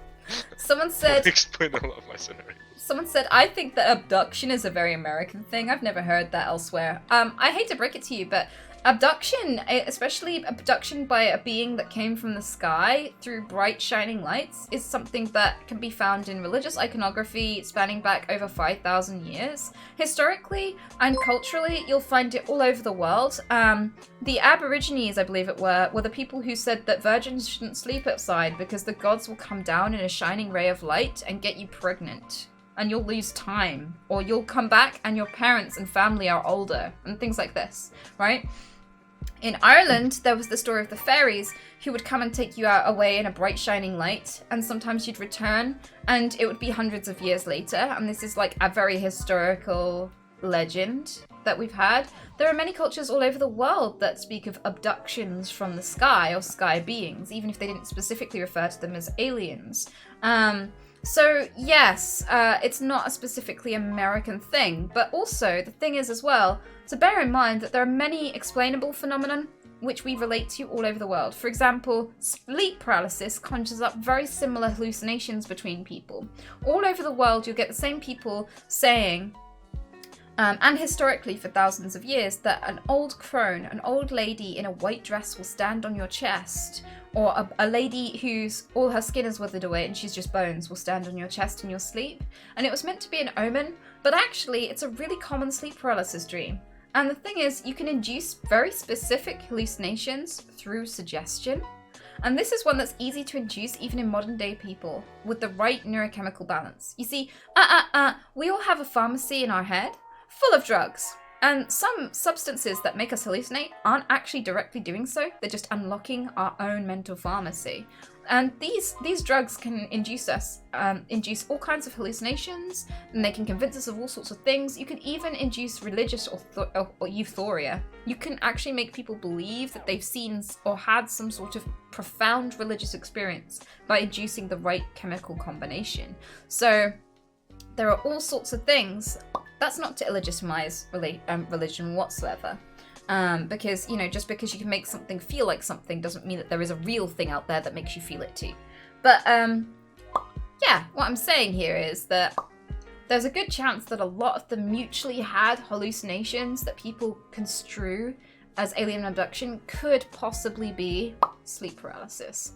Someone said. Explain a lot of my scenario. Someone said, I think that abduction is a very American thing. I've never heard that elsewhere. I hate to break it to you, but abduction, especially abduction by a being that came from the sky through bright shining lights, is something that can be found in religious iconography spanning back over 5,000 years. Historically and culturally, you'll find it all over the world. The Aborigines, I believe it were the people who said that virgins shouldn't sleep outside because the gods will come down in a shining ray of light and get you pregnant. And you'll lose time, or you'll come back and your parents and family are older, and things like this, right? In Ireland, there was the story of the fairies who would come and take you out away in a bright shining light, and sometimes you'd return, and it would be hundreds of years later, and this is like a very historical legend that we've had. There are many cultures all over the world that speak of abductions from the sky, or sky beings, even if they didn't specifically refer to them as aliens. So yes, it's not a specifically American thing, but also the thing is as well, to bear in mind that there are many explainable phenomenon which we relate to all over the world. For example, sleep paralysis conjures up very similar hallucinations between people. All over the world you'll get the same people saying, and historically for thousands of years, that an old crone, an old lady in a white dress will stand on your chest, or a lady whose all her skin is withered away and she's just bones will stand on your chest in your sleep. And it was meant to be an omen, but actually it's a really common sleep paralysis dream. And the thing is, you can induce very specific hallucinations through suggestion. And this is one that's easy to induce even in modern day people with the right neurochemical balance. You see, we all have a pharmacy in our head full of drugs. And some substances that make us hallucinate aren't actually directly doing so. They're just unlocking our own mental pharmacy. And these drugs can induce all kinds of hallucinations, and they can convince us of all sorts of things. You can even induce religious or euphoria. You can actually make people believe that they've seen or had some sort of profound religious experience by inducing the right chemical combination. So there are all sorts of things. That's not to illegitimize religion whatsoever. Because, you know, just because you can make something feel like something doesn't mean that there is a real thing out there that makes you feel it too. But, yeah, what I'm saying here is that there's a good chance that a lot of the mutually had hallucinations that people construe as alien abduction could possibly be sleep paralysis.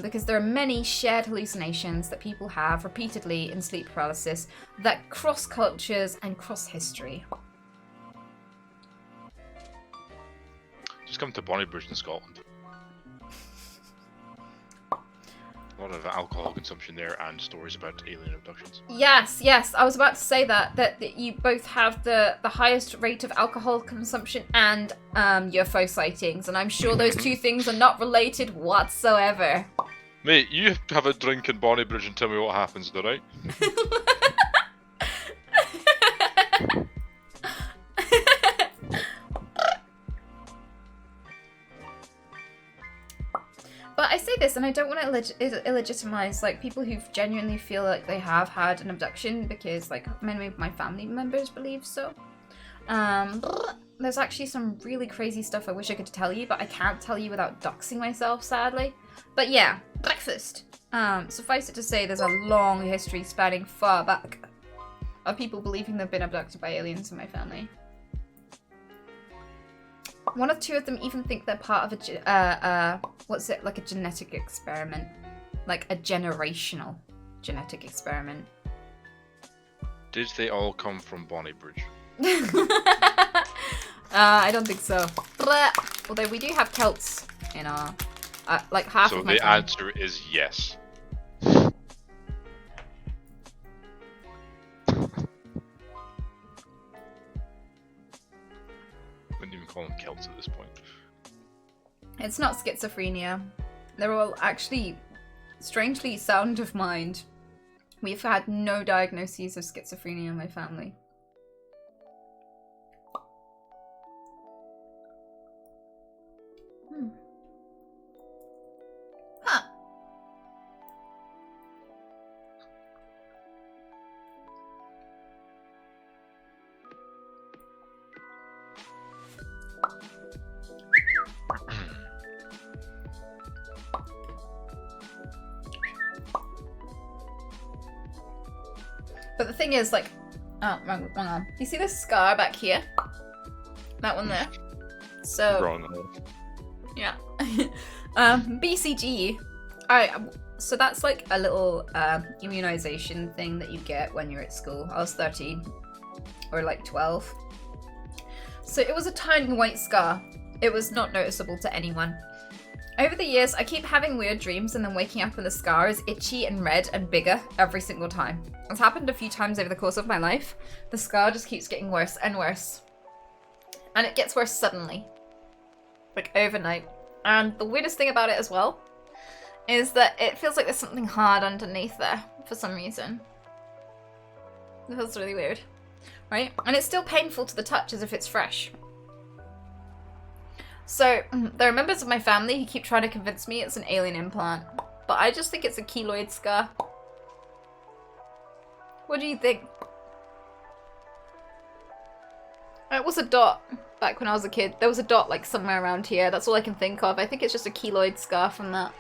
Because there are many shared hallucinations that people have repeatedly in sleep paralysis that cross cultures and cross history. Just come to Bonnybridge in Scotland. A lot of alcohol consumption there and stories about alien abductions. Yes, I was about to say that you both have the highest rate of alcohol consumption and UFO sightings, and I'm sure those two things are not related whatsoever. Mate, you have a drink in Bonnybridge and tell me what happens, alright? But I say this, and I don't want to illegitimize like people who genuinely feel like they have had an abduction, because like many of my family members believe so. There's actually some really crazy stuff I wish I could tell you, but I can't tell you without doxing myself, sadly. But yeah, breakfast. Suffice it to say, there's a long history spanning far back of people believing they've been abducted by aliens in my family. One or two of them even think they're part of a, what's it, like a genetic experiment. Like a generational genetic experiment. Did they all come from Bonnybridge? I don't think so. Although we do have Celts in our, like half So of my the family. answer is yes. Wouldn't even call them Celts at this point. It's not schizophrenia. They're all actually strangely sound of mind. We've had no diagnoses of schizophrenia in my family. Huh. But the thing is, like, oh, wrong arm. You see this scar back here? That one there. So Wrong. yeah. BCG. So that's like a little immunization thing that you get when you're at school. I was 13 or like 12. So it was a tiny white scar. It was not noticeable to anyone. Over the years, I keep having weird dreams and then waking up and the scar is itchy and red and bigger every single time. It's happened a few times over the course of my life. The scar just keeps getting worse and worse. And it gets worse suddenly. Like overnight. And the weirdest thing about it as well is that it feels like there's something hard underneath there for some reason. It feels really weird. Right? And it's still painful to the touch as if it's fresh. So, there are members of my family who keep trying to convince me it's an alien implant. But I just think it's a keloid scar. What do you think? It was a dot back when I was a kid. There was a dot like somewhere around here. That's all I can think of. I think it's just a keloid scar from that.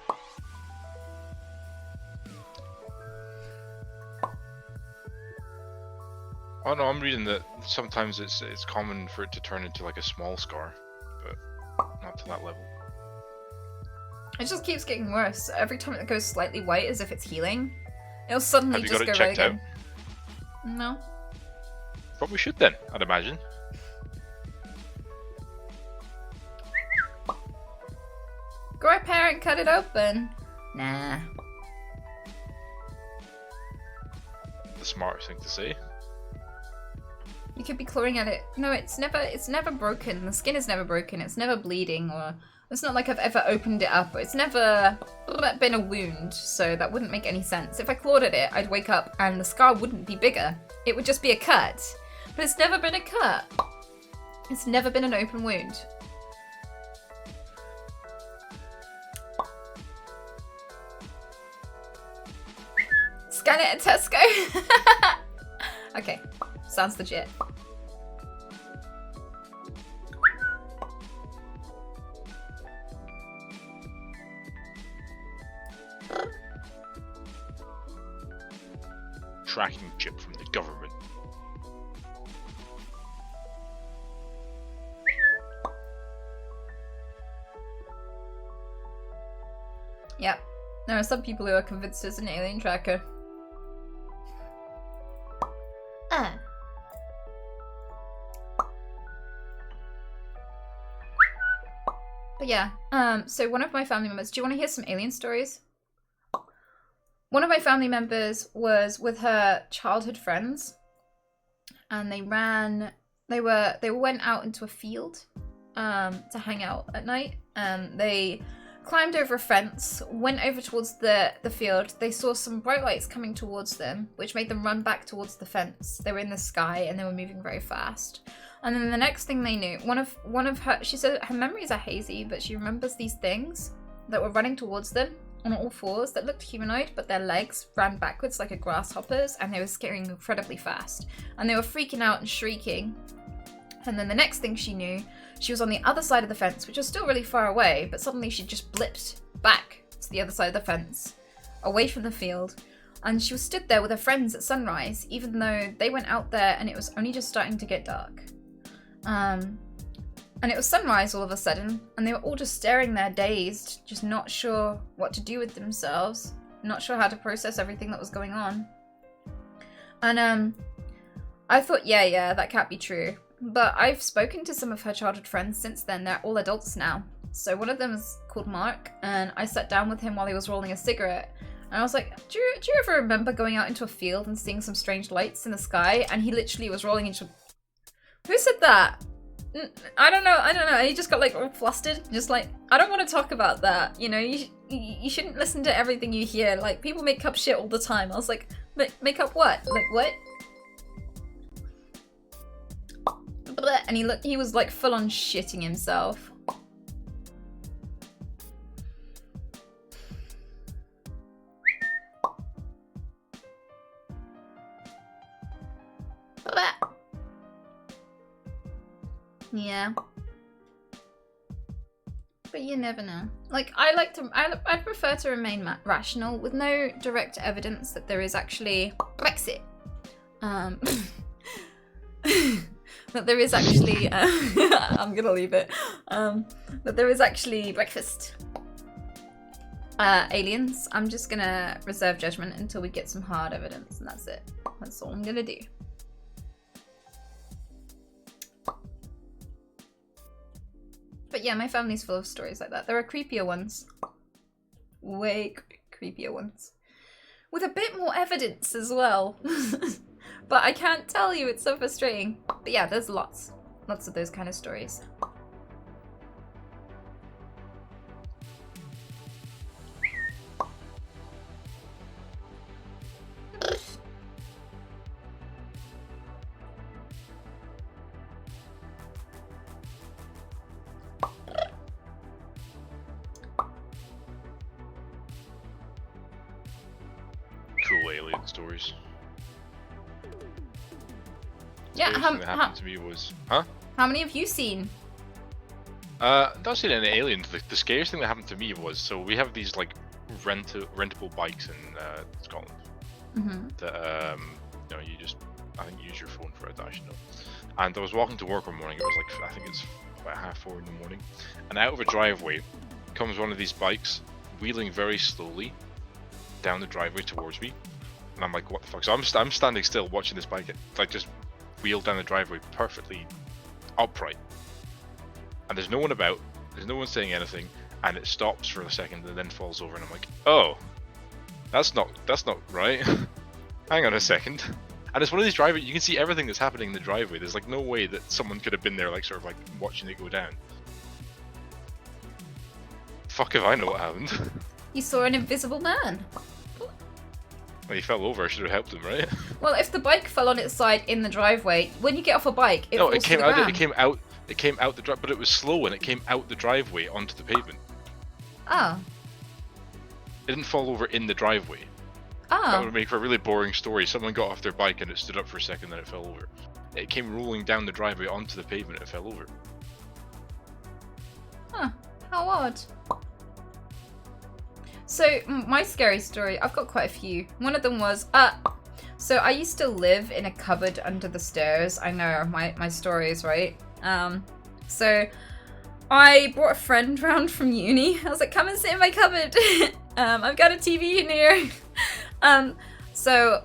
Oh no, I'm reading that sometimes it's common for it to turn into like a small scar, but not to that level. It just keeps getting worse. Every time it goes slightly white as if it's healing, it'll suddenly Have you just got it go red checked out? again. No. Probably should then, I'd imagine. Go a parent, cut it open. Nah. The smartest thing to say. You could be clawing at it. No, it's never broken. The skin is never broken. It's never bleeding, or it's not like I've ever opened it up. It's never been a wound, so that wouldn't make any sense. If I clawed at it, I'd wake up and the scar wouldn't be bigger. It would just be a cut. But it's never been a cut. It's never been an open wound. Scan it at Tesco. Okay, sounds legit. Tracking chip from the government. Yep, there are some people who are convinced it's an alien tracker. But yeah, so one of my family members, do you want to hear some alien stories? One of my family members was with her childhood friends, and they went out into a field to hang out at night, and they climbed over a fence, went over towards the field. They saw some bright lights coming towards them, which made them run back towards the fence. They were in the sky and they were moving very fast. And then the next thing they knew, one of her, she said her memories are hazy, but she remembers these things that were running towards them on all fours that looked humanoid, but their legs ran backwards like a grasshopper's, and they were scaring incredibly fast. And they were freaking out and shrieking And then the next thing she knew, she was on the other side of the fence, which was still really far away, but suddenly she just blipped back to the other side of the fence, away from the field. And she was stood there with her friends at sunrise, even though they went out there and it was only just starting to get dark. And it was sunrise all of a sudden, and they were all just staring there dazed, just not sure what to do with themselves, not sure how to process everything that was going on. And I thought, yeah, that can't be true. But I've spoken to some of her childhood friends since then. They're all adults now. So one of them is called Mark, and I sat down with him while he was rolling a cigarette. And I was like, do you ever remember going out into a field and seeing some strange lights in the sky? And he literally was rolling into... Who said that? I don't know. And he just got like all flustered. Just like, I don't want to talk about that. You know, you shouldn't listen to everything you hear. Like, people make up shit all the time. I was like, make up what? Like, what? And he was like full on shitting himself. Yeah. But you never know. Like, I prefer to remain rational with no direct evidence that there is actually Brexit. That there is actually, I'm gonna leave it, that there is actually breakfast aliens. I'm just gonna reserve judgment until we get some hard evidence, and that's it. That's all I'm gonna do. But yeah, my family's full of stories like that. There are creepier ones. Way creepier ones. With a bit more evidence as well. But I can't tell you, it's so frustrating. But yeah, there's lots of those kind of stories. Cool alien stories. Yeah, That happened to me was, huh? How many have you seen? Not seen any aliens. The scariest thing that happened to me was, so we have these like rentable bikes in Scotland. Mm-hmm. That you know, you just, I think, use your phone for it, I should know. And I was walking to work one morning. It was like, I think it's about 4:30 in the morning, and out of a driveway comes one of these bikes wheeling very slowly down the driveway towards me, and I'm like, what the fuck? So I'm standing still watching this bike like just wheel down the driveway perfectly upright, and there's no one about, there's no one saying anything, and it stops for a second and then falls over, and I'm like, oh, that's not right. Hang on a second. And it's one of these driveways, you can see everything that's happening in the driveway. There's like no way that someone could have been there, like sort of like watching it go down. Fuck if I know what happened. You saw an invisible man. Well, he fell over. I should have helped him, right? Well, if the bike fell on its side in the driveway, when you get off a bike, it No, falls it came to the out. ground. It came out the drive, but it was slow, and it came out the driveway onto the pavement. Oh. It didn't fall over in the driveway. That Oh. would make for a really boring story. Someone got off their bike and it stood up for a second, then it fell over. It came rolling down the driveway onto the pavement. It fell over. Huh. How odd. So, my scary story, I've got quite a few. One of them was, so I used to live in a cupboard under the stairs. I know, my stories, right? So I brought a friend round from uni. I was like, come and sit in my cupboard. I've got a TV in here. So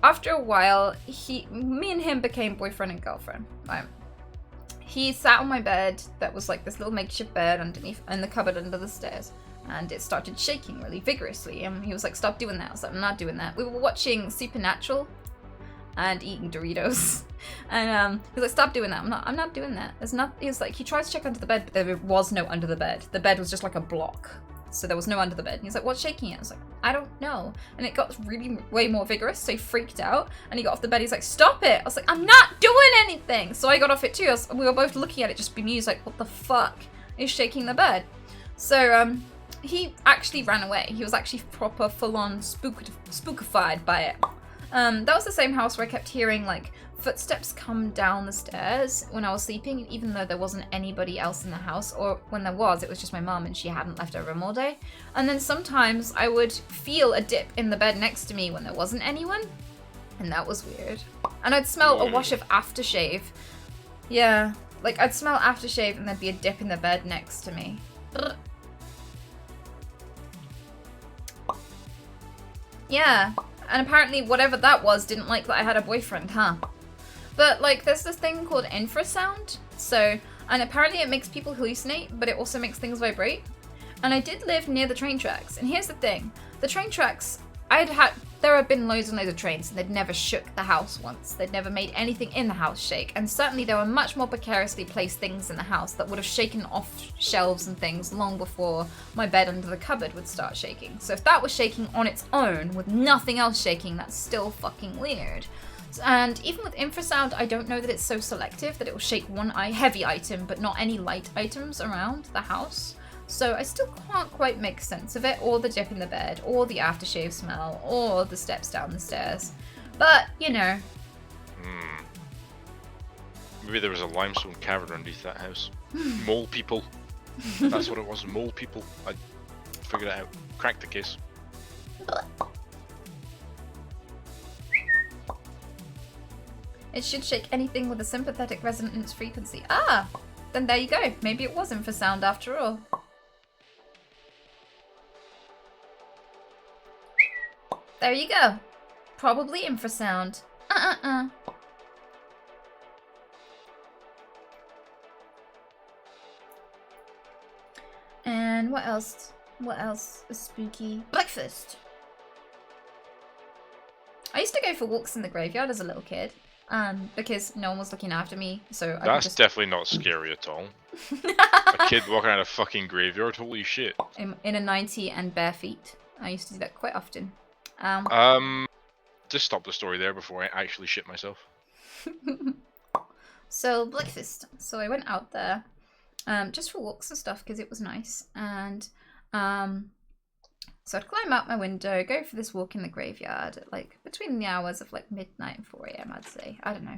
after a while, me and him became boyfriend and girlfriend, right? He sat on my bed that was like this little makeshift bed underneath in the cupboard under the stairs. And it started shaking really vigorously, and he was like, stop doing that. I was like, I'm not doing that. We were watching Supernatural and eating Doritos. And he was like, stop doing that. I'm not doing that. There's not, he was like, he tried to check under the bed, but there was no under the bed. The bed was just like a block. So there was no under the bed. And he's like, what's shaking it? I was like, I don't know. And it got really way more vigorous, so he freaked out. And he got off the bed, he's like, stop it. I was like, I'm not doing anything. So I got off it too. We were both looking at it, just bemused, like, what the fuck is shaking the bed? So, he actually ran away. He was actually proper full-on spookified by it. That was the same house where I kept hearing like footsteps come down the stairs when I was sleeping, even though there wasn't anybody else in the house, or when there was, it was just my mum and she hadn't left her room all day. And then sometimes I would feel a dip in the bed next to me when there wasn't anyone, and that was weird. And I'd smell a wash of aftershave. Yeah, like I'd smell aftershave and there'd be a dip in the bed next to me. Yeah, and apparently whatever that was didn't like that I had a boyfriend, huh? But like there's this thing called infrasound, and apparently it makes people hallucinate, but it also makes things vibrate. And I did live near the train tracks, and here's the thing, the train tracks, there have been loads and loads of trains, and they'd never shook the house once. They'd never made anything in the house shake, and certainly there were much more precariously placed things in the house that would have shaken off shelves and things long before my bed under the cupboard would start shaking. So if that was shaking on its own, with nothing else shaking, that's still fucking weird. And even with infrasound, I don't know that it's so selective that it will shake one heavy item, but not any light items around the house. So I still can't quite make sense of it, or the dip in the bed, or the aftershave smell, or the steps down the stairs. But, you know. Maybe there was a limestone cavern underneath that house. Mole people. That's what it was, mole people. I figured it out. Cracked the case. It should shake anything with a sympathetic resonance frequency. Ah! Then there you go. Maybe it was infrasound after all. There you go. Probably infrasound. And what else? What else is spooky? Breakfast. I used to go for walks in the graveyard as a little kid. Because no one was looking after me, so That's definitely not scary at all. A kid walking around a fucking graveyard, holy shit. In a 90 and bare feet. I used to do that quite often. Just stop the story there before I actually shit myself. So, breakfast. So I went out there, just for walks and stuff, because it was nice. And, so I'd climb out my window, go for this walk in the graveyard, like, between the hours of, like, midnight and 4 AM, I'd say. I don't know.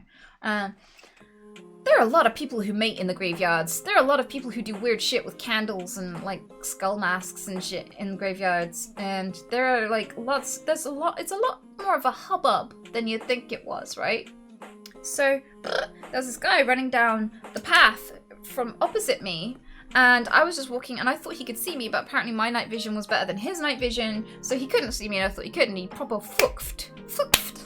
There are a lot of people who mate in the graveyards. There are a lot of people who do weird shit with candles and, like, skull masks and shit in graveyards. And there are, like, it's a lot more of a hubbub than you'd think it was, right? So, there's this guy running down the path from opposite me, and I was just walking, and I thought he could see me, but apparently my night vision was better than his night vision, so he couldn't see me, and I thought he could, and he proper fucked,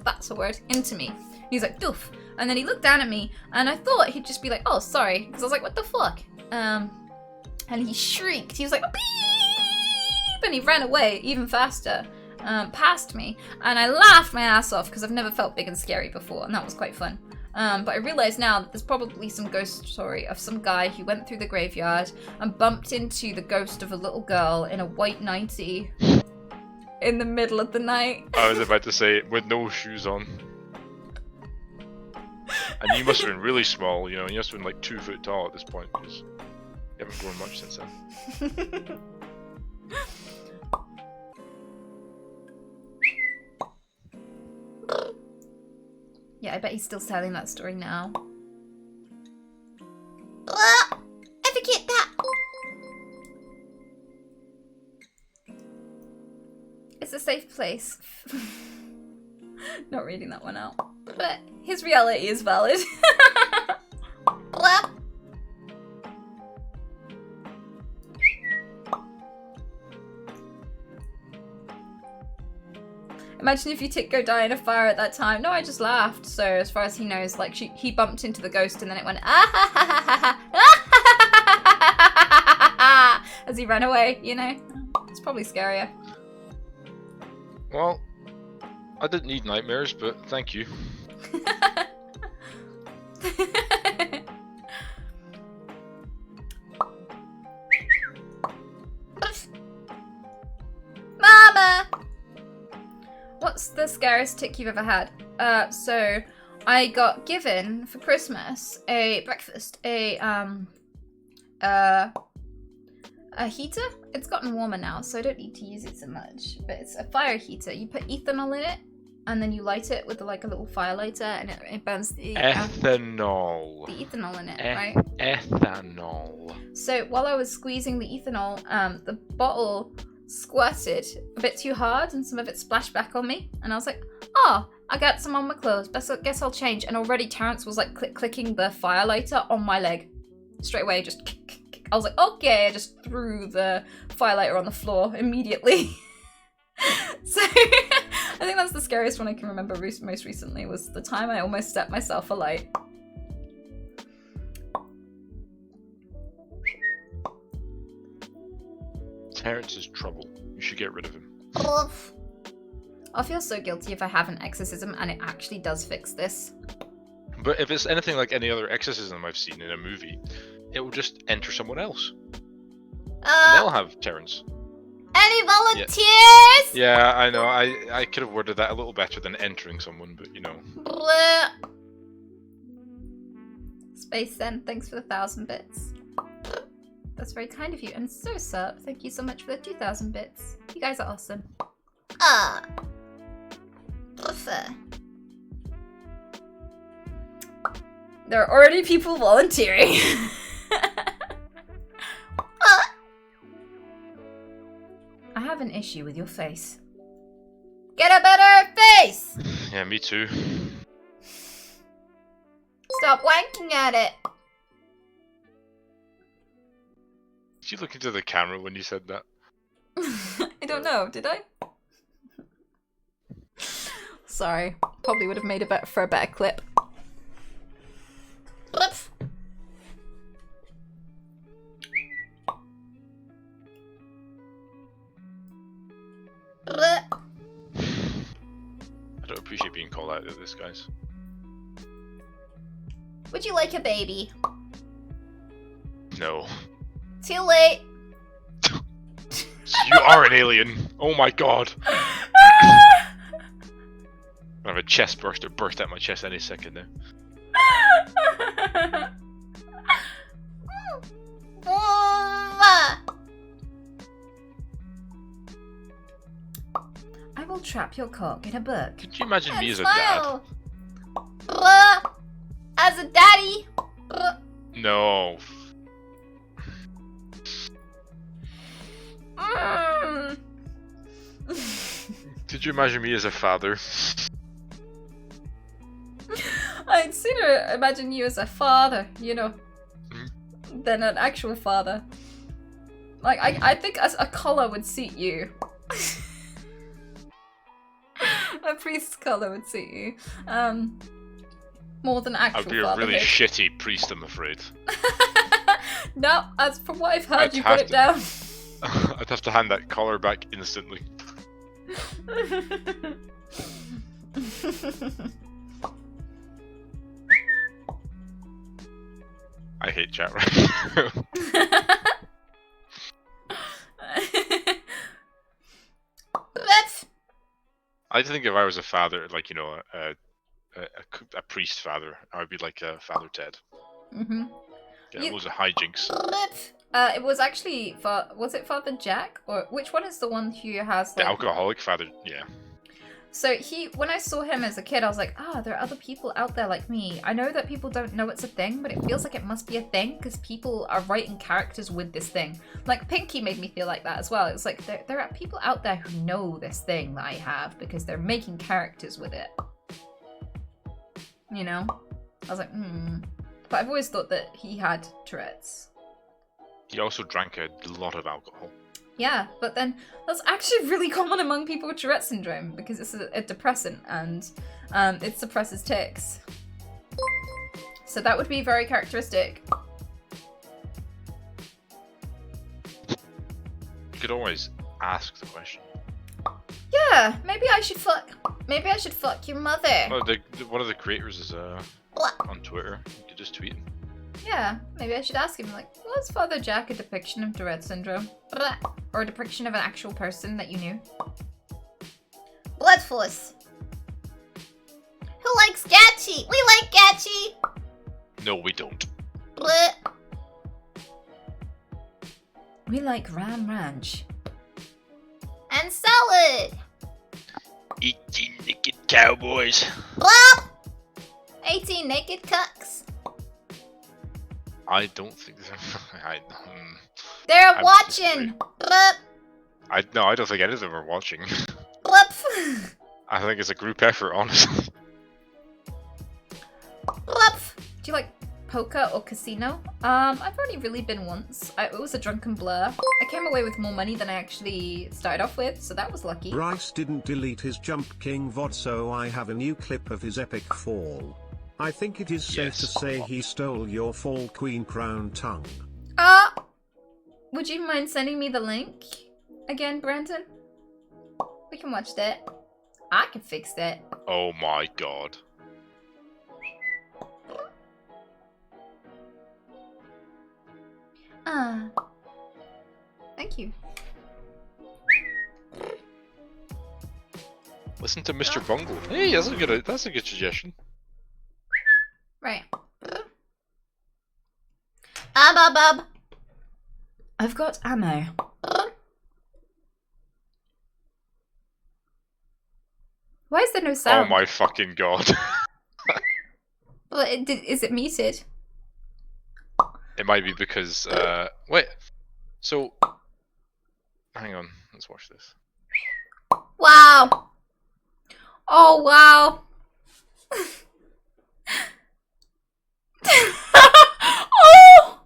that's a word, into me. He's like, doof. And then he looked down at me, and I thought he'd just be like, oh, sorry, because I was like, what the fuck? And he shrieked. He was like, beep! And he ran away even faster, past me. And I laughed my ass off, because I've never felt big and scary before, and that was quite fun. But I realise now that there's probably some ghost story of some guy who went through the graveyard and bumped into the ghost of a little girl in a white 90 in the middle of the night. I was about to say, with no shoes on. And you must have been really small, you know, you must have been like 2 foot tall at this point, because you haven't grown much since then. Yeah, I bet he's still telling that story now. I forget that! It's a safe place. Not reading that one out. But his reality is valid. Imagine if you go die in a fire at that time. No, I just laughed. So as far as he knows, like he bumped into the ghost and then it went as he ran away, you know? It's probably scarier. Well, I didn't need nightmares, but thank you. Mama! What's the scariest tick you've ever had? So I got given for Christmas a breakfast, a heater. It's gotten warmer now, so I don't need to use it so much. But it's a fire heater. You put ethanol in it, and then you light it with like a little fire lighter, and it burns the Ethanol. the ethanol in it, right? Ethanol. So while I was squeezing the ethanol, the bottle squirted a bit too hard, and some of it splashed back on me, and I was like, oh, I got some on my clothes. Guess I'll change. And already Terrence was like clicking the fire lighter on my leg. Straight away, just I was like, okay, I just threw the fire lighter on the floor immediately. So I think that's the scariest one I can remember most recently, was the time I almost set myself alight. Terrence is trouble. You should get rid of him. I'll feel so guilty if I have an exorcism and it actually does fix this. But if it's anything like any other exorcism I've seen in a movie, it will just enter someone else. And they'll have Terrence. Any volunteers? Yeah, I know. I could have worded that a little better than entering someone, but you know. Bleh. Space Zen, thanks for the 1,000 bits. That's very kind of you. And so, Sup, thank you so much for the 2,000 bits. You guys are awesome. There are already people volunteering. I have an issue with your face. Get a better face! Yeah, me too. Stop wanking at it. Did you look into the camera when you said that? I don't know, did I? Sorry, probably would have made for a better clip. Oops. I don't appreciate being called out at this, guys. Would you like a baby? No. Too late. You are an alien. Oh my god. I have a chest burster burst out my chest any second now. I will trap your cock in a book. Could you imagine me as a Smile. As a daddy. dad? No. Could you imagine me as a father? I'd sooner imagine you as a father, you know, than an actual father. Like, I think as a collar would suit you. A priest's collar would suit you. More than actual I'd be a fatherhood. really shitty priest, I'm afraid. No, as from what I've heard, I'd you have got it to- down. I'd have to hand that collar back instantly. I hate chat right now. Let's. I think if I was a father, like, you know, a priest father, I would be like Father Ted. Mm-hmm. Yeah, loads of hijinks. It was actually was it Father Jack, or which one is the one who has The like? alcoholic father, yeah. So when I saw him as a kid, I was like, there are other people out there like me. I know that people don't know it's a thing, but it feels like it must be a thing because people are writing characters with this thing. Like Pinky made me feel like that as well. It's like there are people out there who know this thing that I have because they're making characters with it. You know? I was like, But I've always thought that he had Tourette's. He also drank a lot of alcohol. Yeah, but then that's actually really common among people with Tourette syndrome because it's a depressant and it suppresses tics. So that would be very characteristic. You could always ask the question. Yeah, maybe I should fuck your mother. Oh, one of the creators is on Twitter. You could just tweet him. Yeah, maybe I should ask him, like, was Father Jack a depiction of Tourette syndrome? Or a depiction of an actual person that you knew? Bloodforce. Who likes Gatchi? We like Gatchi! No, we don't. Blech. We like Ram Ranch. And salad! Eating naked cowboys. Blah! 18 naked cucks. I don't think They're I watching. Blup, no, I don't think any of them are watching. blup, I think it's a group effort, honestly. blup. Do you like poker or casino? I've only really been once. It was a drunken blur. I came away with more money than I actually started off with, so that was lucky. Bryce didn't delete his Jump King VOD, so I have a new clip of his epic fall. I think it is safe to say he stole your fall queen crown tongue. Would you mind sending me the link again, Brandon? We can watch that. I can fix that. Oh my god. Thank you. Listen to Mr. Bungle. Hey, that's a good suggestion. Right. Bub. I've got ammo. Why is there no sound? Oh my fucking god. Well, is it muted? It might be because wait. So hang on, let's watch this. Wow. Oh wow. Oh!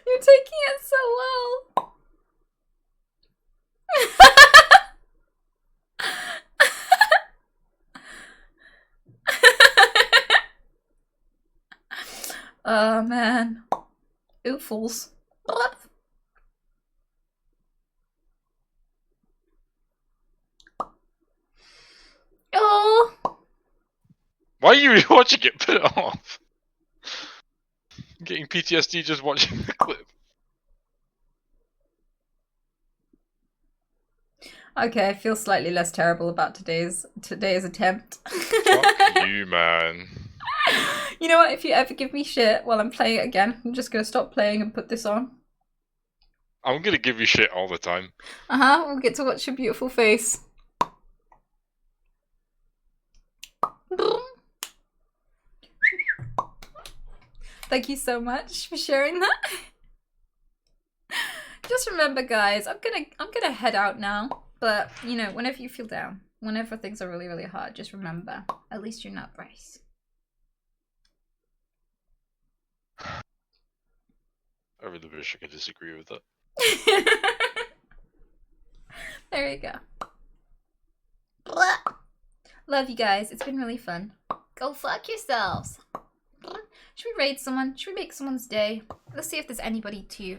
You're taking it so well. Oh man. Oofles. Oh. Why are you watching it? Put it off. I'm getting PTSD just watching the clip. Okay, I feel slightly less terrible about today's attempt. Fuck you, man. You know what? If you ever give me shit while I'm playing it again, I'm just gonna stop playing and put this on. I'm gonna give you shit all the time. We'll get to watch your beautiful face. Thank you so much for sharing that. Just remember, guys, I'm gonna head out now. But you know, whenever you feel down, whenever things are really, really hard, just remember, at least you're not Bryce. I really wish I could disagree with that. There you go. Love you guys. It's been really fun. Go fuck yourselves. Should we raid someone? Should we make someone's day? Let's see if there's anybody to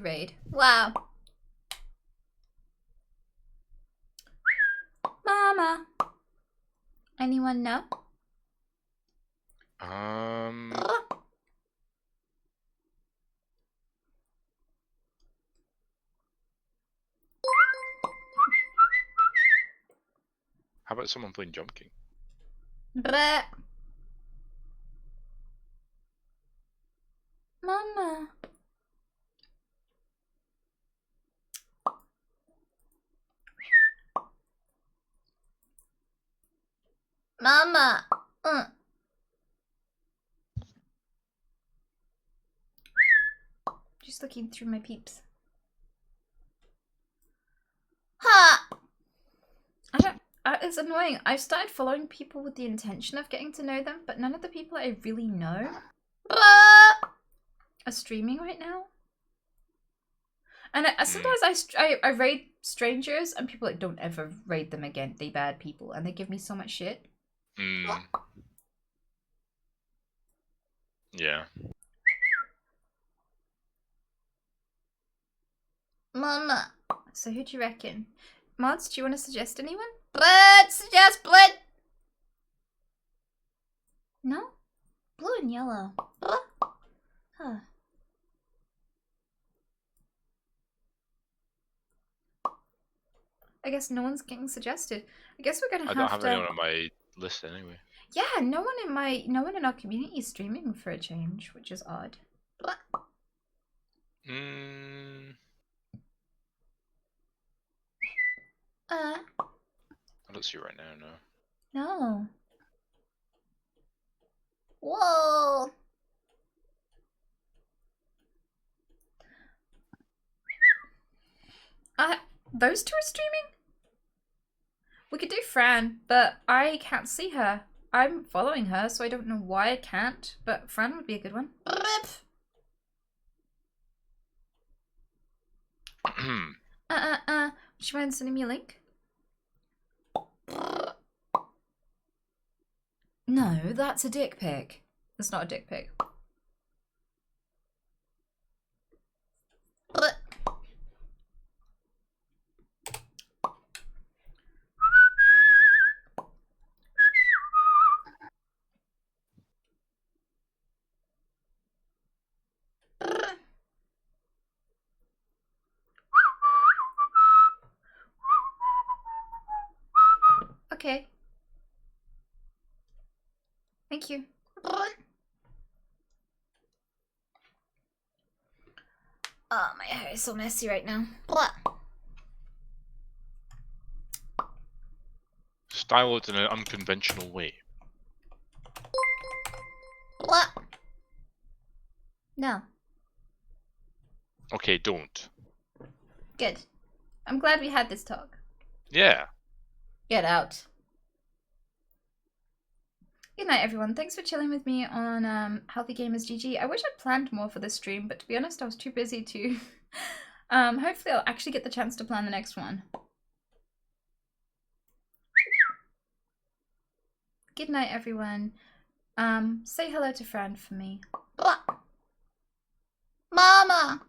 raid. Wow. Mama. Anyone know? How about someone playing Jump King? Bleh. Mama. Mama. Just looking through my peeps. Ha! It's annoying. I've started following people with the intention of getting to know them, but none of the people I really know are streaming right now. And sometimes I raid strangers and people like, don't ever raid them again. They bad people. And they give me so much shit. Yeah. Mama. So who do you reckon? Mods, do you want to suggest anyone? Blood! Suggest blood! No? Blue and yellow. Huh. I guess no one's getting suggested. I guess we're gonna have to... I don't have anyone on my list anyway. Yeah, no one in our community is streaming for a change, which is odd. Mm, Uh, I don't see it right now. No. no. Whoa. Those two are streaming? We could do Fran, but I can't see her. I'm following her, so I don't know why I can't, but Fran would be a good one. Would you mind sending me a link? No, that's a dick pic. That's not a dick pic. Okay. Thank you. Oh, my hair is so messy right now. Style it in an unconventional way. No. Okay, don't. Good. I'm glad we had this talk. Yeah. Get out. Good night, everyone. Thanks for chilling with me on Healthy Gamers GG. I wish I'd planned more for this stream, but to be honest, I was too busy to. Hopefully, I'll actually get the chance to plan the next one. Good night, everyone. Say hello to Fran for me. Mama!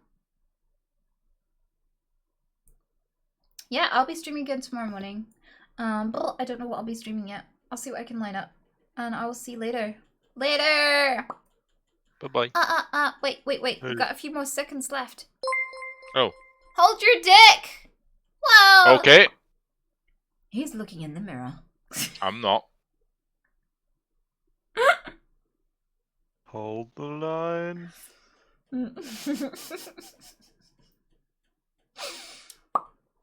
Yeah, I'll be streaming again tomorrow morning. But I don't know what I'll be streaming yet. I'll see what I can line up. And I will see you later. Later! Bye-bye. Wait. We've got a few more seconds left. Oh. Hold your dick! Whoa! Okay. He's looking in the mirror. I'm not. Hold the line.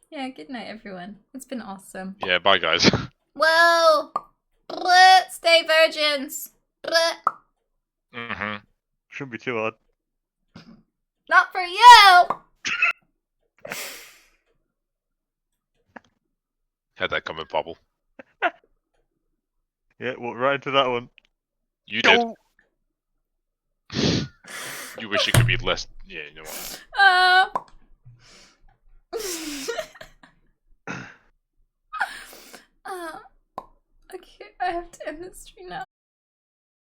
Yeah, good night, everyone. It's been awesome. Yeah, bye, guys. Whoa! Bleh, stay virgins! Bleh. Mm-hmm. Shouldn't be too hard. Not for you! Had that coming, Bobble. Yeah, walk right into that one. You did. You wish it could be less. Yeah, you know what? Okay, I have to end this stream now.